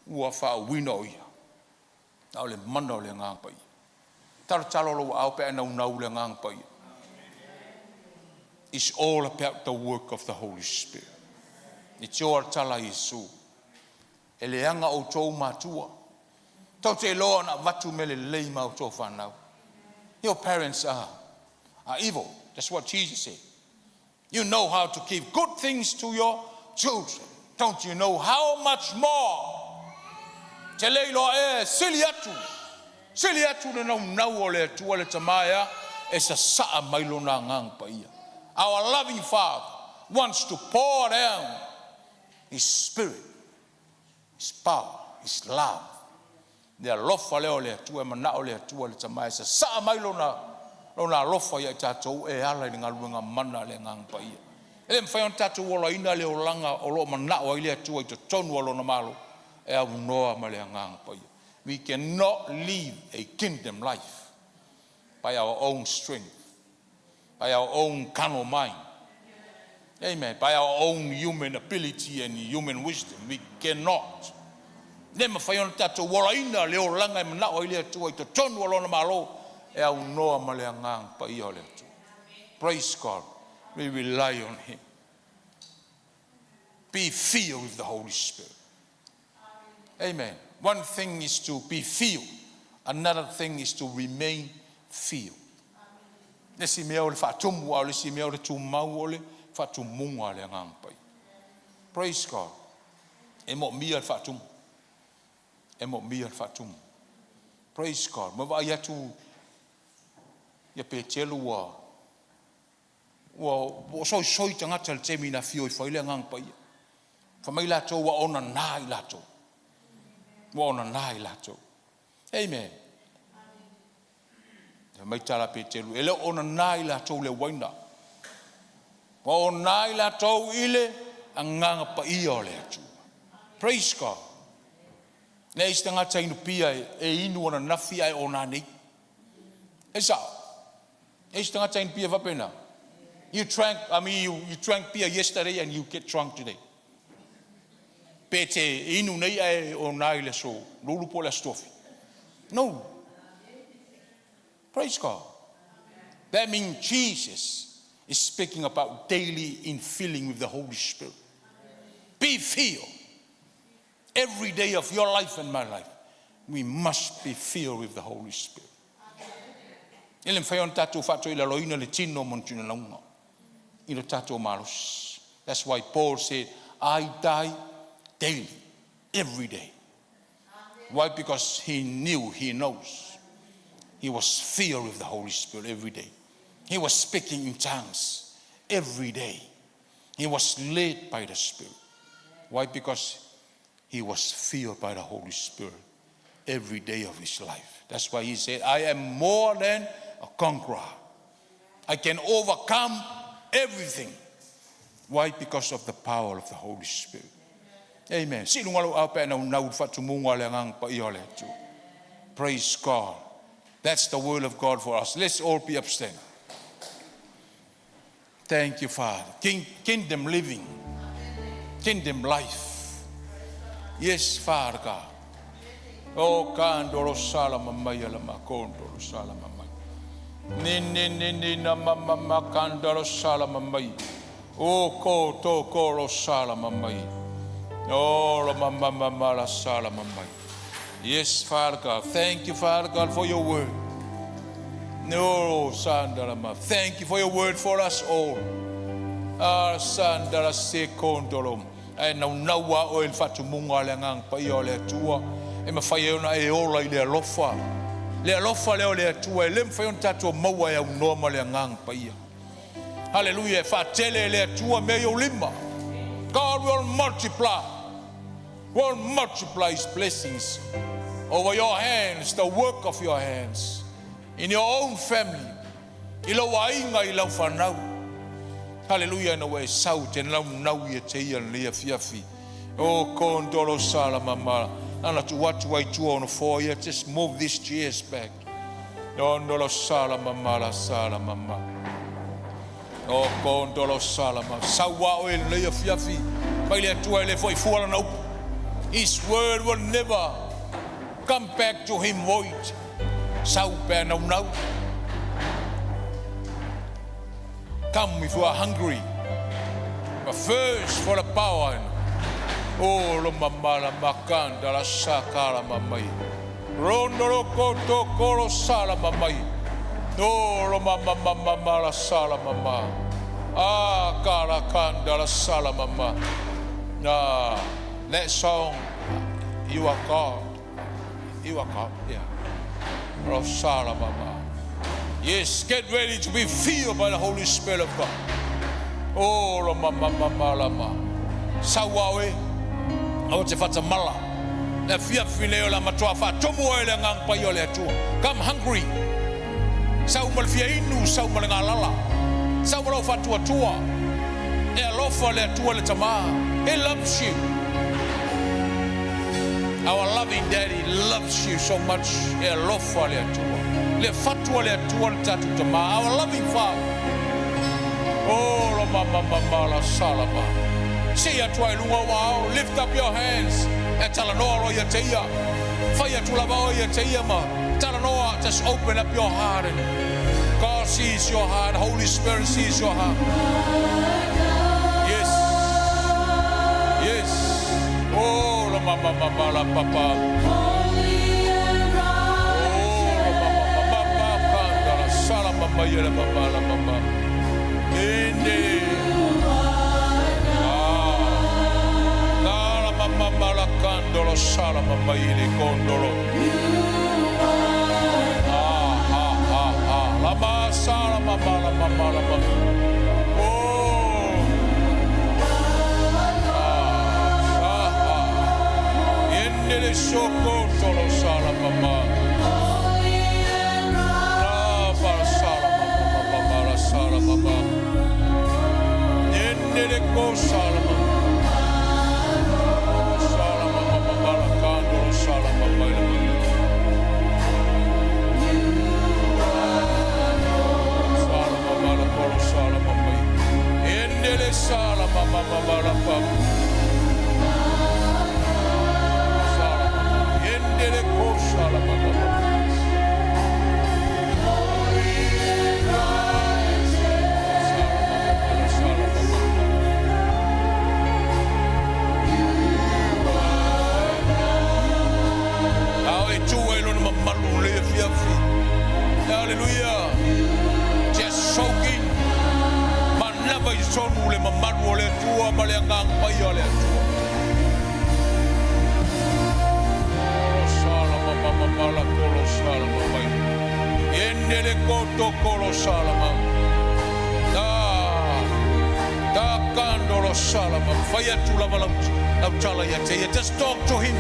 ua fa wino ia. Na le mana le ngang pa. Talo lo au pe na una le ngang pa. It's all about the work of the Holy Spirit. It's your tala Yesu. Ele anga o tō matua. Tau te loa na watu mele lei mau tō whanau. Your parents are evil. That's what Jesus said. You know how to give good things to your children. Don't you know how much more? Te lei loa e sili atu. Sili atu na nau o le atua le tamaya e sa saa mailo na ngang pa ia. Our loving Father wants to pour down His Spirit, His power, His love. Le alofa leo le atua mana o le atua le tamai sa saa mai lona alofa ia tatou e ala i ngaluenga mana le ngang pa ia. Ele mwhai on tatou ola ina le olanga o lo mana o le atua i to tonu alo na malo e au noa ma le ngang pa ia. We cannot live a kingdom life by our own strength, by our own carnal mind. Amen. By our own human ability and human wisdom. We cannot. Nema whai ona tatou wala ina leo langa I mana o ilea tua I to tonu alona malo e au noa ma lea ngang pa ia lea tua. Praise God. We rely on Him. Be filled with the Holy Spirit. Amen. One thing is to be filled. Another thing is to remain filled. Nesi mea o le whaatumu au lesi mea o le tūmau o le whaatumunga le ngang pai. Praise God. E mo mia le whaatumu. E mo mia le whaatumu. Praise God. Ma vai atu ia pe telu wa soi tangata le temi na fio I whai le ngang pai. Whamai lato wa ona nai lato. Wa ona nai lato. Amen. Mai tala pe telu. Ele ona nai lato le waina. Wa ona nai lato ile anganga pa ia le atu. Praise God. Ne is tangata inu pia e inu ona nafi ai ona nei. Esa. Is tangata inu pia vapena. You drank beer yesterday and you get drunk today. Pete inu nei ai ona ile so. Lulu po la stofi. No. Praise God. That means Jesus is speaking about daily infilling with the Holy Spirit. Be filled. Every day of your life and my life, we must be filled with the Holy Spirit. Ele mwhai on tatou whato ila loina le tino montuna launga. Ilo tatou malos. That's why Paul said, I die daily, every day. Why? Because he knows. He was filled with the Holy Spirit every day. He was speaking in tongues every day. He was led by the Spirit. Why? Because he was filled by the Holy Spirit every day of his life. That's why he said, I am more than a conqueror. I can overcome everything. Why? Because of the power of the Holy Spirit. Amen. Praise God. That's the word of God for us. Let's all be upstanding. Thank you, Father. Kingdom living. Kingdom life. Yes, Father God. Oh, kandoro salama maya lama kondoro salama maya. Ni na mama kandoro salama maya. Oh, ko to koro salama maya. Oh, la mama la salama maya. Yes, Father God. Thank you, Father God, for your word. No, Sandalama. Thank you for your word for us all. Ah, Sandala se kondolom. E na unawa o el fatu munga le ngang pa i o le tua. E mawhai euna e ola I le alofa. Le alofa leo le atua, le mfaion tatua maua ya unoma le ngang paia. Hallelujah, fa tele le atua me yo lima. God will multiply His blessings over your hands, the work of your hands, in your own family. Ilo wainga ilo whanau. Hallelujah, no way south and now ye te and lea fiafi. Oh, kondolo sala mama. Ana tu watu waitua on 4 years, just move these chairs back. Kondolo sala mama la sala mama. Oh, kondolo sala mama. Sawa o el lea fiafi. Maile atua ele foi fuala na upu. His word will never come back to Him void. Sau pe now. Come if you are hungry, but first for the power. Oh, lo mamala makanda la sakala mamai. Rondo lo koto kolo sala mamai. Oh, lo mama la sala mama. Ah, kala kanda la sala mama. Nah, that song, you are God. You are God, yeah. Lo sala mama. Yes, get ready to be filled by the Holy Spirit of God. Oh, lo mama lama. Sawawe, o te fata mala. Na fia fineo la matua fa tomu ele ngang pa yo le tu. Come hungry. Sau mal fia inu, sau mal ngalala. Sau mal fa tua. E alofa le tua le tama. He loves you. Our loving Daddy loves you so much. E alofa le tua. Le fatua le tua le tatu tama. Our loving Father. Oh, lo mama la salama. See ya try lunga wao. Lift up your hands. E talanoa ro ya teia. Faya tulava o ya teia ma. Talanoa, just open up your heart. And God sees your heart. Holy Spirit sees your heart. Yes. Yes. Oh, lo mama la papa. Mama yele mama la mama. Inde. La mama la candolo sala mama yele condolo. La ma sala mama la mama. Oh. Inde le socotolo sala mama. Sala mama, yendele ko sala mama, la kando sala mama ile sala mama la ko sala mama, yendele sala mama la papa, sala mama, yendele ko sala mama. Hallelujah. Just soaking. Man never is on ule mamadu ole tua male ngang pai ole tua. Sala mama la kolo sala mama. Endele koto kolo sala mama. Da kandolo sala mama. Faya tula malam tala ya te. Just talk to him.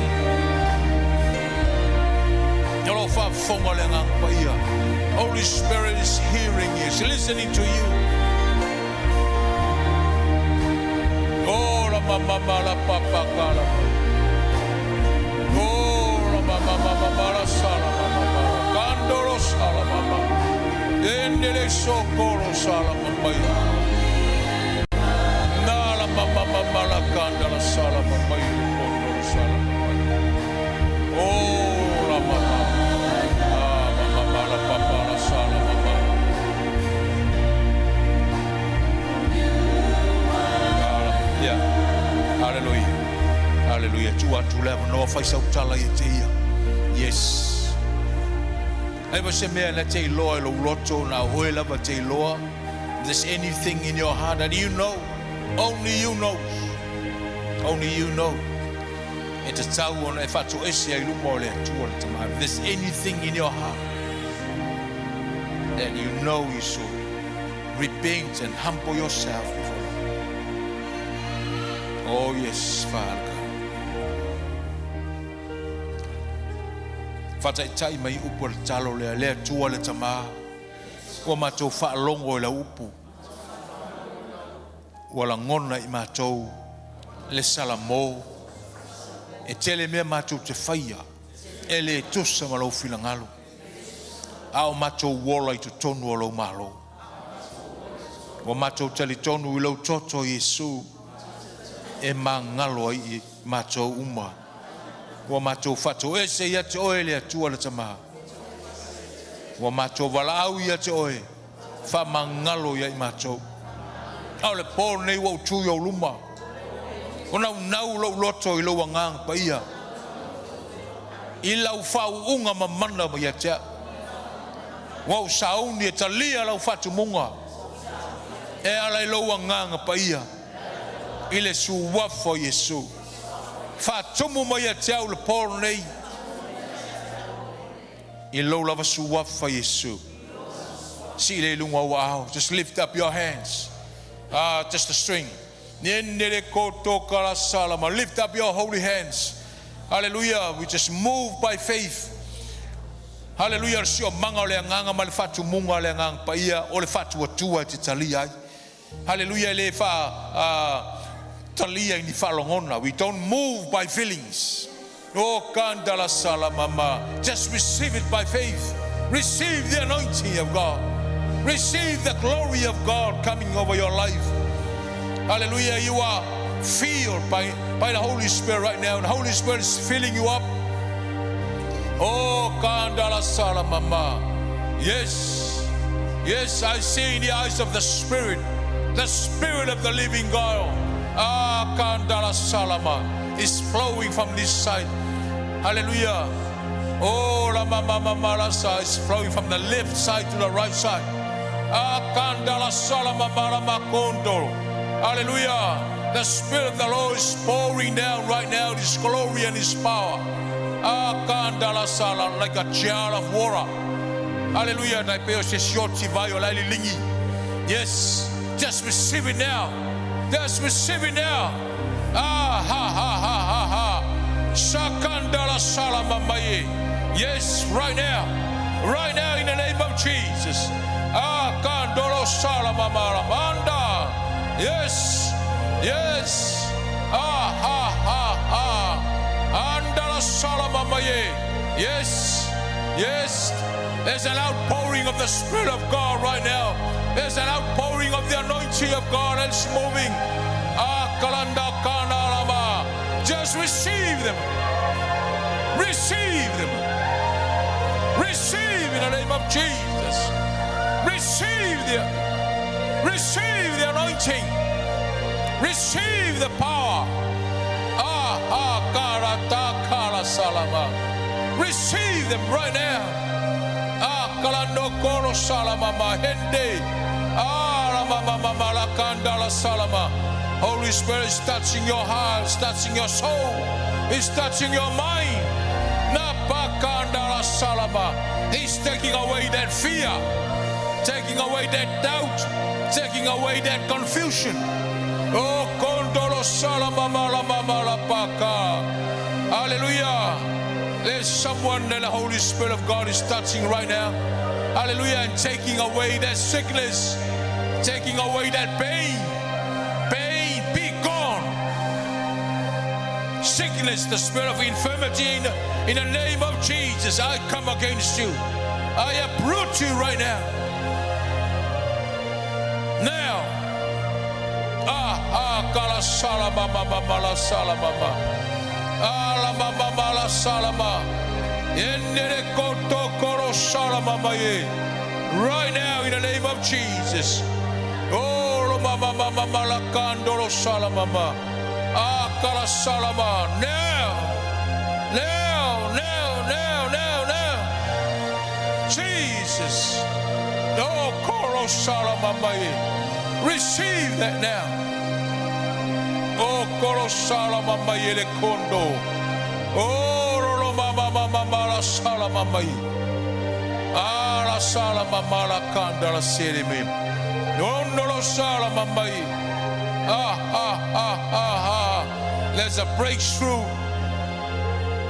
Holy Spirit is hearing you, is listening to you. Oh, la mama la papa kala. Oh, la mama la sala mama. Kandolo sala mama. Endele sokolo sala mama. Na la mama la kandala sala mama. Kondolo sala mama. Oh, la mama. Hallelujah. Hallelujah. Tu leva no fai sautala e teia. Yes. Ai você me na te loa lo loto na hoela va te loa. There's anything in your heart that you know, only you know. Only you know. It's a tau on e fatu ese ai lu mole tu on tama. If there's anything in your heart that you know you should repent and humble yourself before Him. Oh yes, Father God. Whataitai mai upu le talo lea tua le tama. Ua mātou whaalongo le upu. Ua la ngona I mātou le salamo. E tele mea mātou te whaia. E le tusa ma lau whilangalo. Ao mātou wola I tu tonu o lau malo. Ua mātou tali tonu I lau toto Yesu. E mā ngalo I mātou uma. Ua mātou whatou e se ia te oe lea tua le tamaha. Ua mātou wala au ia te oe. Wha mā ngalo ia I mātou. Au le pōr nei wau tui au luma. O nau lau loto I lau angang pa ia. I lau whau unga ma mana ma ia tea. Wau sauni e talia lau whatu munga. E ala I lau angang pa ia. I le su wafo Yesu. Whatumu ma ia tea au le pōr nei. I lau lava su wafa Yesu. Si le lunga wao. Just lift up your hands. Just a string. Lift up your holy hands. Hallelujah. We just move by faith. Hallelujah. Sio manga le nganga ma le fatu munga le ngang pa ia o le fatu atua te talia. Hallelujah. Le fa talia ni falongona. We don't move by feelings. Oh, kandala salamama. Just receive it by faith. Receive the anointing of God. Receive the glory of God coming over your life. Hallelujah. You are filled by the Holy Spirit right now. And the Holy Spirit is filling you up. Oh, kandala salamama. Yes. Yes, I see in the eyes of the Spirit of the living God. Kandala salama is flowing from this side. Hallelujah. Oh, la mama malasa is flowing from the left side to the right side. Kandala salama marama kondo. Hallelujah. The Spirit of the Lord is pouring down right now His glory and His power. Kandala sala like a jar of water. Hallelujah. Yes. Just receive it now. Just receive it now. Sakandala salamamaye. Yes, right now. Right now in the name of Jesus. Kandolo salamamaramanda. Yes. Yes. Andala salamamaye. Yes. Yes. There's an outpouring of the Spirit of God right now. There's an outpouring of the anointing of God and it's moving. Just receive them. Receive them. Receive in the name of Jesus. Receive the anointing. Receive the power. Receive them right now. Holy Spirit is touching your heart, it's touching your soul, it's touching your mind. He's taking away that fear, taking away that doubt, taking away that confusion. Oh, hallelujah. There's someone that the Holy Spirit of God is touching right now. Hallelujah. And taking away that sickness, taking away that pain. Pain, be gone. Sickness, the spirit of infirmity, in the name of Jesus, I come against you. I uproot you right now. Now. Kala salama mama mala salama. Mala salama. Right now, in the name of Jesus. Oh, mama mala kandoro salama. Kala salama. Now. Jesus. Oh, koro salama. Receive that now. Oh, koro salama mayele kondo. Oh, mama la salama mai. la sala mama la kanda la selimi. Ondo lo sala mamai. There's a breakthrough.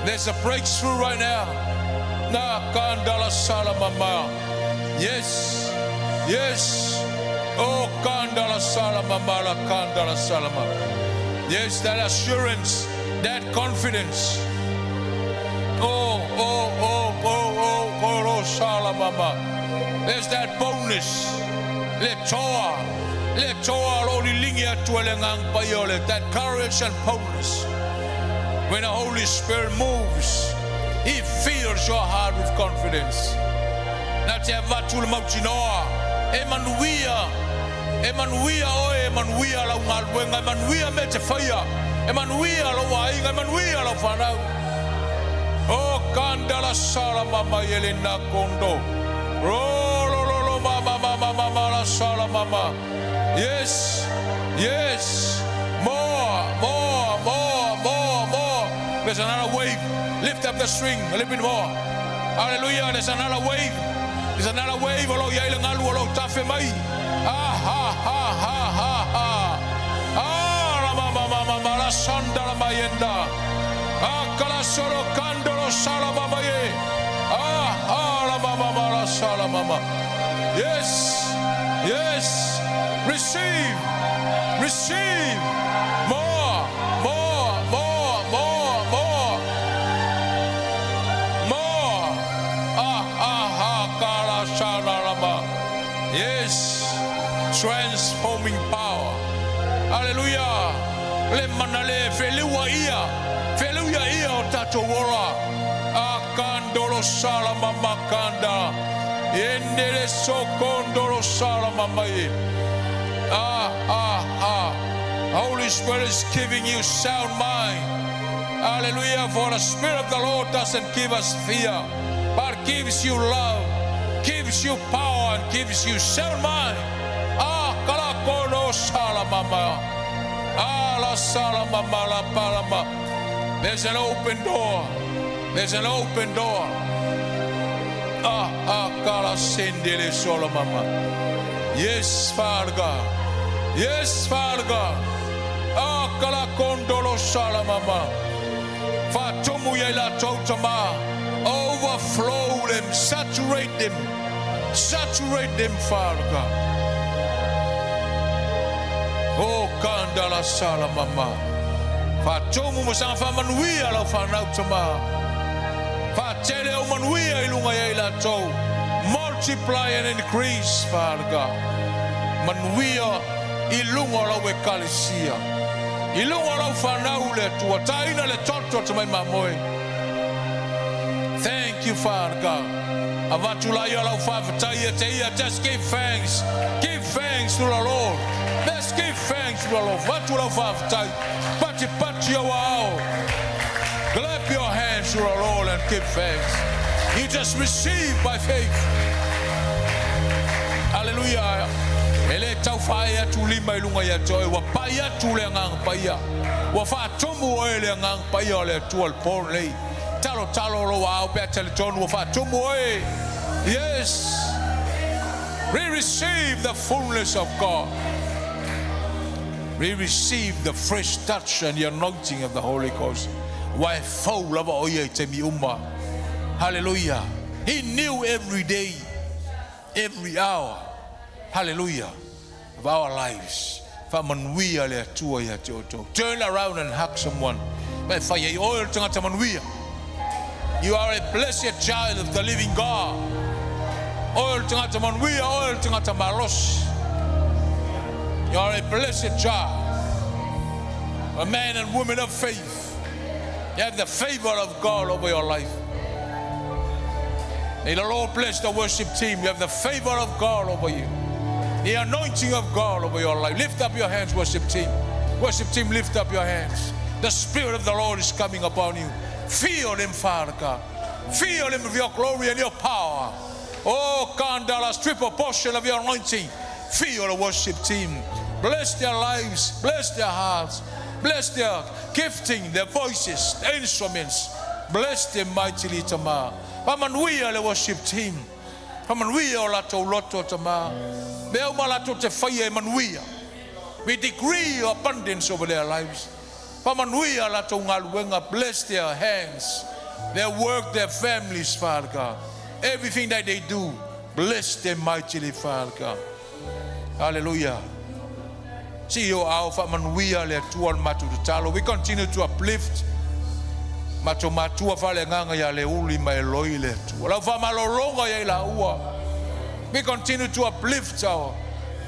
There's a breakthrough right now. Na kanda la sala mama. Yes. Yes. Oh, kanda la sala mama la kanda la sala mama. Yes, that assurance, that confidence. Oh, sala mama. There's that boldness. That courage and boldness. When the Holy Spirit moves, He fills your heart with confidence. Emanuia, la ungalwenga, Emanuia metefaya, Emanuia la wainga, Emanuia la fanau. Oh, kandala sala mama yelena kondo. Lo mama la sala mama. Yes, yes, more. There's another wave. Lift up the string a little bit more. Hallelujah. There's another wave. There's another wave. Olo yailang alu olo tafe mai. Mama la sanda la mayenda. Kala solo kandolo sala mama ye. La mama la sala mama. Yes, yes. Receive. More. Yes, transforming power. Hallelujah. Le manale felua ia o tato wora. Akandolo sala mama kanda. Endele sokondolo sala mama ye. Holy Spirit is giving you sound mind. Hallelujah. For the Spirit of the Lord doesn't give us fear, but gives you love, gives you power, and gives you sound mind. Kalakono salamama. La salamama la palama. There's an open door. There's an open door. Kala sendele solamama. Yes, Father God. Yes, Father God. Kalakondolo salamama. Fatumu yela totama. Overflow them, saturate them, Father God. Oh, kandala salamama. Fatumu musang famanuia la fanautama. Fatele umanuia ilunga yela to. Multiply and increase, Father God. Manuia ilunga la wekalisia. Ilunga la fanaule tu ataina le toto to my mamoy. Thank you, Father God. Just give thanks. Give thanks to the Lord. Let's give thanks to the Lord. Clap your hands to the Lord and give thanks. You just receive by faith. Hallelujah. Ele taufaya tulima ilunga ya joy. Wapaya tulengang paya. Wafatumu ele ngang paya le tual porley. Talo lo wow better John wafatumwe. Yes. We receive the fullness of God. We receive the fresh touch and the anointing of the Holy Ghost. Why full of oye temi umma. Hallelujah. He knew every day, every hour. Hallelujah. Of our lives. Turn around and hug someone. You are a blessed child of the living God. You are a blessed child. A man and woman of faith. You have the favor of God over your life. May the Lord bless the worship team. You have the favor of God over you. The anointing of God over your life. Lift up your hands, worship team. Worship team, lift up your hands. The Spirit of the Lord is coming upon you. Feel Him, Father God. Feel Him with your glory and your power. Oh, Kandala, triple portion of your anointing. Feel the worship team. Bless their lives. Bless their hearts. Bless their gifting, their voices, their instruments. Bless them mightily tomorrow. Amanuia, the worship team. Whamanuia o lato loto tama. Mea ma lato te whaia e manuia. We decree your abundance over their lives. Whamanuia lato ngaluenga, bless their hands, their work, their families, Father God. Everything that they do, bless them mightily, Father God. Hallelujah. See you out for manuia le tuan matu talo. We continue to uplift matu matua fale nganga ya le uli mai loi le tu. La fa malolonga ya la ua. We continue to uplift our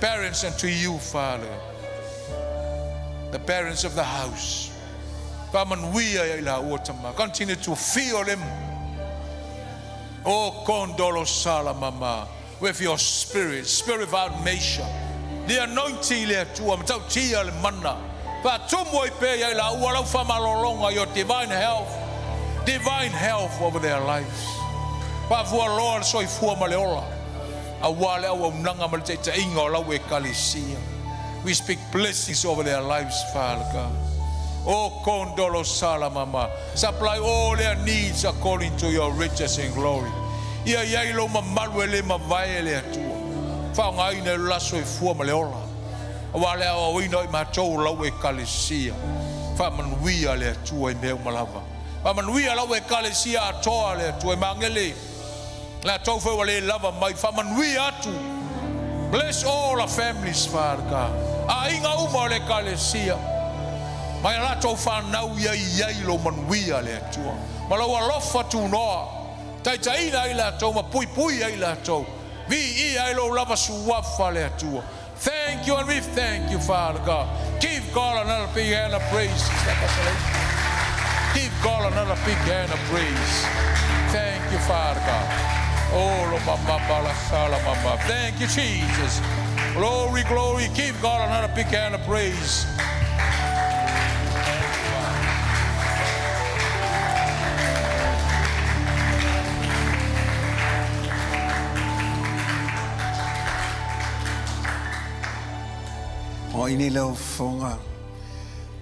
parents and to you, Father, the parents of the house. Fa manuia ya la ua tama. Continue to feel them. Oh, condolo sala mama, with your spirit, spirit without measure. The anointing le tua mtau tia le mana. Pa tumo ipe ya la ua lau fa malolonga your divine health over their lives. Pa fua Lord so I fua maleola. Awale awa unanga mal te inga o lau e kalisia. We speak blessings over their lives, Father God. Oh, condolo sala mama. Supply all their needs according to your riches and glory. Ia yailo mamaluele mavaele atua. Fa ngai ne laso e fua maleola. Awale awa wino I matou lau e kalisia. Fa manuia le atua I meu malava. Fa manuia lau e kalisia atoa le atua I mangele. La tofu wale lava mai fa manuia atu. Bless all our families, Father God. A inga uma le kalisia. Mai la tau whanau iai lo manuia le atua. Malawa lofa tu noa. Taitaina i la tau, ma pui ai la tau. Vi I ai lo lava suwafa le atua. Thank you and we thank you, Father God. Give God another big hand of praise. Give God another big hand of praise. Thank you, Father God. Oh, lo mama bala sala mama. Thank you, Jesus. Glory, glory. Give God another big hand of praise. O ini leo fonga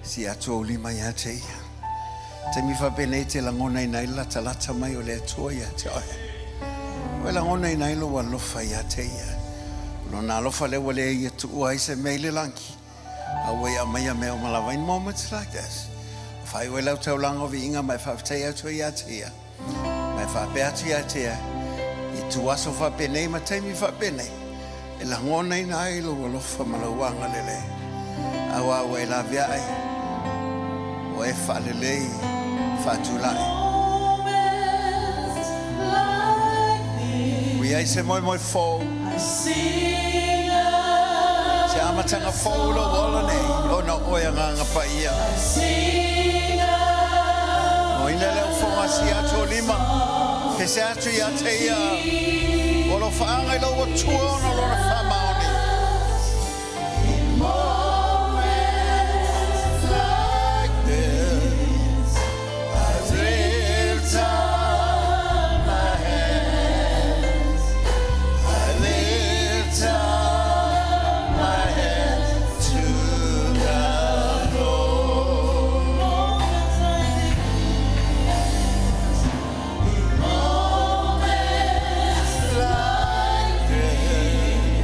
si ato lima ya te ia. Te mi fa bene te langona ina ila talata mai o le atua ya te oe. O langona ina ilo wa lofa ya te ia. Lo na lofa le wale ia tu ua ise meile lanki. Awe a mea mea o malawa in moments like this. Fai we lau tau lango vi inga mai fa te atua ya te ia. Mai fa pe atu ya te ia. I tu aso fa bene ma te mi fa bene. E la ngona ina ilo wa lofa malawanga lele. Awa we la via ai. O e fa lele fa tulai. We ai se moi fo. Se amatanga fo lo wala nei. O na oia nganga pa ia. O ina leo fonga si ato lima. Ke se atu ia te ia. O lo whaanga I lo wa tua ona lo na whamaoni. Moments like this, I lift up my hands. I lift up my hands to the Lord. Moments like this.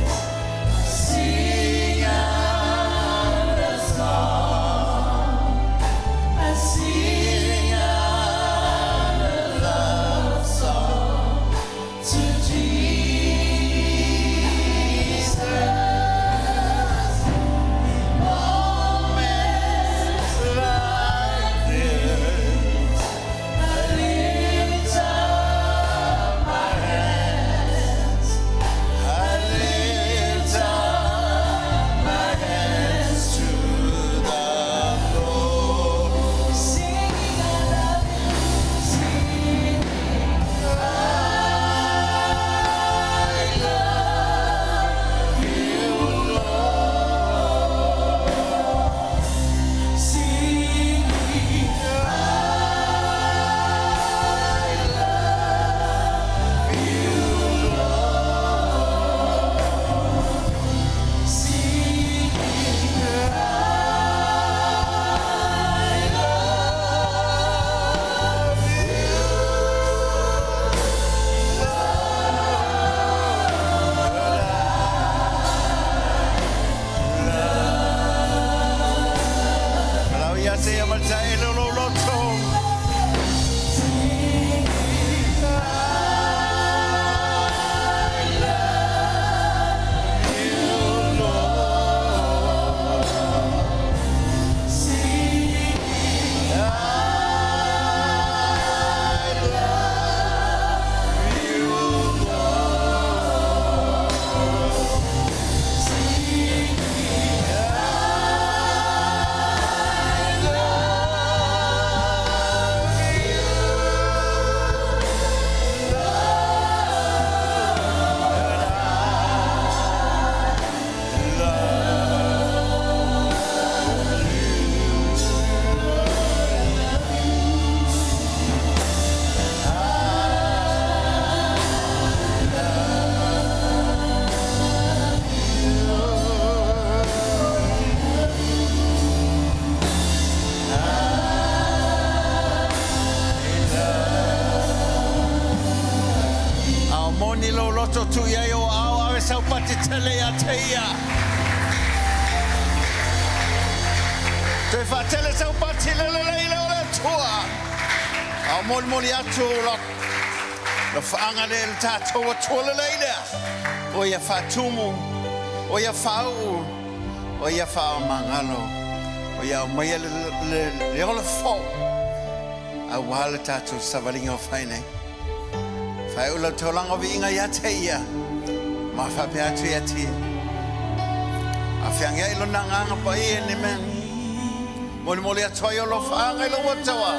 te tele a teia. Te whatele sau pati lele o le tua. Au moli atu lo. Lo whaanga le tātou a tua lele. O ia whatumu. O ia whau. O ia whao mangalo. O ia mai le ola fo. A wale tātou savalinga o whaine. Whai ula taulanga vi inga ia teia. Ma whape atu ia tia. A whiangia ilo na nganga pa ia ni men. Moli atoia lo whaanga ilo watawa.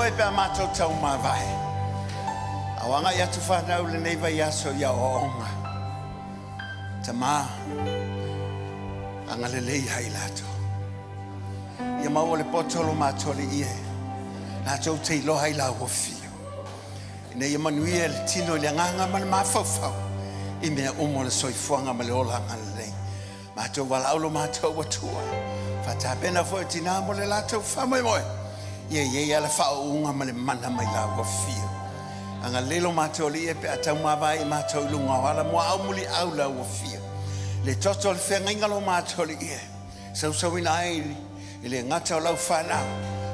oe pe amato tau mawai. Awanga ia tu whanau le nei vai aso ia o onga. Tama, anga le lei hai lato. Ia mau le potolo matoli ie. Nā tau te ilo hai la o fio. Ina ia manuia le tino le nganga ma le mawhauwhau. I mea umo le soifuanga ma le ola anga le lei. Mātou walaulo mātou watua. Whatapena fo e tina mo le latou whamoe moe. Ia ala whao unga ma le mana mai la o fio. Anga lelo mātou li e pe atau mawai I mātou lunga wala mua au muli au la o fio. Le toto le whenga ingalo mātou li e. Sau ina airi. Ile ngata o lau whanau.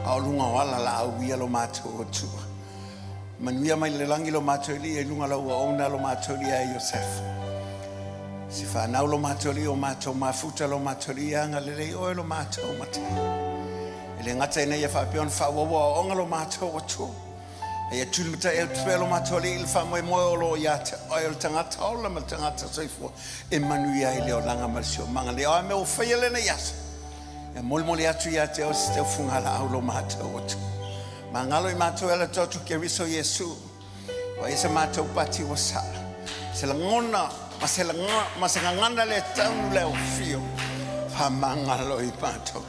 Au lunga wala la au ia lo mātou watua. Manuia mai le langi lo mātou li e lunga lau o ona lo mātou li a Yosef. Si whanau lo mātou li o mātou mafuta lo mātou li anga le rei oe lo mātou mate. Ile ngata ina ia whapion whawawa o onga lo mātou watua. Ia tulimata e tupe lo mātou li il whamoe moe o lo iata. Oe o tangata o la ma tangata soifua. E manuia I leo langa marisio manga leo a me o whaiale na iasa. E moli atu iate o si te fungala au lo mātou watua. Ma ngalo I mātou ala totu ke riso Yesu. Wa isa mātou pati wa sala. Se la ngona, ma se ngangana le taunu le o fio. Fa mangalo I mātou.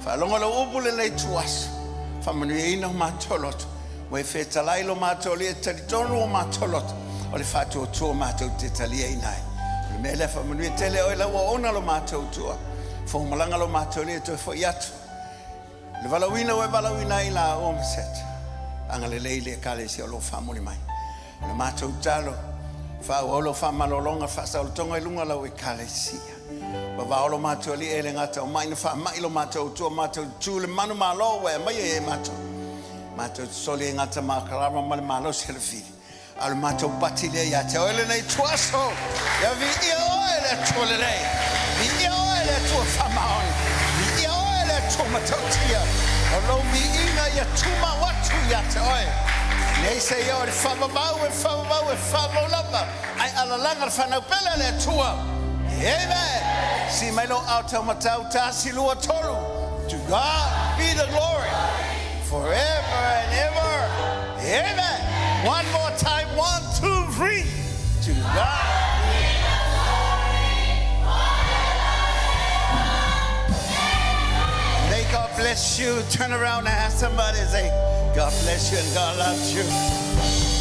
Fa longa le upule le tuas. Fa manuia ina mātou loto. Wa e feta lai lo mātou li e taritonu o mātou loto. O le fatu o tua mātou te talia inai. O le mele fa manuia tele o la wa ona lo mātou tua. Fa malanga lo mātou li e toi fo iatu. Le valawina o e valawina I la o meseta. Anga le leile e kale si o lo whamoni mai. Le mātou talo. Wha o lo whamalolonga whasa o tonga I lunga lau e kale sia. Wa waolo mātou li e le ngata o maina wha mai lo mātou tua mātou tū le manu malo e mai e mātou. Mātou soli e ngata mākarama mali malo se le whiri. Alu mātou pati le ia te oele nei tuaso. Ia vi ia oele tole nei. Vi ia oele tua whamaoni. Vi ia oele tua matautia. O lo mi ina ia tuma watu ia te oe. Nei se ia o le whamamau e whamolama. Ai alalanga le whanau pele le tua. Amen. Si mai lo au tau matau tasi lua tolu. To God be the glory. Forever and ever. Amen. One more time. 1, 2, 3. To God. May God bless you. Turn around and have somebody say, God bless you and God loves you.